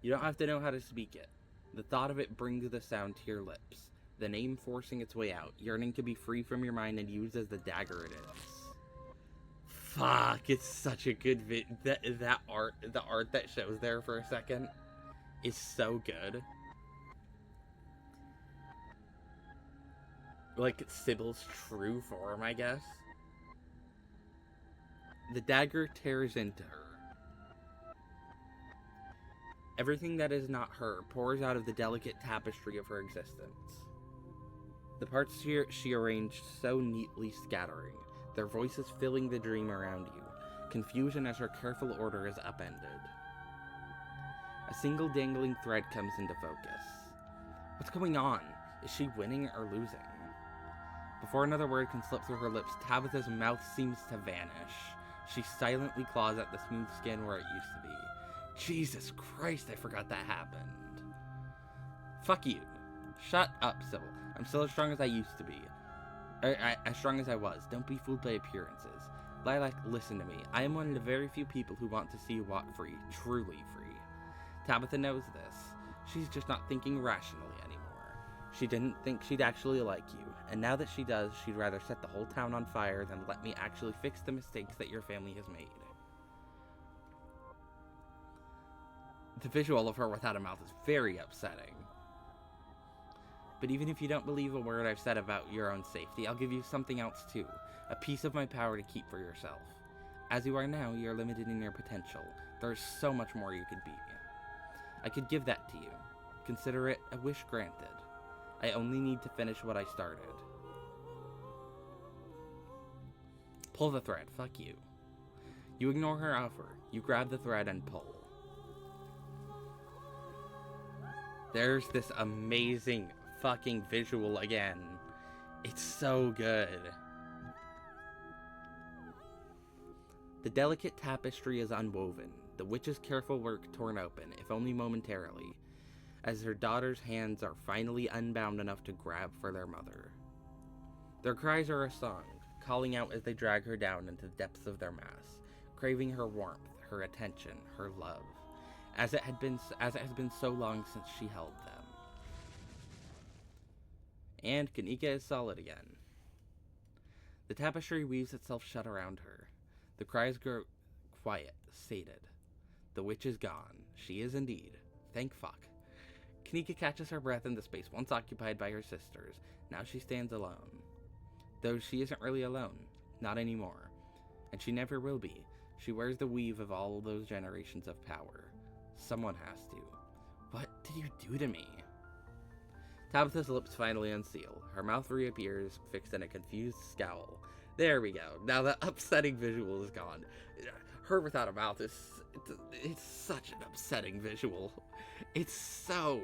You don't have to know how to speak it. The thought of it brings the sound to your lips. The name forcing its way out, yearning to be free from your mind and used as the dagger it is. Fuck, it's such a good the art that shows there for a second is so good. Like Sybil's true form, I guess. The dagger tears into her. Everything that is not her pours out of the delicate tapestry of her existence. The parts she arranged so neatly scattering, their voices filling the dream around you, confusion as her careful order is upended. A single dangling thread comes into focus. What's going on? Is she winning or losing? Before another word can slip through her lips, Tabitha's mouth seems to vanish. She silently claws at the smooth skin where it used to be. Jesus Christ, I forgot that happened. Fuck you. Shut up, Sybil. I'm still as strong as I used to be. As strong as I was. Don't be fooled by appearances. Lilac, listen to me. I am one of the very few people who want to see you walk free. Truly free. Tabitha knows this. She's just not thinking rationally anymore. She didn't think she'd actually like you, and now that she does, she'd rather set the whole town on fire than let me actually fix the mistakes that your family has made. The visual of her without a mouth is very upsetting. But even if you don't believe a word I've said about your own safety, I'll give you something else too. A piece of my power to keep for yourself. As you are now, you're limited in your potential. There's so much more you could be. I could give that to you. Consider it a wish granted. I only need to finish what I started. Pull the thread. Fuck you. You ignore her offer. You grab the thread and pull. There's this amazing fucking visual again. It's so good. The delicate tapestry is unwoven, the witch's careful work torn open, if only momentarily, as her daughter's hands are finally unbound enough to grab for their mother. Their cries are a song, calling out as they drag her down into the depths of their mass, craving her warmth, her attention, her love, as it has been so long since she held them. And Kanika is solid again. The tapestry weaves itself shut around her. The cries grow quiet, sated. The witch is gone. She is indeed. Thank fuck. Kanika catches her breath in the space once occupied by her sisters. Now she stands alone. Though she isn't really alone. Not anymore. And she never will be. She wears the weave of all those generations of power. Someone has to. What did you do to me? Tabitha's lips finally unseal. Her mouth reappears, fixed in a confused scowl. There we go. Now the upsetting visual is gone. Her without a mouth is... It's such an upsetting visual. It's so...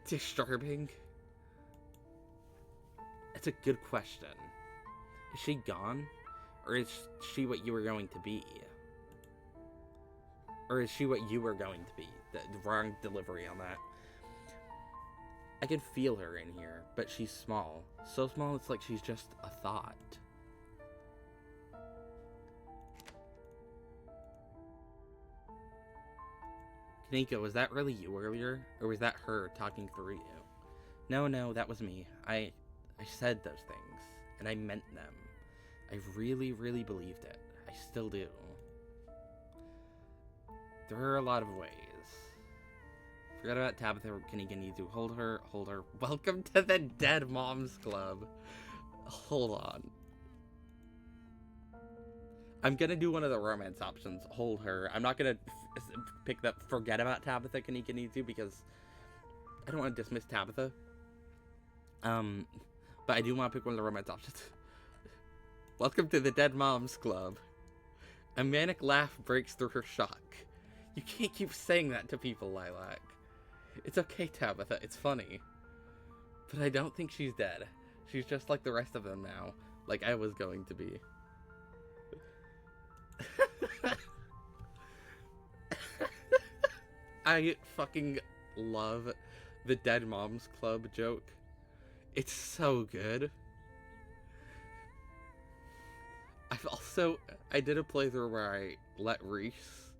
disturbing. It's a good question. Is she gone? Or is she what you were going to be? Or is she what you were going to be? The wrong delivery on that. I can feel her in here, but she's small. So small it's like she's just a thought. Kanika, was that really you earlier? Or was that her talking through you? No, that was me. I said those things, and I meant them. I really, really believed it. I still do. There are a lot of ways. Forgot about Tabitha. Kanika needs to hold her. Welcome to the Dead Moms Club. Hold on. I'm gonna do one of the romance options. Hold her. I'm not gonna pick that. Forget about Tabitha. Kanika needs to, because I don't want to dismiss Tabitha. But I do want to pick one of the romance options. Welcome to the Dead Moms Club. A manic laugh breaks through her shock. You can't keep saying that to people, Lilac. It's okay, Tabitha. It's funny. But I don't think she's dead. She's just like the rest of them now. Like I was going to be. I fucking love the Dead Moms Club joke. It's so good. I did a playthrough where I let Reese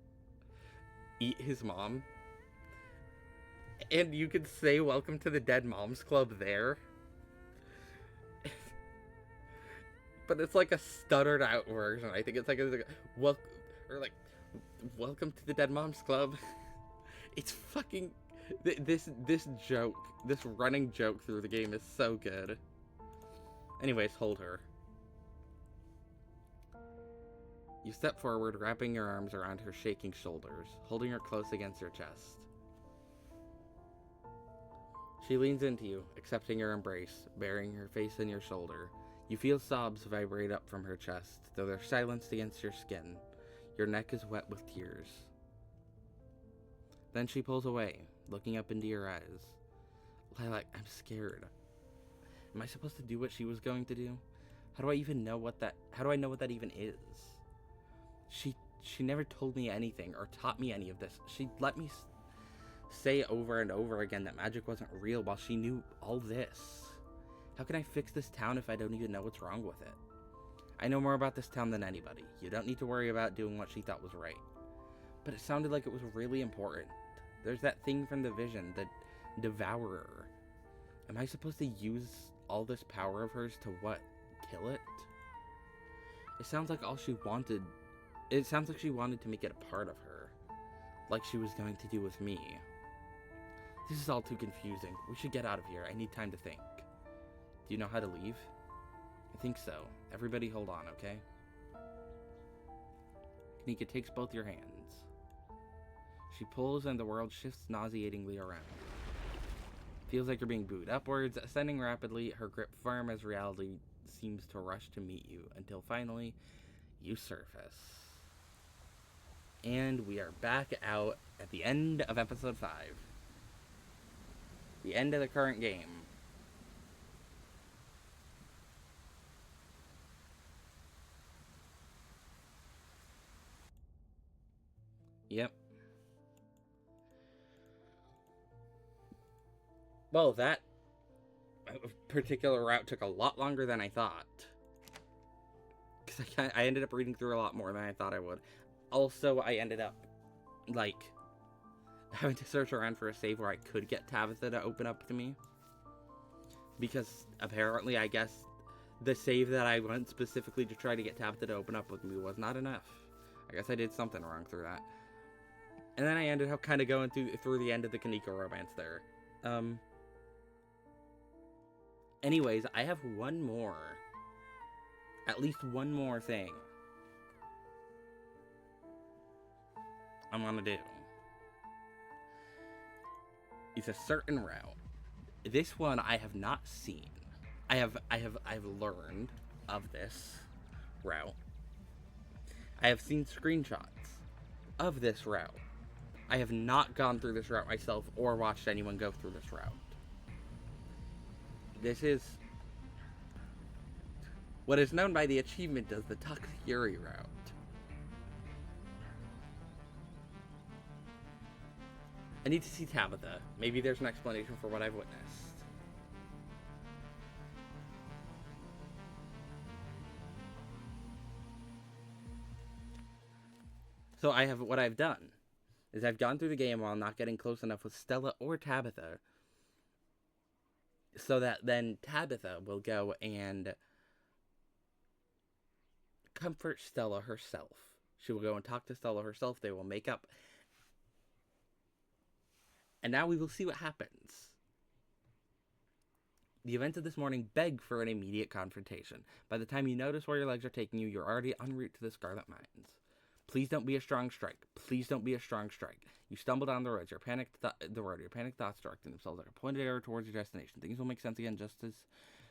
eat his mom. And you could say welcome to the Dead Moms Club there. But it's like a stuttered out version. I think it's like welcome to the Dead Moms Club. It's fucking this joke, this running joke through the game is so good. Anyways, hold her. You step forward, wrapping your arms around her shaking shoulders, holding her close against your chest. She leans into you, accepting your embrace, burying her face in your shoulder. You feel sobs vibrate up from her chest, though they're silenced against your skin. Your neck is wet with tears. Then she pulls away, looking up into your eyes. Lilac, I'm scared. Am I supposed to do what she was going to do? How do I know what that even is? She never told me anything or taught me any of this. She let me say over and over again that magic wasn't real while she knew all this. How can I fix this town if I don't even know what's wrong with it? I know more about this town than anybody. You don't need to worry about doing what she thought was right. But it sounded like it was really important. There's that thing from the vision, the devourer. Am I supposed to use all this power of hers to what? Kill it? It sounds like she wanted to make it a part of her. Like she was going to do with me. This is all too confusing. We should get out of here. I need time to think. Do you know how to leave? I think so. Everybody hold on, okay? Kanika takes both your hands. She pulls and the world shifts nauseatingly around. Feels like you're being booed upwards, ascending rapidly, her grip firm as reality seems to rush to meet you, until finally, you surface. And we are back out at the end of episode 5. The end of the current game. Yep. Well, that particular route took a lot longer than I thought. Because I ended up reading through a lot more than I thought I would. Also, I ended up, having to search around for a save where I could get Tabitha to open up to me. Because, apparently, I guess, the save that I went specifically to try to get Tabitha to open up with me was not enough. I guess I did something wrong through that. And then I ended up kind of going through the end of the Kanika romance there. Anyways, I have at least one more thing I'm gonna do. It's a certain route. This one I have not seen. I've learned of this route. I have seen screenshots of this route. I have not gone through this route myself or watched anyone go through this route. This is what is known by the achievement as the Toxic Yuri route. I need to see Tabitha. Maybe there's an explanation for what I've witnessed. So what I've done is I've gone through the game while not getting close enough with Stella or Tabitha, so that then Tabitha will go and comfort Stella herself. She will go and talk to Stella herself. They will make up. And now we will see what happens. The events of this morning beg for an immediate confrontation. By the time you notice where your legs are taking you, you're already en route to the Scarlet Mines. Please don't be a strong strike. Please don't be a strong strike. You stumble down the road. Your panicked thoughts directing themselves like a pointed arrow towards your destination. Things will make sense again just as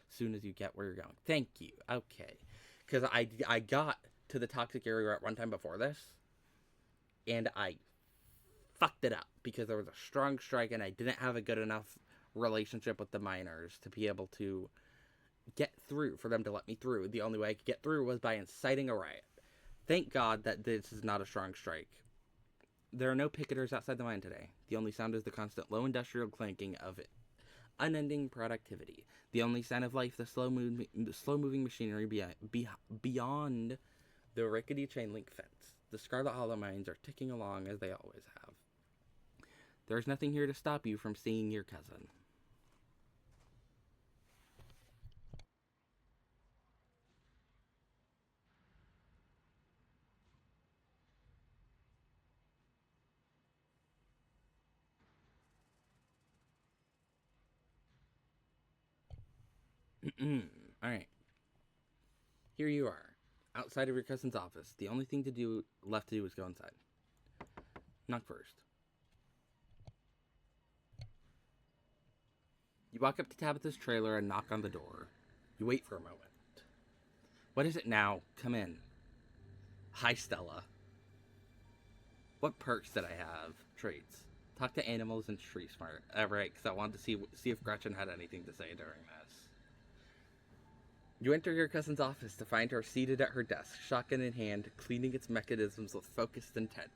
soon as you get where you're going. Thank you. Okay. Because I got to the Toxic area at one time before this, and I fucked it up because there was a strong strike and I didn't have a good enough relationship with the miners to be able to get through, for them to let me through. The only way I could get through was by inciting a riot. Thank God that this is not a strong strike. There are no picketers outside the mine today. The only sound is the constant low industrial clanking of it. Unending productivity. The only sign of life, the slow-moving machinery beyond the rickety chain link fence. The Scarlet Hollow mines are ticking along as they always have. There's nothing here to stop you from seeing your cousin. Alright. Here you are. outside of your cousin's office. The only thing left to do is go inside. Knock first. You walk up to Tabitha's trailer and knock on the door. You wait for a moment. What is it now? Come in. Hi, Stella. What perks did I have? Traits. Talk to animals and tree smart. Right, because I wanted to see if Gretchen had anything to say during this. You enter your cousin's office to find her seated at her desk, shotgun in hand, cleaning its mechanisms with focused intent.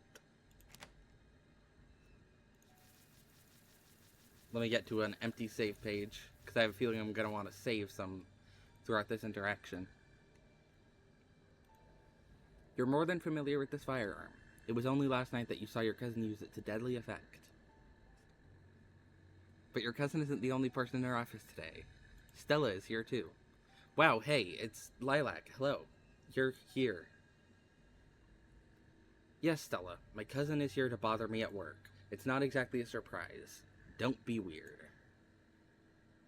Let me get to an empty save page, because I have a feeling I'm going to want to save some throughout this interaction. You're more than familiar with this firearm. It was only last night that you saw your cousin use it to deadly effect. But your cousin isn't the only person in her office today. Stella is here too. Wow, hey, it's Lilac. Hello. You're here. Yes, Stella. My cousin is here to bother me at work. It's not exactly a surprise. Don't be weird.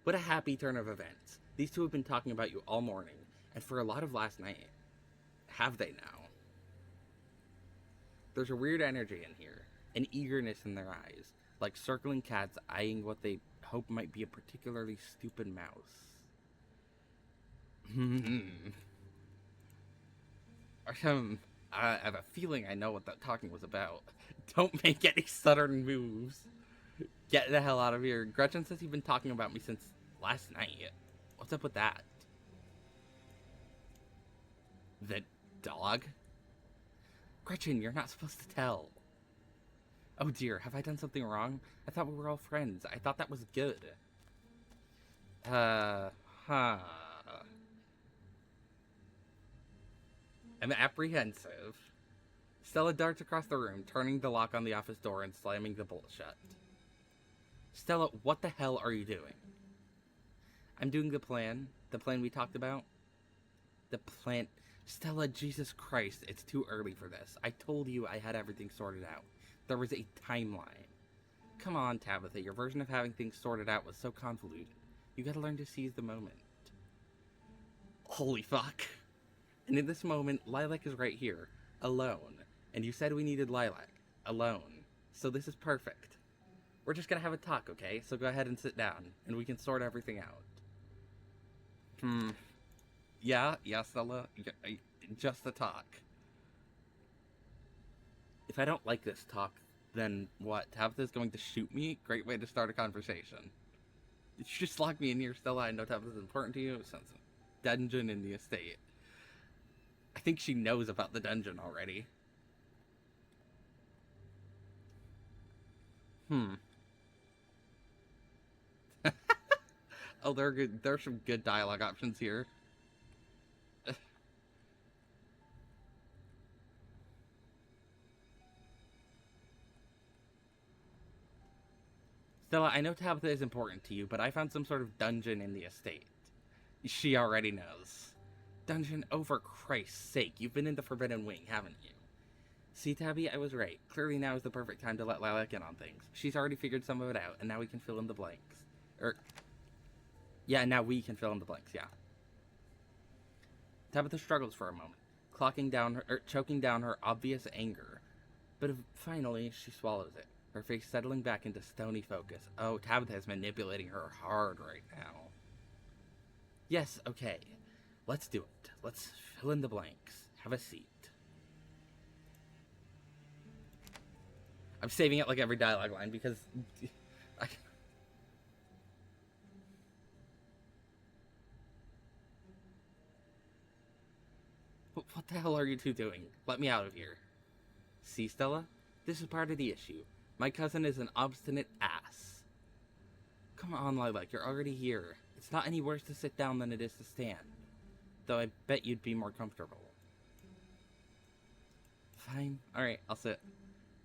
What a happy turn of events. These two have been talking about you all morning, and for a lot of last night. Have they now? There's a weird energy in here, an eagerness in their eyes, like circling cats eyeing what they hope might be a particularly stupid mouse. I have a feeling I know what that talking was about. Don't make any sudden moves. Get the hell out of here. Gretchen says you've been talking about me since last night. What's up with that? The dog? Gretchen, you're not supposed to tell. Oh dear, have I done something wrong? I thought we were all friends. I thought that was good. I'm apprehensive. Stella darts across the room, turning the lock on the office door and slamming the bolt shut. Stella, what the hell are you doing? I'm doing the plan we talked about. The plan... Stella, Jesus Christ, it's too early for this. I told you I had everything sorted out. There was a timeline. Come on, Tabitha, your version of having things sorted out was so convoluted. You gotta learn to seize the moment. Holy fuck. And in this moment, Lilac is right here, alone. And you said we needed Lilac, alone. So this is perfect. We're just gonna have a talk, okay? So go ahead and sit down, and we can sort everything out. Yeah, Stella, just a talk. If I don't like this talk, then what? Tabitha's going to shoot me? Great way to start a conversation. Did you just lock me in here, Stella? I know Tabitha's important to you. Sounds like a dungeon in the estate. I think she knows about the dungeon already. Oh, there's some good dialogue options here. Stella, I know Tabitha is important to you, but I found some sort of dungeon in the estate. She already knows. Dungeon, oh for Christ's sake, you've been in the Forbidden Wing, haven't you? See, Tabby, I was right. Clearly now is the perfect time to let Lilac in on things. She's already figured some of it out, and now we can fill in the blanks. Yeah, now we can fill in the blanks, yeah. Tabitha struggles for a moment, choking down her obvious anger. But finally, she swallows it, her face settling back into stony focus. Oh, Tabitha is manipulating her hard right now. Yes, okay. Let's do it. Let's fill in the blanks. Have a seat. I'm saving it like every dialogue line because... What the hell are you two doing? Let me out of here. See, Stella? This is part of the issue. My cousin is an obstinate ass. Come on, Lilac, you're already here. It's not any worse to sit down than it is to stand. Though I bet you'd be more comfortable. Fine. Alright, I'll sit.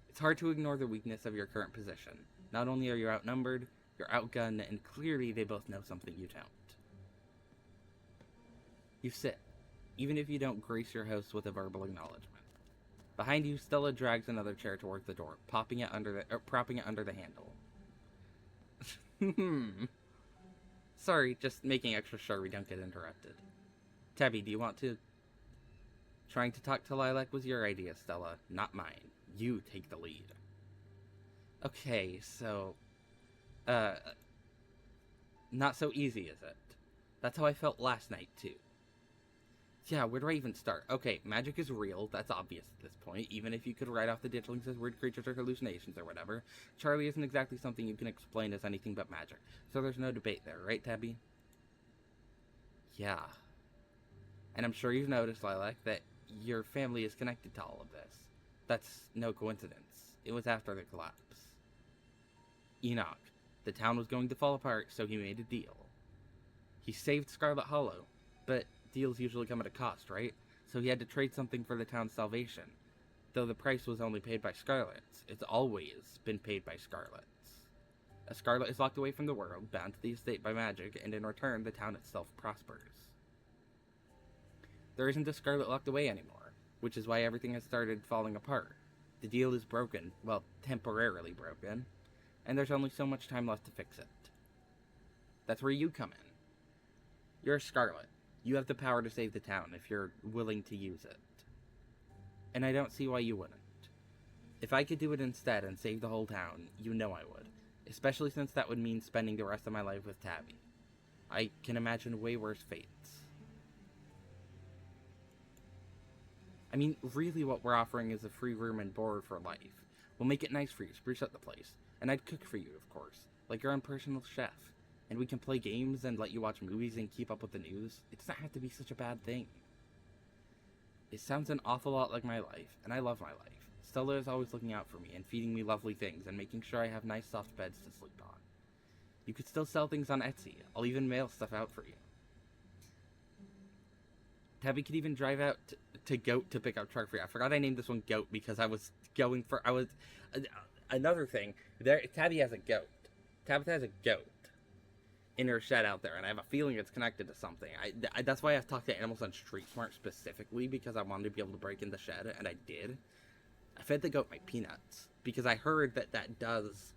It's hard to ignore the weakness of your current position. Not only are you outnumbered, you're outgunned, and clearly they both know something you don't. You sit, even if you don't grace your host with a verbal acknowledgement. Behind you, Stella drags another chair towards the door, propping it under the handle. Sorry, just making extra sure we don't get interrupted. Tabby, do you want to... Trying to talk to Lilac was your idea, Stella, not mine. You take the lead. Okay, so... not so easy, is it? That's how I felt last night, too. Yeah, where do I even start? Okay, magic is real, that's obvious at this point, even if you could write off the ditchlings as weird creatures or hallucinations or whatever. Charlie isn't exactly something you can explain as anything but magic, so there's no debate there, right, Tabby? Yeah. And I'm sure you've noticed, Lilac, that your family is connected to all of this. That's no coincidence. It was after the collapse. Enoch. The town was going to fall apart, so he made a deal. He saved Scarlet Hollow, but deals usually come at a cost, right? So he had to trade something for the town's salvation. Though the price was only paid by Scarlets, it's always been paid by Scarlets. A Scarlet is locked away from the world, bound to the estate by magic, and in return, the town itself prospers. There isn't a Scarlet locked away anymore, which is why everything has started falling apart. The deal is broken, well, temporarily broken, and there's only so much time left to fix it. That's where you come in. You're a Scarlet. You have the power to save the town if you're willing to use it. And I don't see why you wouldn't. If I could do it instead and save the whole town, you know I would. Especially since that would mean spending the rest of my life with Tabby. I can imagine way worse fates. I mean, really what we're offering is a free room and board for life. We'll make it nice for you, spruce up the place. And I'd cook for you, of course, like your own personal chef. And we can play games and let you watch movies and keep up with the news. It doesn't have to be such a bad thing. It sounds an awful lot like my life, and I love my life. Stella is always looking out for me and feeding me lovely things and making sure I have nice soft beds to sleep on. You could still sell things on Etsy. I'll even mail stuff out for you. Tabby could even drive out to Goat to pick up truck for you. I forgot I named this one Goat because I was going for... Another thing, Tabby has a goat. Tabitha has a goat in her shed out there, and I have a feeling it's connected to something. That's why I've talked to Animals on Street Smart specifically, because I wanted to be able to break in the shed, and I did. I fed the goat my peanuts, because I heard that does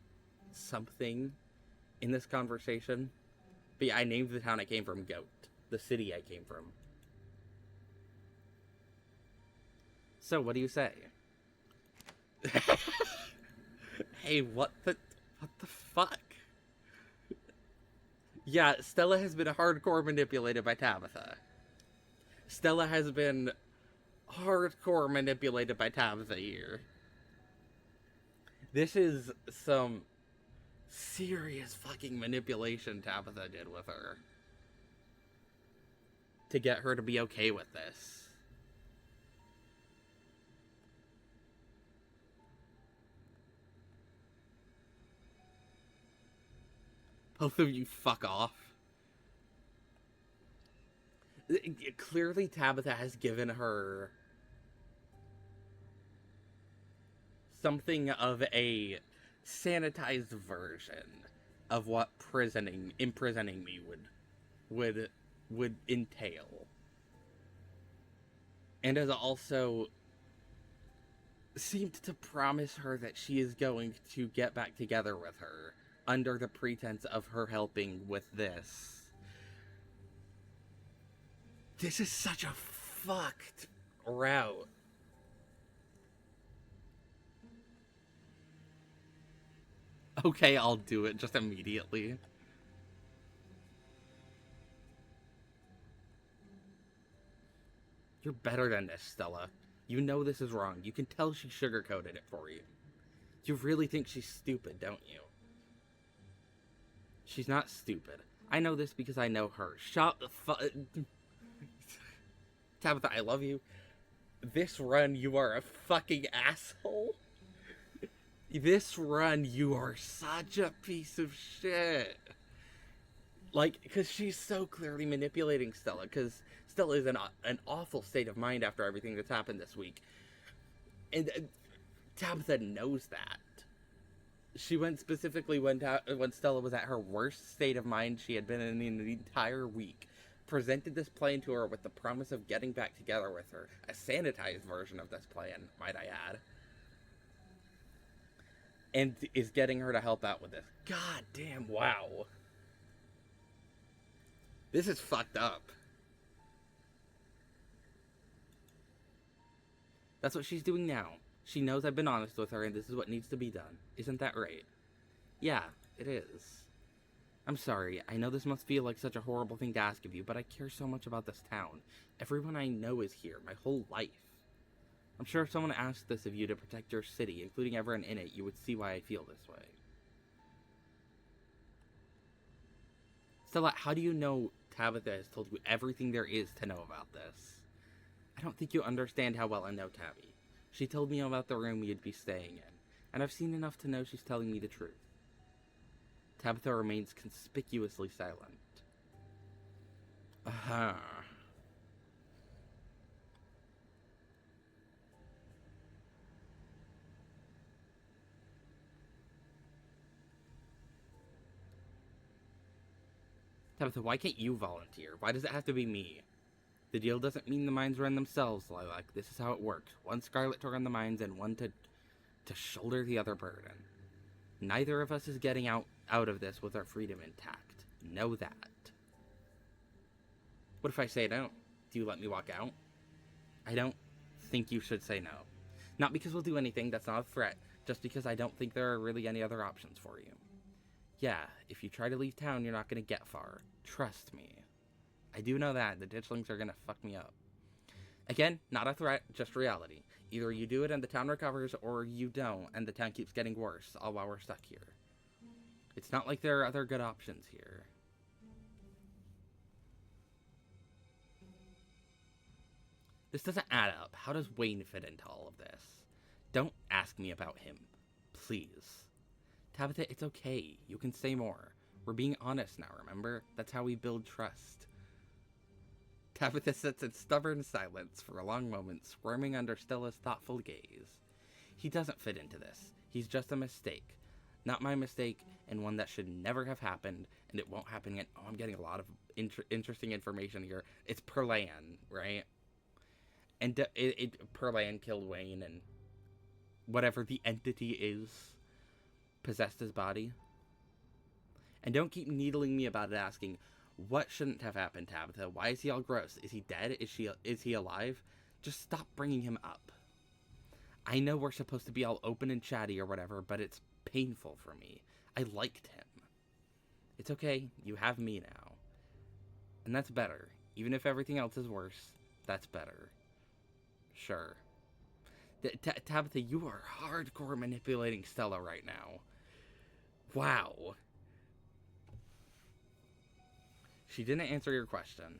something in this conversation. But yeah, I named the town I came from Goat. The city I came from. So, what do you say? Hey, what the fuck? Yeah, Stella has been hardcore manipulated by Tabitha. Stella has been hardcore manipulated by Tabitha here. This is some serious fucking manipulation Tabitha did with her to get her to be okay with this. Both of you fuck off. Clearly Tabitha has given her something of a sanitized version of what imprisoning me would entail. And has also seemed to promise her that she is going to get back together with her under the pretense of her helping with this. This is such a fucked route. Okay, I'll do it just immediately. You're better than this, Stella. You know this is wrong. You can tell she sugarcoated it for you. You really think she's stupid, don't you? She's not stupid. I know this because I know her. Shut the fuck... Tabitha, I love you. This run, you are a fucking asshole. This run, you are such a piece of shit. Like, because she's so clearly manipulating Stella, because Stella is in an awful state of mind after everything that's happened this week. And Tabitha knows that. She went specifically when Stella was at her worst state of mind she had been in the entire week. Presented this plan to her with the promise of getting back together with her. A sanitized version of this plan, might I add. And is getting her to help out with this. God damn, wow. This is fucked up. That's what she's doing now. She knows I've been honest with her and this is what needs to be done. Isn't that right? Yeah, it is. I'm sorry, I know this must feel like such a horrible thing to ask of you, but I care so much about this town. Everyone I know is here, my whole life. I'm sure if someone asked this of you to protect your city, including everyone in it, you would see why I feel this way. Stella, how do you know Tabitha has told you everything there is to know about this? I don't think you understand how well I know Tabby. She told me about the room you'd be staying in, and I've seen enough to know she's telling me the truth. Tabitha remains conspicuously silent. Aha. Tabitha, why can't you volunteer? Why does it have to be me? The deal doesn't mean the mines run themselves, Lilac. This is how it works. One Scarlet to run the mines and one to shoulder the other burden. Neither of us is getting out of this with our freedom intact. Know that. What if I say no? Do you let me walk out? I don't think you should say no. Not because we'll do anything, that's not a threat, just because I don't think there are really any other options for you. Yeah, if you try to leave town, you're not going to get far. Trust me. I do know that. The ditchlings are going to fuck me up. Again, not a threat, just reality. Either you do it and the town recovers, or you don't, and the town keeps getting worse, all while we're stuck here. It's not like there are other good options here. This doesn't add up. How does Wayne fit into all of this? Don't ask me about him. Please. Tabitha, it's okay. You can say more. We're being honest now, remember? That's how we build trust. Tabitha sits in stubborn silence for a long moment, squirming under Stella's thoughtful gaze. He doesn't fit into this. He's just a mistake. Not my mistake, and one that should never have happened, and it won't happen again. Oh, I'm getting a lot of interesting information here. It's Perlan, right? And Perlan killed Wayne, and whatever the entity is possessed his body. And don't keep needling me about it, asking, what shouldn't have happened, Tabitha? Why is he all gross? Is he dead? Is he alive? Just stop bringing him up. I know we're supposed to be all open and chatty or whatever, but it's painful for me. I liked him. It's okay. You have me now. And that's better. Even if everything else is worse, that's better. Sure. Tabitha, you are hardcore manipulating Stella right now. Wow. She didn't answer your question.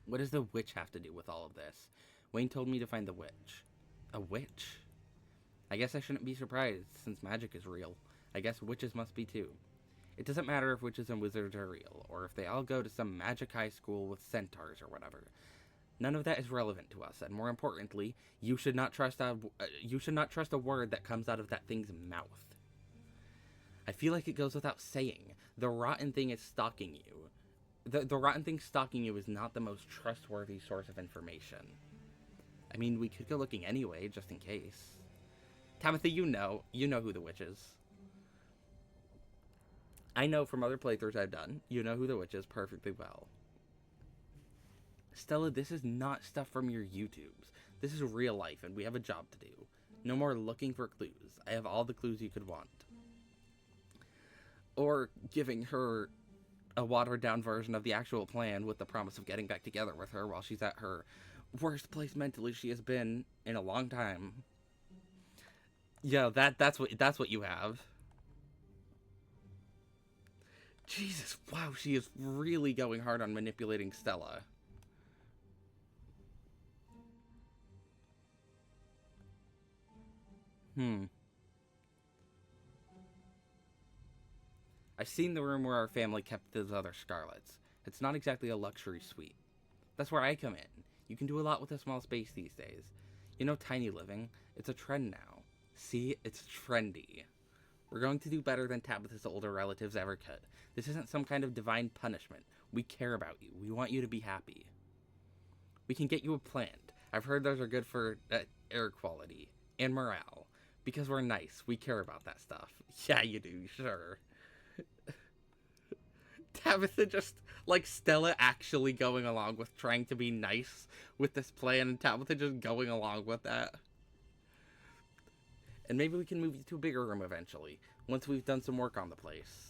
What does the witch have to do with all of this? Wayne told me to find the witch. A witch? I guess I shouldn't be surprised, since magic is real. I guess witches must be too. It doesn't matter if witches and wizards are real, or if they all go to some magic high school with centaurs or whatever. None of that is relevant to us, and more importantly, you should not trust a word that comes out of that thing's mouth. I feel like it goes without saying. The rotten thing is stalking you. The rotten thing stalking you is not the most trustworthy source of information. I mean, we could go looking anyway, just in case. Tabitha, you know who the witch is. I know from other playthroughs I've done, you know who the witch is perfectly well. Stella, this is not stuff from your YouTubes. This is real life, and we have a job to do. No more looking for clues. I have all the clues you could want. Or giving her a watered-down version of the actual plan with the promise of getting back together with her while she's at her worst place mentally she has been in a long time. Yeah, that's what you have. Jesus, wow, she is really going hard on manipulating Stella. I've seen the room where our family kept those other Scarlets. It's not exactly a luxury suite. That's where I come in. You can do a lot with a small space these days. You know, tiny living, it's a trend now. See, it's trendy. We're going to do better than Tabitha's older relatives ever could. This isn't some kind of divine punishment. We care about you. We want you to be happy. We can get you a plant. I've heard those are good for air quality and morale. Because we're nice. We care about that stuff. Yeah, you do, sure. Tabitha just, like, Stella actually going along with trying to be nice with this plan, and Tabitha just going along with that. And maybe we can move you to a bigger room eventually, once we've done some work on the place.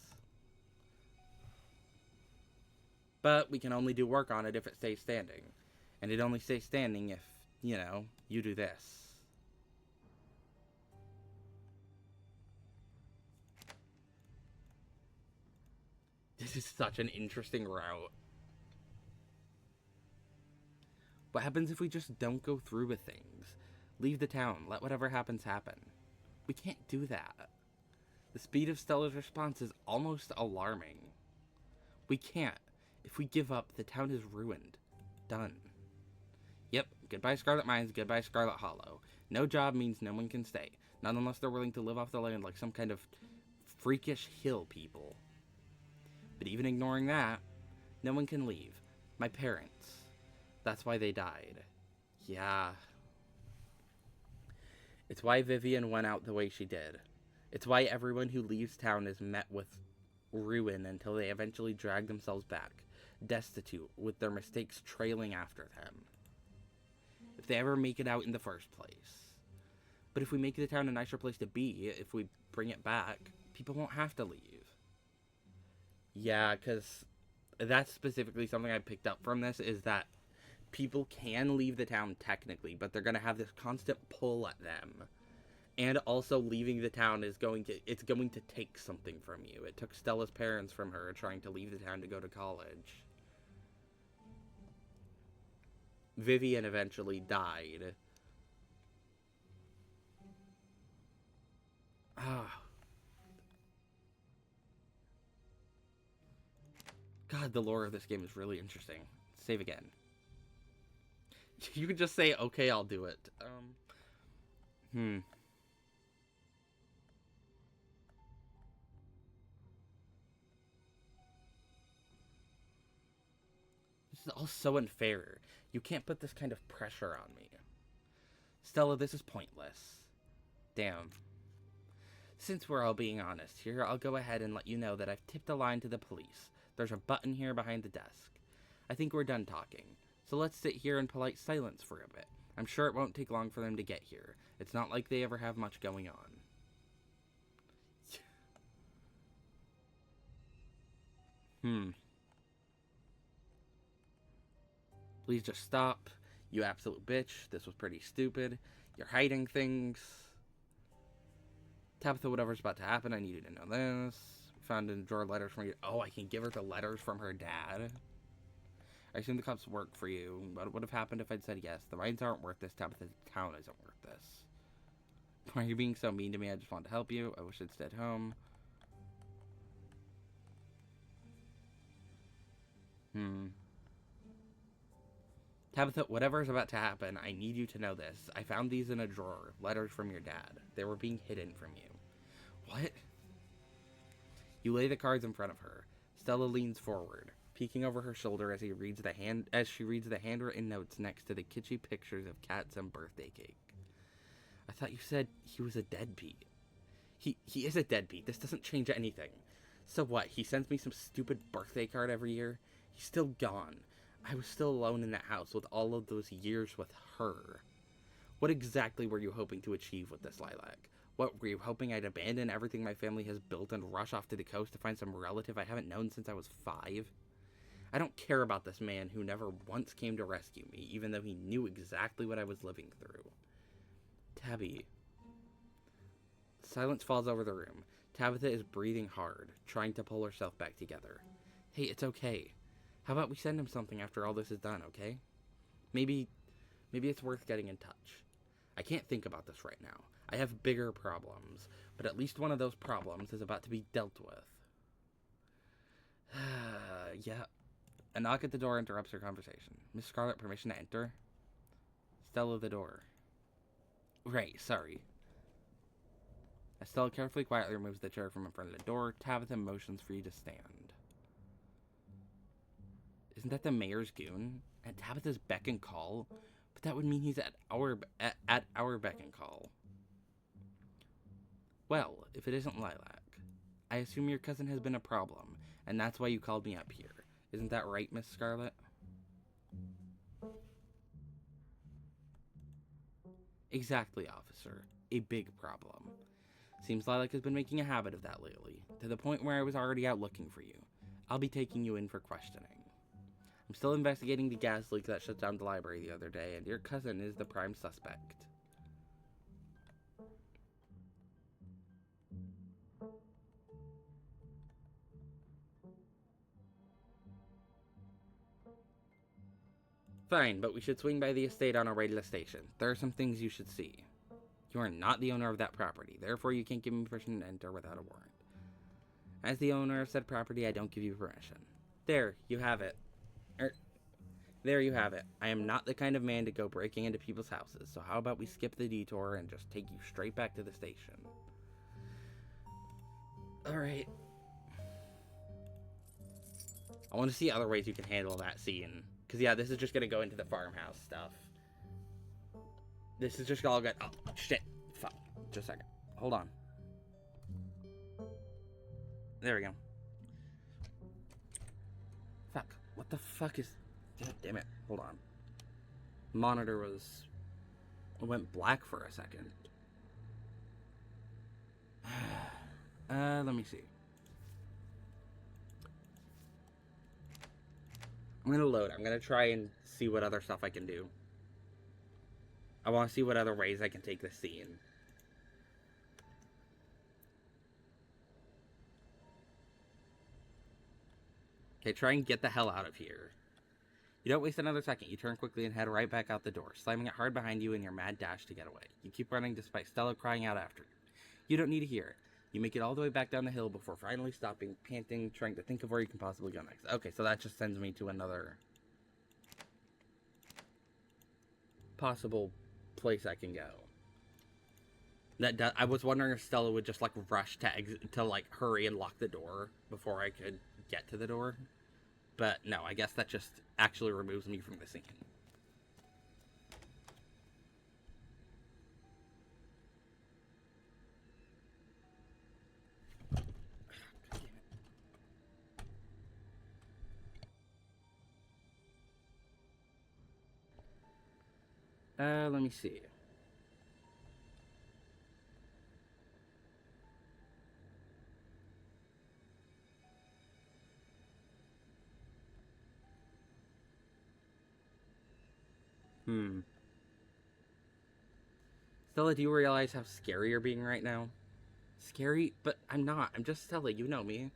But we can only do work on it if it stays standing. And it only stays standing if, you know, you do this. This is such an interesting route. What happens if we just don't go through with things? Leave the town, let whatever happens happen. We can't do that. The speed of Stella's response is almost alarming. We can't. If we give up, the town is ruined. Done. Yep, goodbye Scarlet Mines, goodbye Scarlet Hollow. No job means no one can stay. Not unless they're willing to live off the land like some kind of freakish hill people. But even ignoring that, no one can leave. My parents. That's why they died. Yeah. It's why Vivian went out the way she did. It's why everyone who leaves town is met with ruin until they eventually drag themselves back, destitute, with their mistakes trailing after them. If they ever make it out in the first place. But if we make the town a nicer place to be, if we bring it back, people won't have to leave. Yeah, because that's specifically something I picked up from this, is that people can leave the town technically, but they're going to have this constant pull at them. And also leaving the town is going to take something from you. It took Stella's parents from her trying to leave the town to go to college. Vivian eventually died. God, the lore of this game is really interesting. Save again. You could just say, okay, I'll do it. This is all so unfair. You can't put this kind of pressure on me. Stella, this is pointless. Damn. Since we're all being honest here, I'll go ahead and let you know that I've tipped a line to the police. There's a button here behind the desk. I think we're done talking. So let's sit here in polite silence for a bit. I'm sure it won't take long for them to get here. It's not like they ever have much going on. Please just stop. You absolute bitch. This was pretty stupid. You're hiding things. Tabitha, whatever's about to happen, I need you to know this. Found in the drawer letters from you. Oh, I can give her the letters from her dad. I assume the cops work for you. What would have happened if I'd said yes? The mines aren't worth this. Tabitha's town isn't worth this. Why are you being so mean to me? I just wanted to help you. I wish I'd stayed home. Tabitha, whatever's about to happen, I need you to know this. I found these in a drawer. Letters from your dad. They were being hidden from you. What? You lay the cards in front of her. Stella leans forward, peeking over her shoulder as she reads the handwritten notes next to the kitschy pictures of cats and birthday cake. I thought you said he was a deadbeat. He is a deadbeat. This doesn't change anything. So what? He sends me some stupid birthday card every year? He's still gone. I was still alone in that house with all of those years with her. What exactly were you hoping to achieve with this, Lilac? What, were you hoping I'd abandon everything my family has built and rush off to the coast to find some relative I haven't known since I was 5? I don't care about this man who never once came to rescue me, even though he knew exactly what I was living through. Tabby. Silence falls over the room. Tabitha is breathing hard, trying to pull herself back together. Hey, it's okay. How about we send him something after all this is done, okay? Maybe it's worth getting in touch. I can't think about this right now. I have bigger problems, but at least one of those problems is about to be dealt with. Yeah. A knock at the door interrupts her conversation. Miss Scarlet, permission to enter? Stella, the door. Right, sorry. Estella carefully, quietly removes the chair from in front of the door. Tabitha motions for you to stand. Isn't that the mayor's goon? At Tabitha's beck and call? But that would mean he's at our beck and call. Well, if it isn't Lilac, I assume your cousin has been a problem, and that's why you called me up here. Isn't that right, Miss Scarlet? Exactly, officer. A big problem. Seems Lilac has been making a habit of that lately, to the point where I was already out looking for you. I'll be taking you in for questioning. I'm still investigating the gas leak that shut down the library the other day, and your cousin is the prime suspect. Fine, but we should swing by the estate on our way to the station. There are some things you should see. You are not the owner of that property, therefore you can't give me permission to enter without a warrant. As the owner of said property, I don't give you permission. There, you have it. There you have it. I am not the kind of man to go breaking into people's houses, so how about we skip the detour and just take you straight back to the station? Alright. I want to see other ways you can handle that scene. Because, yeah, this is just going to go into the farmhouse stuff. This is just all good. Oh, shit. Fuck. Just a second. Hold on. There we go. Fuck. What the fuck is... God damn it. Hold on. Monitor was... It went black for a second. Let me see. I'm gonna load. I'm gonna try and see what other stuff I can do. I want to see what other ways I can take this scene. Okay, try and get the hell out of here. You don't waste another second. You turn quickly and head right back out the door, slamming it hard behind you in your mad dash to get away. You keep running despite Stella crying out after you. You don't need to hear it. You make it all the way back down the hill before finally stopping, panting, trying to think of where you can possibly go next. Okay, so that just sends me to another possible place I can go. I was wondering if Stella would just like rush to exit, to like hurry and lock the door before I could get to the door. But no, I guess that just actually removes me from the scene. Let me see. Stella, do you realize how scary you're being right now? Scary? But I'm not. I'm just Stella, you know me.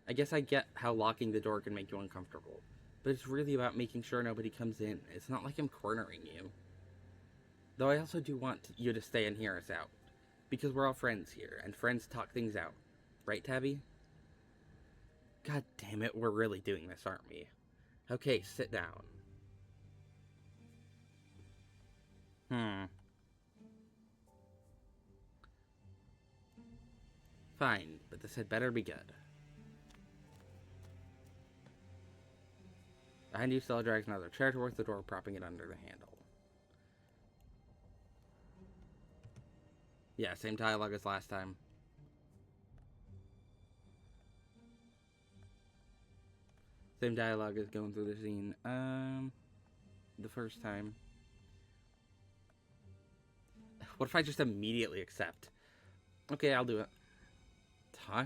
I guess I get how locking the door can make you uncomfortable. But it's really about making sure nobody comes in. It's not like I'm cornering you. Though I also do want you to stay and hear us out. Because we're all friends here, and friends talk things out. Right, Tabby? God damn it, we're really doing this, aren't we? Okay, sit down. Fine, but this had better be good. Behind you, Stella drags another chair towards the door, propping it under the handle. Yeah, same dialogue as last time. Same dialogue as going through the scene. The first time. What if I just immediately accept? Okay, I'll do it. Huh?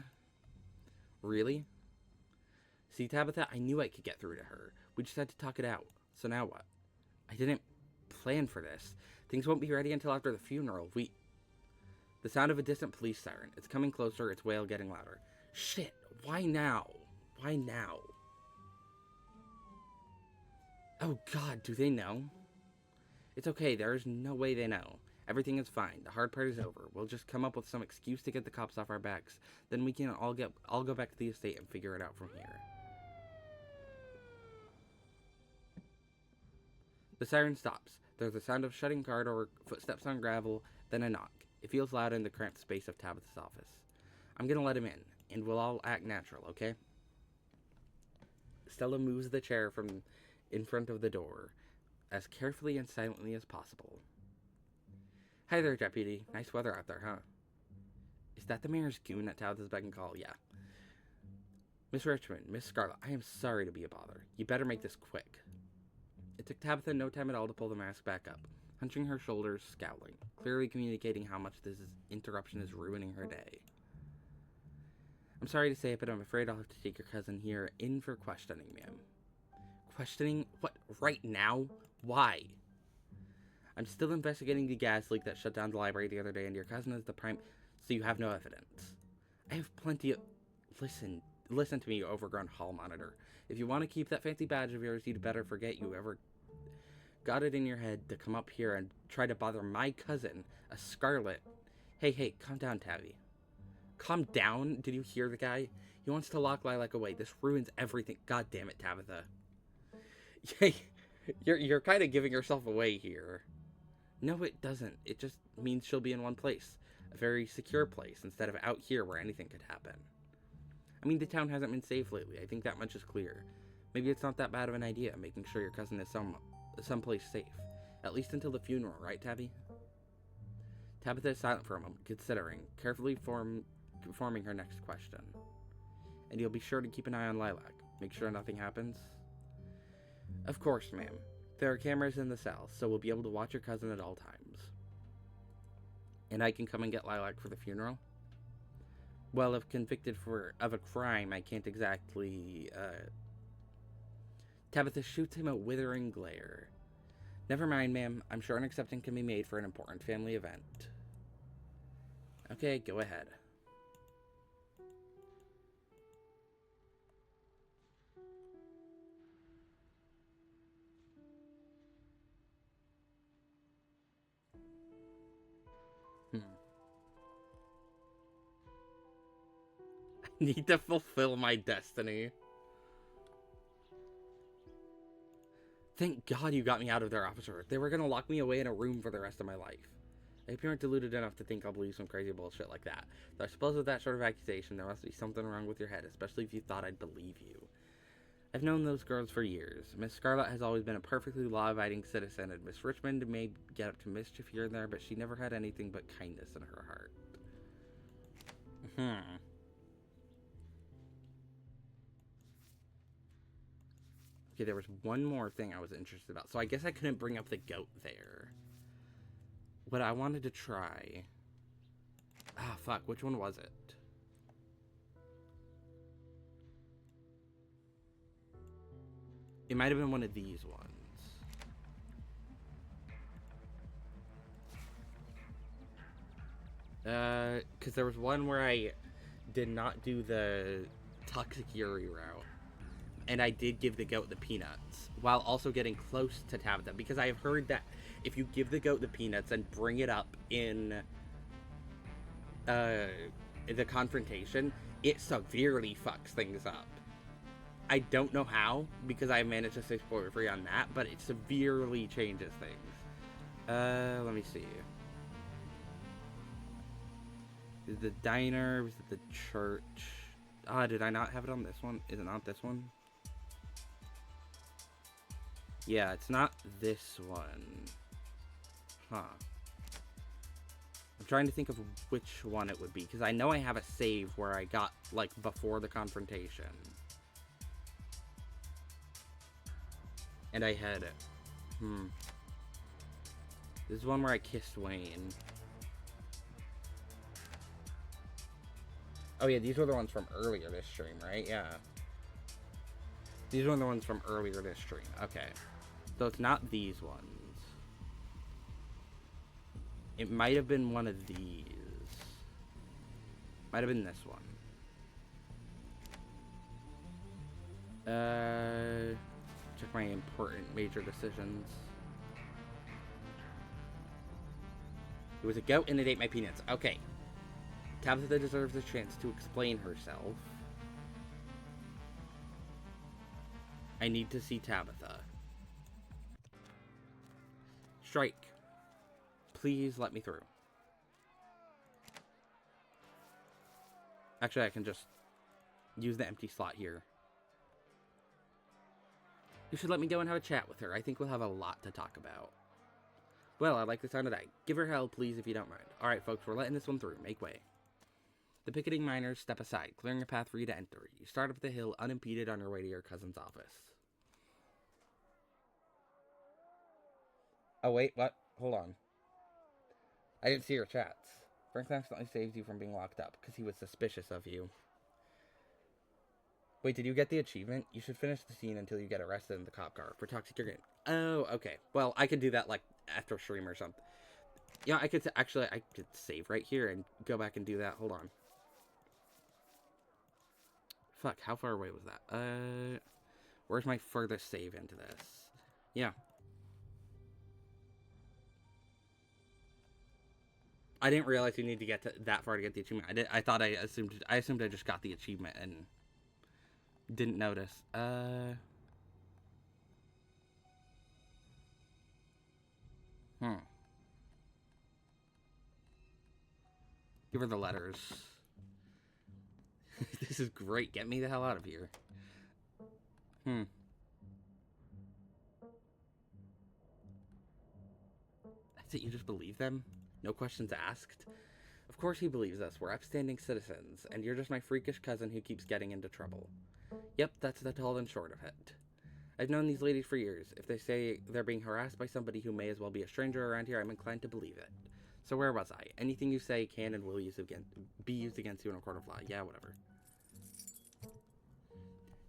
Really? See, Tabitha, I knew I could get through to her. We just had to talk it out. So now what? I didn't plan for this. Things won't be ready until after the funeral. The sound of a distant police siren. It's coming closer, its wail getting louder. Shit, why now? Why now? Oh god, do they know? It's okay, there's no way they know. Everything is fine. The hard part is over. We'll just come up with some excuse to get the cops off our backs. Then we can all go back to the estate and figure it out from here. The siren stops. There's a sound of shutting car door, footsteps on gravel, then a knock. It feels loud in the cramped space of Tabitha's office. I'm gonna let him in, and we'll all act natural, okay? Stella moves the chair from in front of the door, as carefully and silently as possible. Hi there, Deputy. Nice weather out there, huh? Is that the mayor's goon at Tabitha's beck and call? Yeah. Miss Richmond, Miss Scarlet, I am sorry to be a bother. You better make this quick. It took Tabitha no time at all to pull the mask back up, hunching her shoulders, scowling, clearly communicating how much this interruption is ruining her day. I'm sorry to say it, but I'm afraid I'll have to take your cousin here in for questioning, ma'am. Questioning? What? Right now? Why? I'm still investigating the gas leak that shut down the library the other day, and your cousin is the prime, so you have no evidence. I have plenty of... Listen to me, you overgrown hall monitor. If you want to keep that fancy badge of yours, you'd better forget you ever got it in your head to come up here and try to bother my cousin, a Scarlet. Hey, calm down, Tabby. Calm down? Did you hear the guy? He wants to lock Lilac away. This ruins everything. God damn it, Tabitha. You're kind of giving yourself away here. No, it doesn't. It just means she'll be in one place. A very secure place, instead of out here where anything could happen. I mean, the town hasn't been safe lately. I think that much is clear. Maybe it's not that bad of an idea, making sure your cousin is someplace safe. At least until the funeral, right, Tabby? Tabitha is silent for a moment, considering, carefully forming her next question. And you'll be sure to keep an eye on Lilac. Make sure nothing happens? Of course, ma'am. There are cameras in the cell, so we'll be able to watch your cousin at all times. And I can come and get Lilac for the funeral? Well, if convicted of a crime, I can't exactly, Tabitha shoots him a withering glare. Never mind, ma'am. I'm sure an exception can be made for an important family event. Okay, go ahead. I need to fulfill my destiny. Thank God you got me out of there, officer. They were gonna lock me away in a room for the rest of my life. I hope you aren't deluded enough to think I'll believe some crazy bullshit like that. Though I suppose with that sort of accusation, there must be something wrong with your head, especially if you thought I'd believe you. I've known those girls for years. Miss Scarlet has always been a perfectly law-abiding citizen, and Miss Richmond may get up to mischief here and there, but she never had anything but kindness in her heart. Okay, there was one more thing I was interested about. So I guess I couldn't bring up the goat there. What I wanted to try... Ah, fuck. Which one was it? It might have been one of these ones. Because there was one where I did not do the Toxicuri route. And I did give the goat the peanuts, while also getting close to Tabitha, because I have heard that if you give the goat the peanuts and bring it up in the confrontation, it severely fucks things up. I don't know how, because I managed to stay spoiler free on that, but it severely changes things. Let me see. Is it the diner? Was it the church? Ah, did I not have it on this one? Is it not this one? Yeah, it's not this one. Huh. I'm trying to think of which one it would be, because I know I have a save where I got, like, before the confrontation. And I had it. This is one where I kissed Wayne. Oh yeah, these were the ones from earlier this stream, right? Yeah. These were the ones from earlier this stream. Okay. So it's not these ones. It might have been one of these. Might have been this one. Check my important major decisions. It was a goat and it ate my peanuts. Okay. Tabitha deserves a chance to explain herself. I need to see Tabitha. Strike. Please let me through. Actually, I can just use the empty slot here. You should let me go and have a chat with her. I think we'll have a lot to talk about. Well, I like the sound of that. Give her hell, please, if you don't mind. Alright, folks, we're letting this one through. Make way. The picketing miners step aside, clearing a path for you to enter. You start up the hill unimpeded on your way to your cousin's office. Oh, wait, what? Hold on. I didn't see your chats. Franklin accidentally saved you from being locked up because he was suspicious of you. Wait, did you get the achievement? You should finish the scene until you get arrested in the cop car for toxic urine. Oh, okay. Well, I could do that, like, after stream or something. Yeah, I could, actually, I could save right here and go back and do that. Hold on. Fuck, how far away was that? Where's my furthest save into this? Yeah. I didn't realize you need to get to that far to get the achievement. I assumed I just got the achievement and didn't notice. Give her the letters. This is great. Get me the hell out of here. That's it, you just believe them? No questions asked? Of course he believes us. We're upstanding citizens, and you're just my freakish cousin who keeps getting into trouble. Yep, that's the tall and short of it. I've known these ladies for years. If they say they're being harassed by somebody who may as well be a stranger around here, I'm inclined to believe it. So where was I? Anything you say can and will be used against you in a court of law. Yeah, whatever.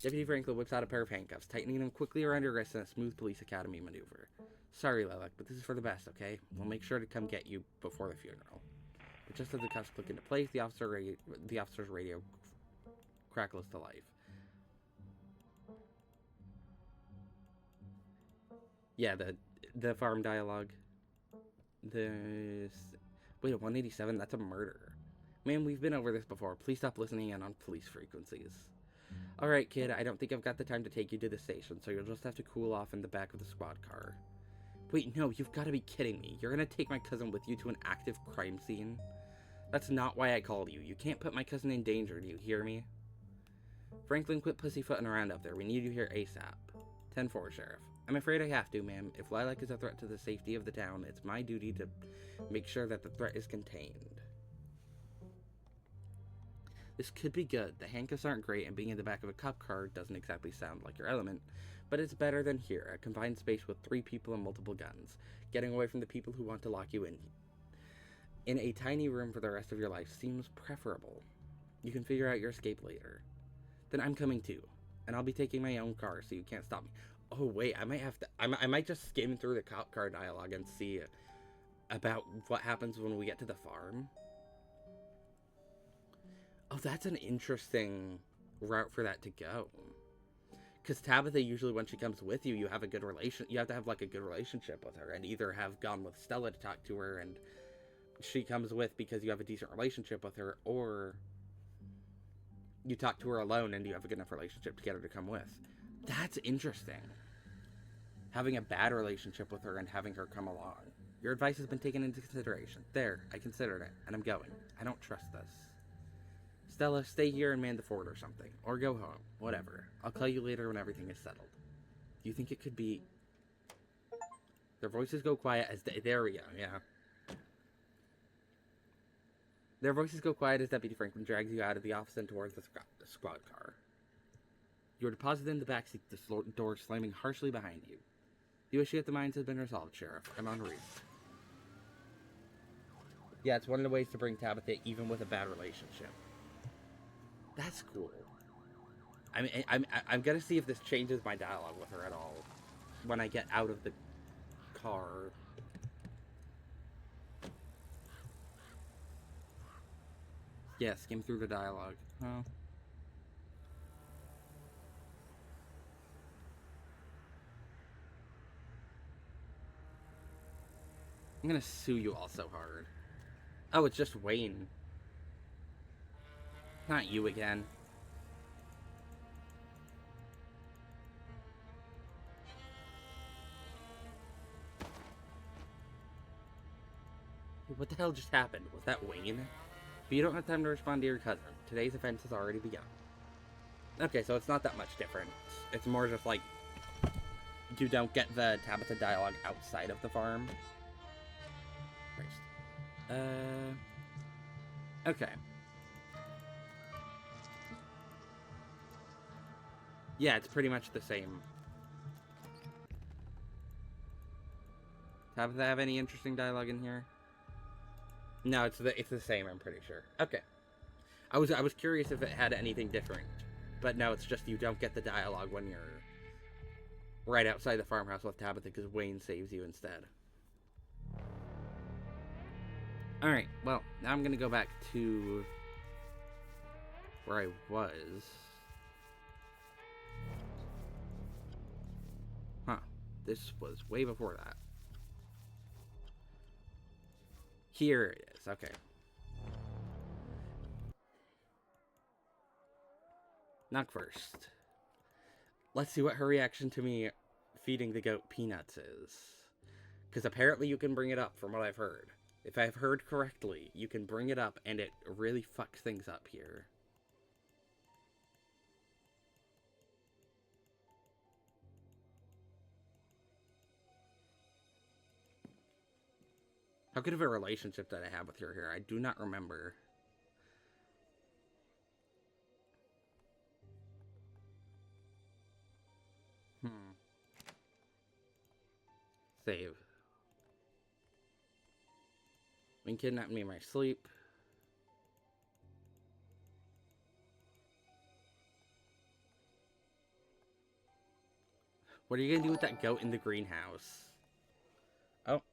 Deputy Franklin whips out a pair of handcuffs, tightening them quickly around your wrists in a smooth police academy maneuver. Sorry, Lilac, but this is for the best, okay? We'll make sure to come get you before the funeral. But just as the cuffs click into place, the officer's radio crackles to life. Yeah, the farm dialogue. Wait, 187? That's a murder. Man, we've been over this before. Please stop listening in on police frequencies. Alright, kid, I don't think I've got the time to take you to the station, so you'll just have to cool off in the back of the squad car. Wait, no, you've got to be kidding me. You're gonna take my cousin with you to an active crime scene? That's not why I called you. You can't put my cousin in danger, do you hear me? Franklin, quit pussyfooting around up there. We need you here ASAP. 10-4, Sheriff. I'm afraid I have to, ma'am. If Lilac is a threat to the safety of the town, it's my duty to make sure that the threat is contained. This could be good. The handcuffs aren't great, and being in the back of a cop car doesn't exactly sound like your element, but it's better than here, a confined space with 3 people and multiple guns, getting away from the people who want to lock you in a tiny room for the rest of your life seems preferable. You can figure out your escape later. Then I'm coming too, and I'll be taking my own car, so you can't stop me. Oh wait, I might just skim through the cop car dialogue and see about what happens when we get to the farm. Oh, that's an interesting route for that to go. Because Tabitha, usually when she comes with you, you have to have like a good relationship with her, and either have gone with Stella to talk to her and she comes with because you have a decent relationship with her, or you talk to her alone and you have a good enough relationship to get her to come with. That's interesting. Having a bad relationship with her and having her come along. Your advice has been taken into consideration. There, I considered it, and I'm going. I don't trust this. Stella, stay here and man the fort or something. Or go home. Whatever. I'll call you later when everything is settled. Do you think it could be... Their voices go quiet as... There we go, yeah. Their voices go quiet as Deputy Franklin drags you out of the office and towards the squad car. You are deposited in the backseat, the door slamming harshly behind you. The issue at the mines has been resolved, Sheriff. I'm en route. Yeah, it's one of the ways to bring Tabitha even with a bad relationship. That's cool. I mean, I'm gonna see if this changes my dialogue with her at all when I get out of the car. Yeah, skim through the dialogue. Oh. I'm gonna sue you all so hard. Oh, it's just Wayne. Not you again. What the hell just happened? Was that Wayne? But you don't have time to respond to your cousin. Today's offense has already begun. Okay, so it's not that much different. It's more just like you don't get the Tabitha dialogue outside of the farm. Christ. Okay. Yeah, it's pretty much the same. Have they have any interesting dialogue in here? No, it's the same. I'm pretty sure. Okay. I was curious if it had anything different, but no, it's just you don't get the dialogue when you're right outside the farmhouse with Tabitha because Wayne saves you instead. All right. Well, now I'm gonna go back to where I was. Huh. This was way before that. Here it is. Okay. Knock first. Let's see what her reaction to me feeding the goat peanuts is. Because apparently you can bring it up from what I've heard. If I've heard correctly, you can bring it up and it really fucks things up here. How good of a relationship did I have with her here? I do not remember. Save. When kidnapped me in my sleep. What are you gonna do with that goat in the greenhouse? Oh.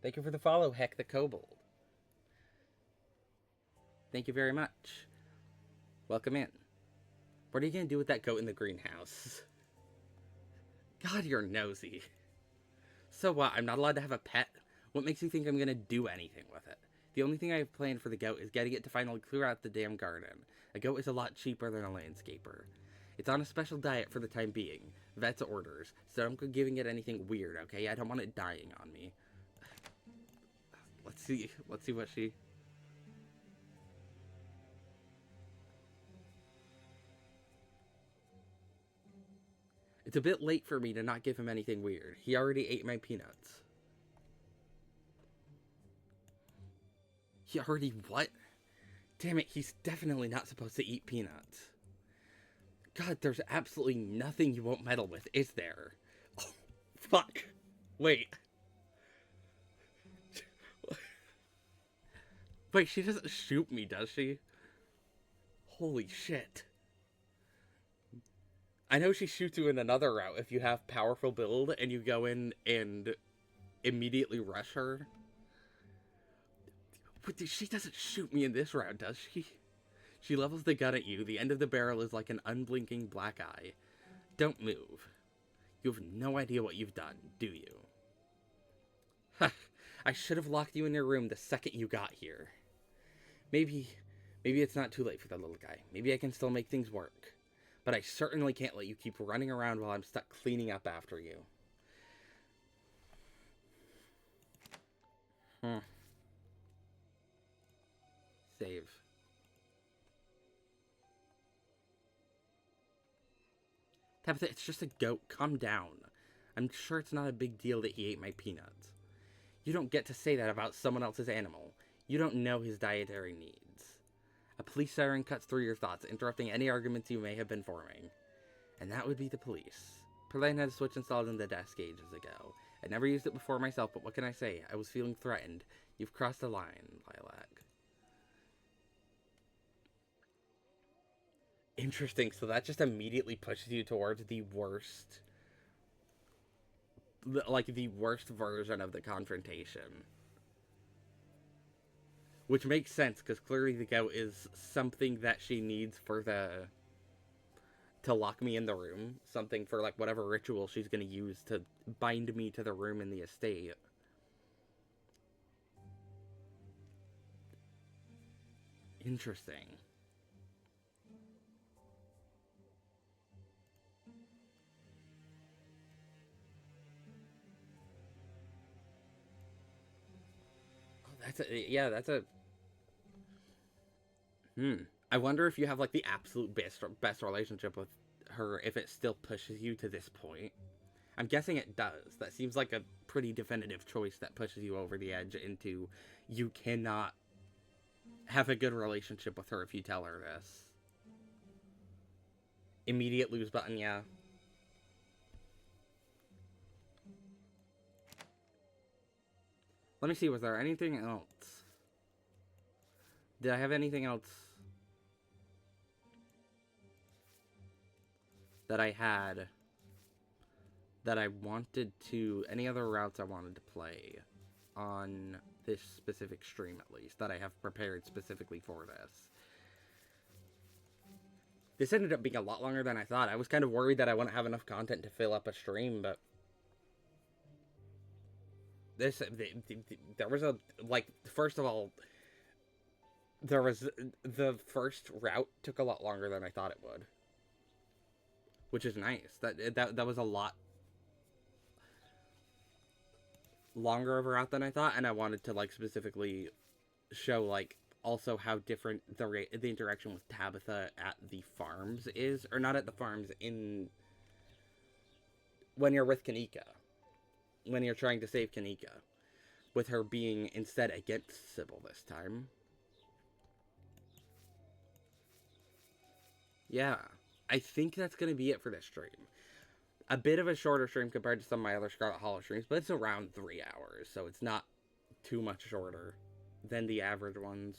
Thank you for the follow, Heck the Kobold. Thank you very much. Welcome in. What are you gonna do with that goat in the greenhouse? God, you're nosy. So what? I'm not allowed to have a pet? What makes you think I'm gonna do anything with it? The only thing I have planned for the goat is getting it to finally clear out the damn garden. A goat is a lot cheaper than a landscaper. It's on a special diet for the time being. Vet's orders. So don't giving it anything weird, okay? I don't want it dying on me. Let's see what she... It's a bit late for me to not give him anything weird. He already ate my peanuts. He already what? Damn it, he's definitely not supposed to eat peanuts. God, there's absolutely nothing you won't meddle with, is there? Oh, fuck. Wait. Wait, she doesn't shoot me, does she? Holy shit. I know she shoots you in another route if you have powerful build and you go in and immediately rush her. But she doesn't shoot me in this round, does she? She levels the gun at you. The end of the barrel is like an unblinking black eye. Don't move. You have no idea what you've done, do you? Ha! I should have locked you in your room the second you got here. Maybe it's not too late for the little guy. Maybe I can still make things work. But I certainly can't let you keep running around while I'm stuck cleaning up after you. Save. Tabitha, it's just a goat. Calm down. I'm sure it's not a big deal that he ate my peanuts. You don't get to say that about someone else's animal. You don't know his dietary needs. A police siren cuts through your thoughts, interrupting any arguments you may have been forming. And that would be the police. Perlane had a switch installed in the desk ages ago. I'd never used it before myself, but what can I say? I was feeling threatened. You've crossed the line, Lilac. Interesting, so that just immediately pushes you towards the worst... like, the worst version of the confrontation. Which makes sense, because clearly the goat is something that she needs for the... to lock me in the room. Something for, like, whatever ritual she's going to use to bind me to the room in the estate. Interesting. Oh, that's a... I wonder if you have, like, the absolute best relationship with her, if it still pushes you to this point. I'm guessing it does. That seems like a pretty definitive choice that pushes you over the edge into you cannot have a good relationship with her if you tell her this. Immediate lose button, yeah. Let me see, was there anything else? Did I have anything else that I had that I wanted to, any other routes I wanted to play on this specific stream, at least, that I have prepared specifically for this? This ended up being a lot longer than I thought. I was kind of worried that I wouldn't have enough content to fill up a stream, but there was a, like, first of all, there was, the first route took a lot longer than I thought it would. Which is nice. That was a lot longer of a route than I thought, and I wanted to, like, specifically show, like, also how different the interaction with Tabitha at the farms is, or not at the farms, when you're with Kanika, when you're trying to save Kanika, with her being instead against Sybil this time. Yeah, I think that's going to be it for this stream. A bit of a shorter stream compared to some of my other Scarlet Hollow streams, but it's around 3 hours, so it's not too much shorter than the average ones.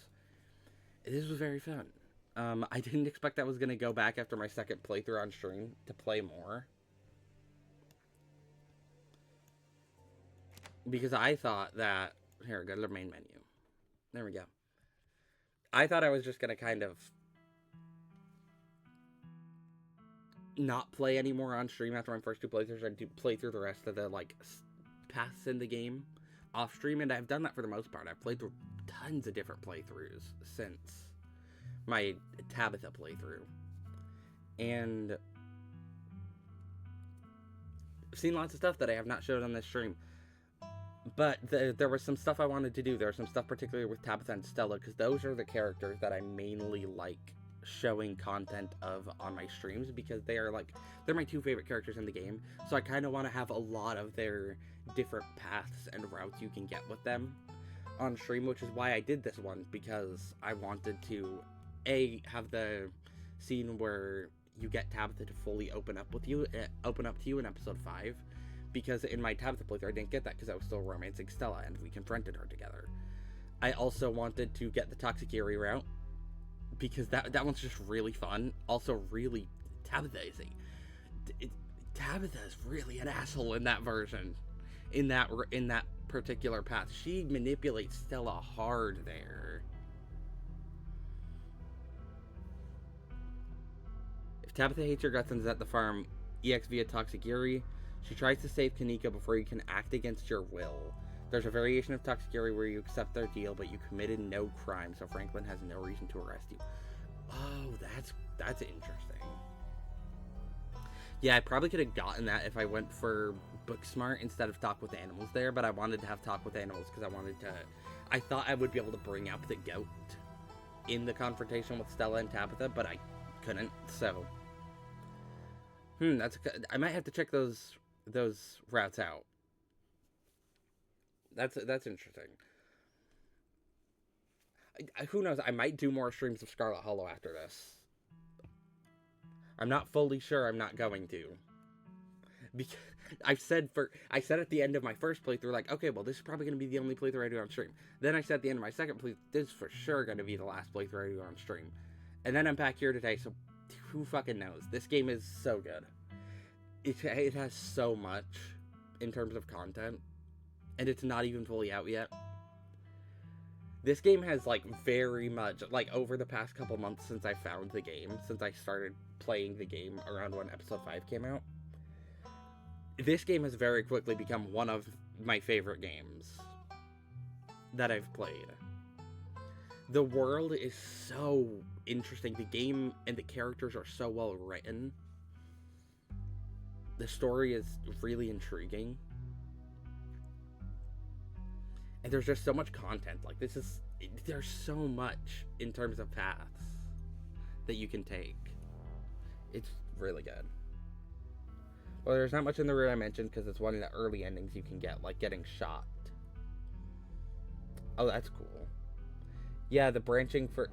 This was very fun. I didn't expect I was going to go back after my second playthrough on stream to play more. Because I thought that... Here, go to the main menu. There we go. I thought I was just going to kind of not play anymore on stream after my first two playthroughs and to play through the rest of the, like, paths in the game off stream, and I've done that for the most part. I've played through tons of different playthroughs since my Tabitha playthrough, and I've seen lots of stuff that I have not showed on this stream, but there was some stuff I wanted to do. There was some stuff particularly with Tabitha and Stella, because those are the characters that I mainly like showing content of on my streams, because they're my two favorite characters in the game, so I kind of want to have a lot of their different paths and routes you can get with them on stream, which is why I did this one, because I wanted to have the scene where you get Tabitha to fully open up to you in episode 5, because in my Tabitha playthrough I didn't get that because I was still romancing Stella and we confronted her together. I also wanted to get the Toxiciri route, because that one's just really fun. Also, really, Tabitha is really an asshole in that version. In that particular path, she manipulates Stella hard there. If Tabitha hates your guts and is at the farm, EX via Toxiciri, she tries to save Kanika before you can act against your will. There's a variation of Toxiciri where you accept their deal, but you committed no crime, so Franklin has no reason to arrest you. Oh, that's interesting. Yeah, I probably could have gotten that if I went for Booksmart instead of Talk with Animals there, but I wanted to have Talk with Animals because I thought I would be able to bring up the goat in the confrontation with Stella and Tabitha, but I couldn't, so... I might have to check those routes out. That's interesting. Who knows? I might do more streams of Scarlet Hollow after this. I'm not fully sure I'm not going to. Because I said at the end of my first playthrough, like, okay, well, this is probably going to be the only playthrough I do on stream. Then I said at the end of my second playthrough, this is for sure going to be the last playthrough I do on stream. And then I'm back here today, so who fucking knows? This game is so good. It has so much in terms of content, and it's not even fully out yet. This game has, like, very much, like, over the past couple months since I found the game, since I started playing the game around when episode 5 came out, this game has very quickly become one of my favorite games that I've played. The world is so interesting. The game and the characters are so well written. The story is really intriguing. And there's just so much content. Like, there's so much in terms of paths that you can take. It's really good. Well, there's not much in the route I mentioned because it's one of the early endings you can get, like getting shot. Oh, that's cool. Yeah, the branching for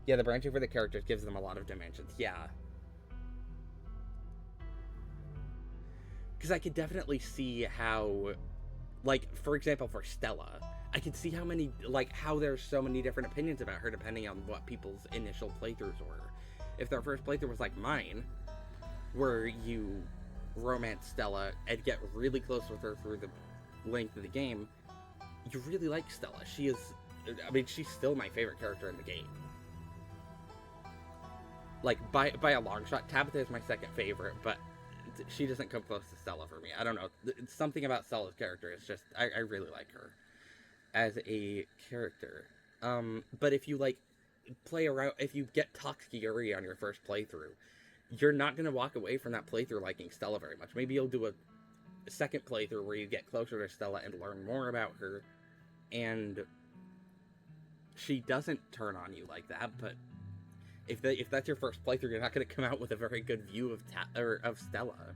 the characters gives them a lot of dimensions. Yeah, because I could definitely see how, like, for example, for Stella, I could see how many, like, how there's so many different opinions about her depending on what people's initial playthroughs were. If their first playthrough was like mine, where you romance Stella and get really close with her through the length of the game, you really like Stella. She is, I mean, she's still my favorite character in the game. Like, by a long shot. Tabitha is my second favorite, but she doesn't come close to Stella for me. I don't know. Something about Stella's character is just, I really like her as a character. But if you, like, play around, if you get Toxicity on your first playthrough, you're not going to walk away from that playthrough liking Stella very much. Maybe you'll do a second playthrough where you get closer to Stella and learn more about her, and she doesn't turn on you like that, but if that's your first playthrough, you're not going to come out with a very good view of Stella.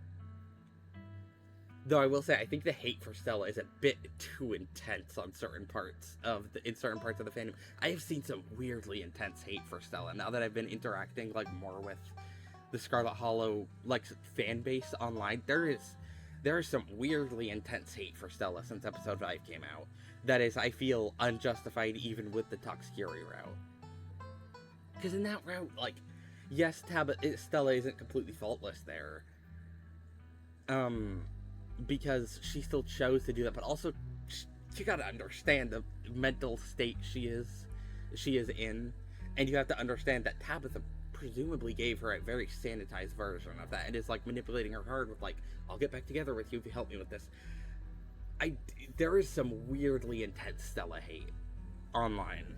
Though I will say, I think the hate for Stella is a bit too intense on certain parts in certain parts of the fandom. I have seen some weirdly intense hate for Stella now that I've been interacting like more with the Scarlet Hollow like fan base online. There is some weirdly intense hate for Stella since episode 5 came out. That is, I feel, unjustified even with the Toxicity route. Because in that route, like, yes, Stella isn't completely faultless there. Because she still chose to do that, but also, you gotta understand the mental state she is in, and you have to understand that Tabitha presumably gave her a very sanitized version of that, and is, like, manipulating her hard with, like, I'll get back together with you if you help me with this. There is some weirdly intense Stella hate online.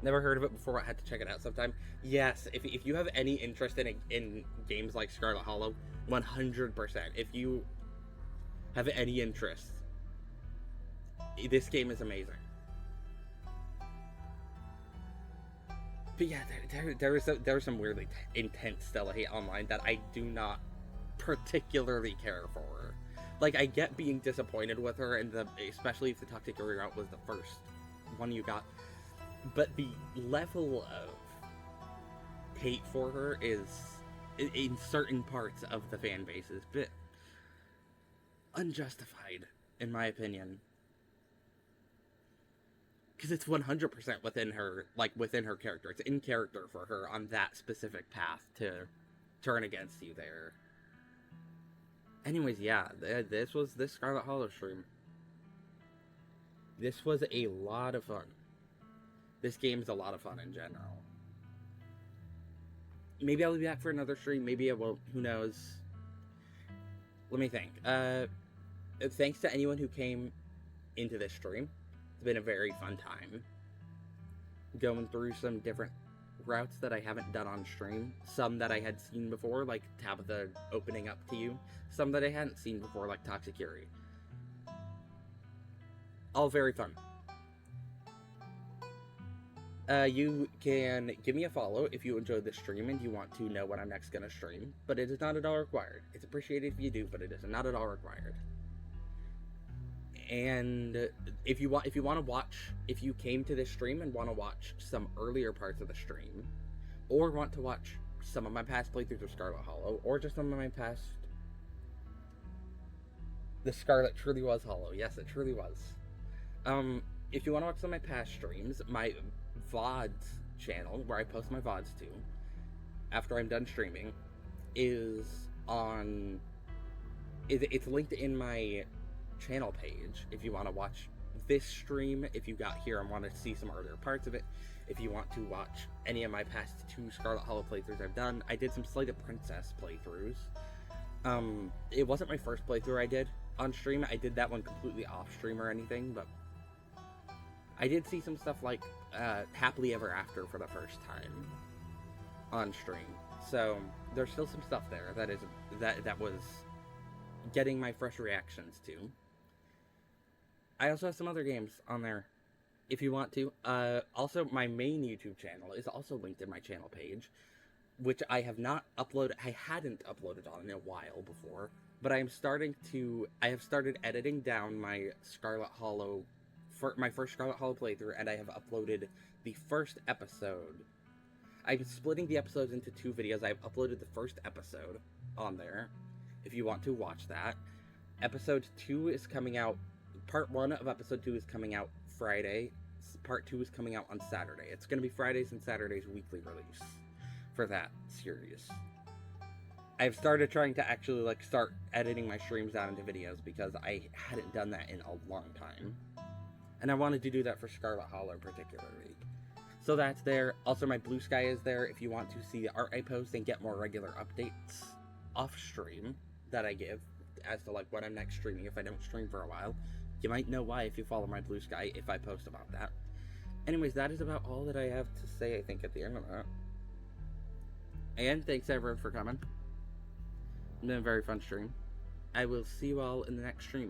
Never heard of it before. I had to check it out sometime. Yes, if you have any interest in games like Scarlet Hollow, 100%. If you have any interest, this game is amazing. But yeah, there's some weirdly intense Stella hate online that I do not particularly care for. Like, I get being disappointed with her, and especially if the Toxicity route was the first one you got. But the level of hate for her is, in certain parts of the fan base, is a bit unjustified, in my opinion. Because it's 100% within her character. It's in character for her on that specific path to turn against you there. Anyways, yeah, this was this Scarlet Hollow stream. This was a lot of fun. This game's a lot of fun in general. Maybe I'll be back for another stream. Maybe I won't. Who knows? Let me think. Thanks to anyone who came into this stream. It's been a very fun time. Going through some different routes that I haven't done on stream. Some that I had seen before, like Tabitha opening up to you. Some that I hadn't seen before, like Toxicity. All very fun. You can give me a follow if you enjoyed the stream and you want to know when I'm next going to stream, but it is not at all required. It's appreciated if you do, but it is not at all required. And if you want to watch, if you came to this stream and want to watch some earlier parts of the stream, or want to watch some of my past playthroughs of Scarlet Hollow, or just some of my past... The Scarlet truly was hollow. Yes, it truly was. If you want to watch some of my past streams, my VODs channel, where I post my VODs to, after I'm done streaming, is on... It's linked in my channel page if you want to watch this stream, if you got here and want to see some earlier parts of it, if you want to watch any of my past 2 Scarlet Hollow playthroughs I've done. I did some Slate of Princess playthroughs. It wasn't my first playthrough I did on stream. I did that one completely off stream or anything, but I did see some stuff like Happily Ever After for the first time on stream. So there's still some stuff there that was getting my fresh reactions to. I also have some other games on there if you want to. Also, my main YouTube channel is also linked in my channel page, which I have not uploaded. I hadn't uploaded on in a while before, but I have started editing down my Scarlet Hollow my first Scarlet Hollow playthrough, and I have uploaded the first episode. I'm splitting the episodes into 2 videos. I've uploaded the first episode on there, if you want to watch that. Episode 2 is coming out, part 1 of episode 2 is coming out Friday. Part 2 is coming out on Saturday. It's going to be Fridays and Saturdays weekly release for that series. I've started trying to actually, like, start editing my streams out into videos because I hadn't done that in a long time. And I wanted to do that for Scarlet Hollow particularly. So that's there. Also, my Blue Sky is there if you want to see the art I post and get more regular updates off stream that I give as to, like, when I'm next streaming. If I don't stream for a while, you might know why if you follow my Blue Sky if I post about that. Anyways, that is about all that I have to say, I think, at the end of that. And thanks everyone for coming. It's been a very fun stream. I will see you all in the next stream.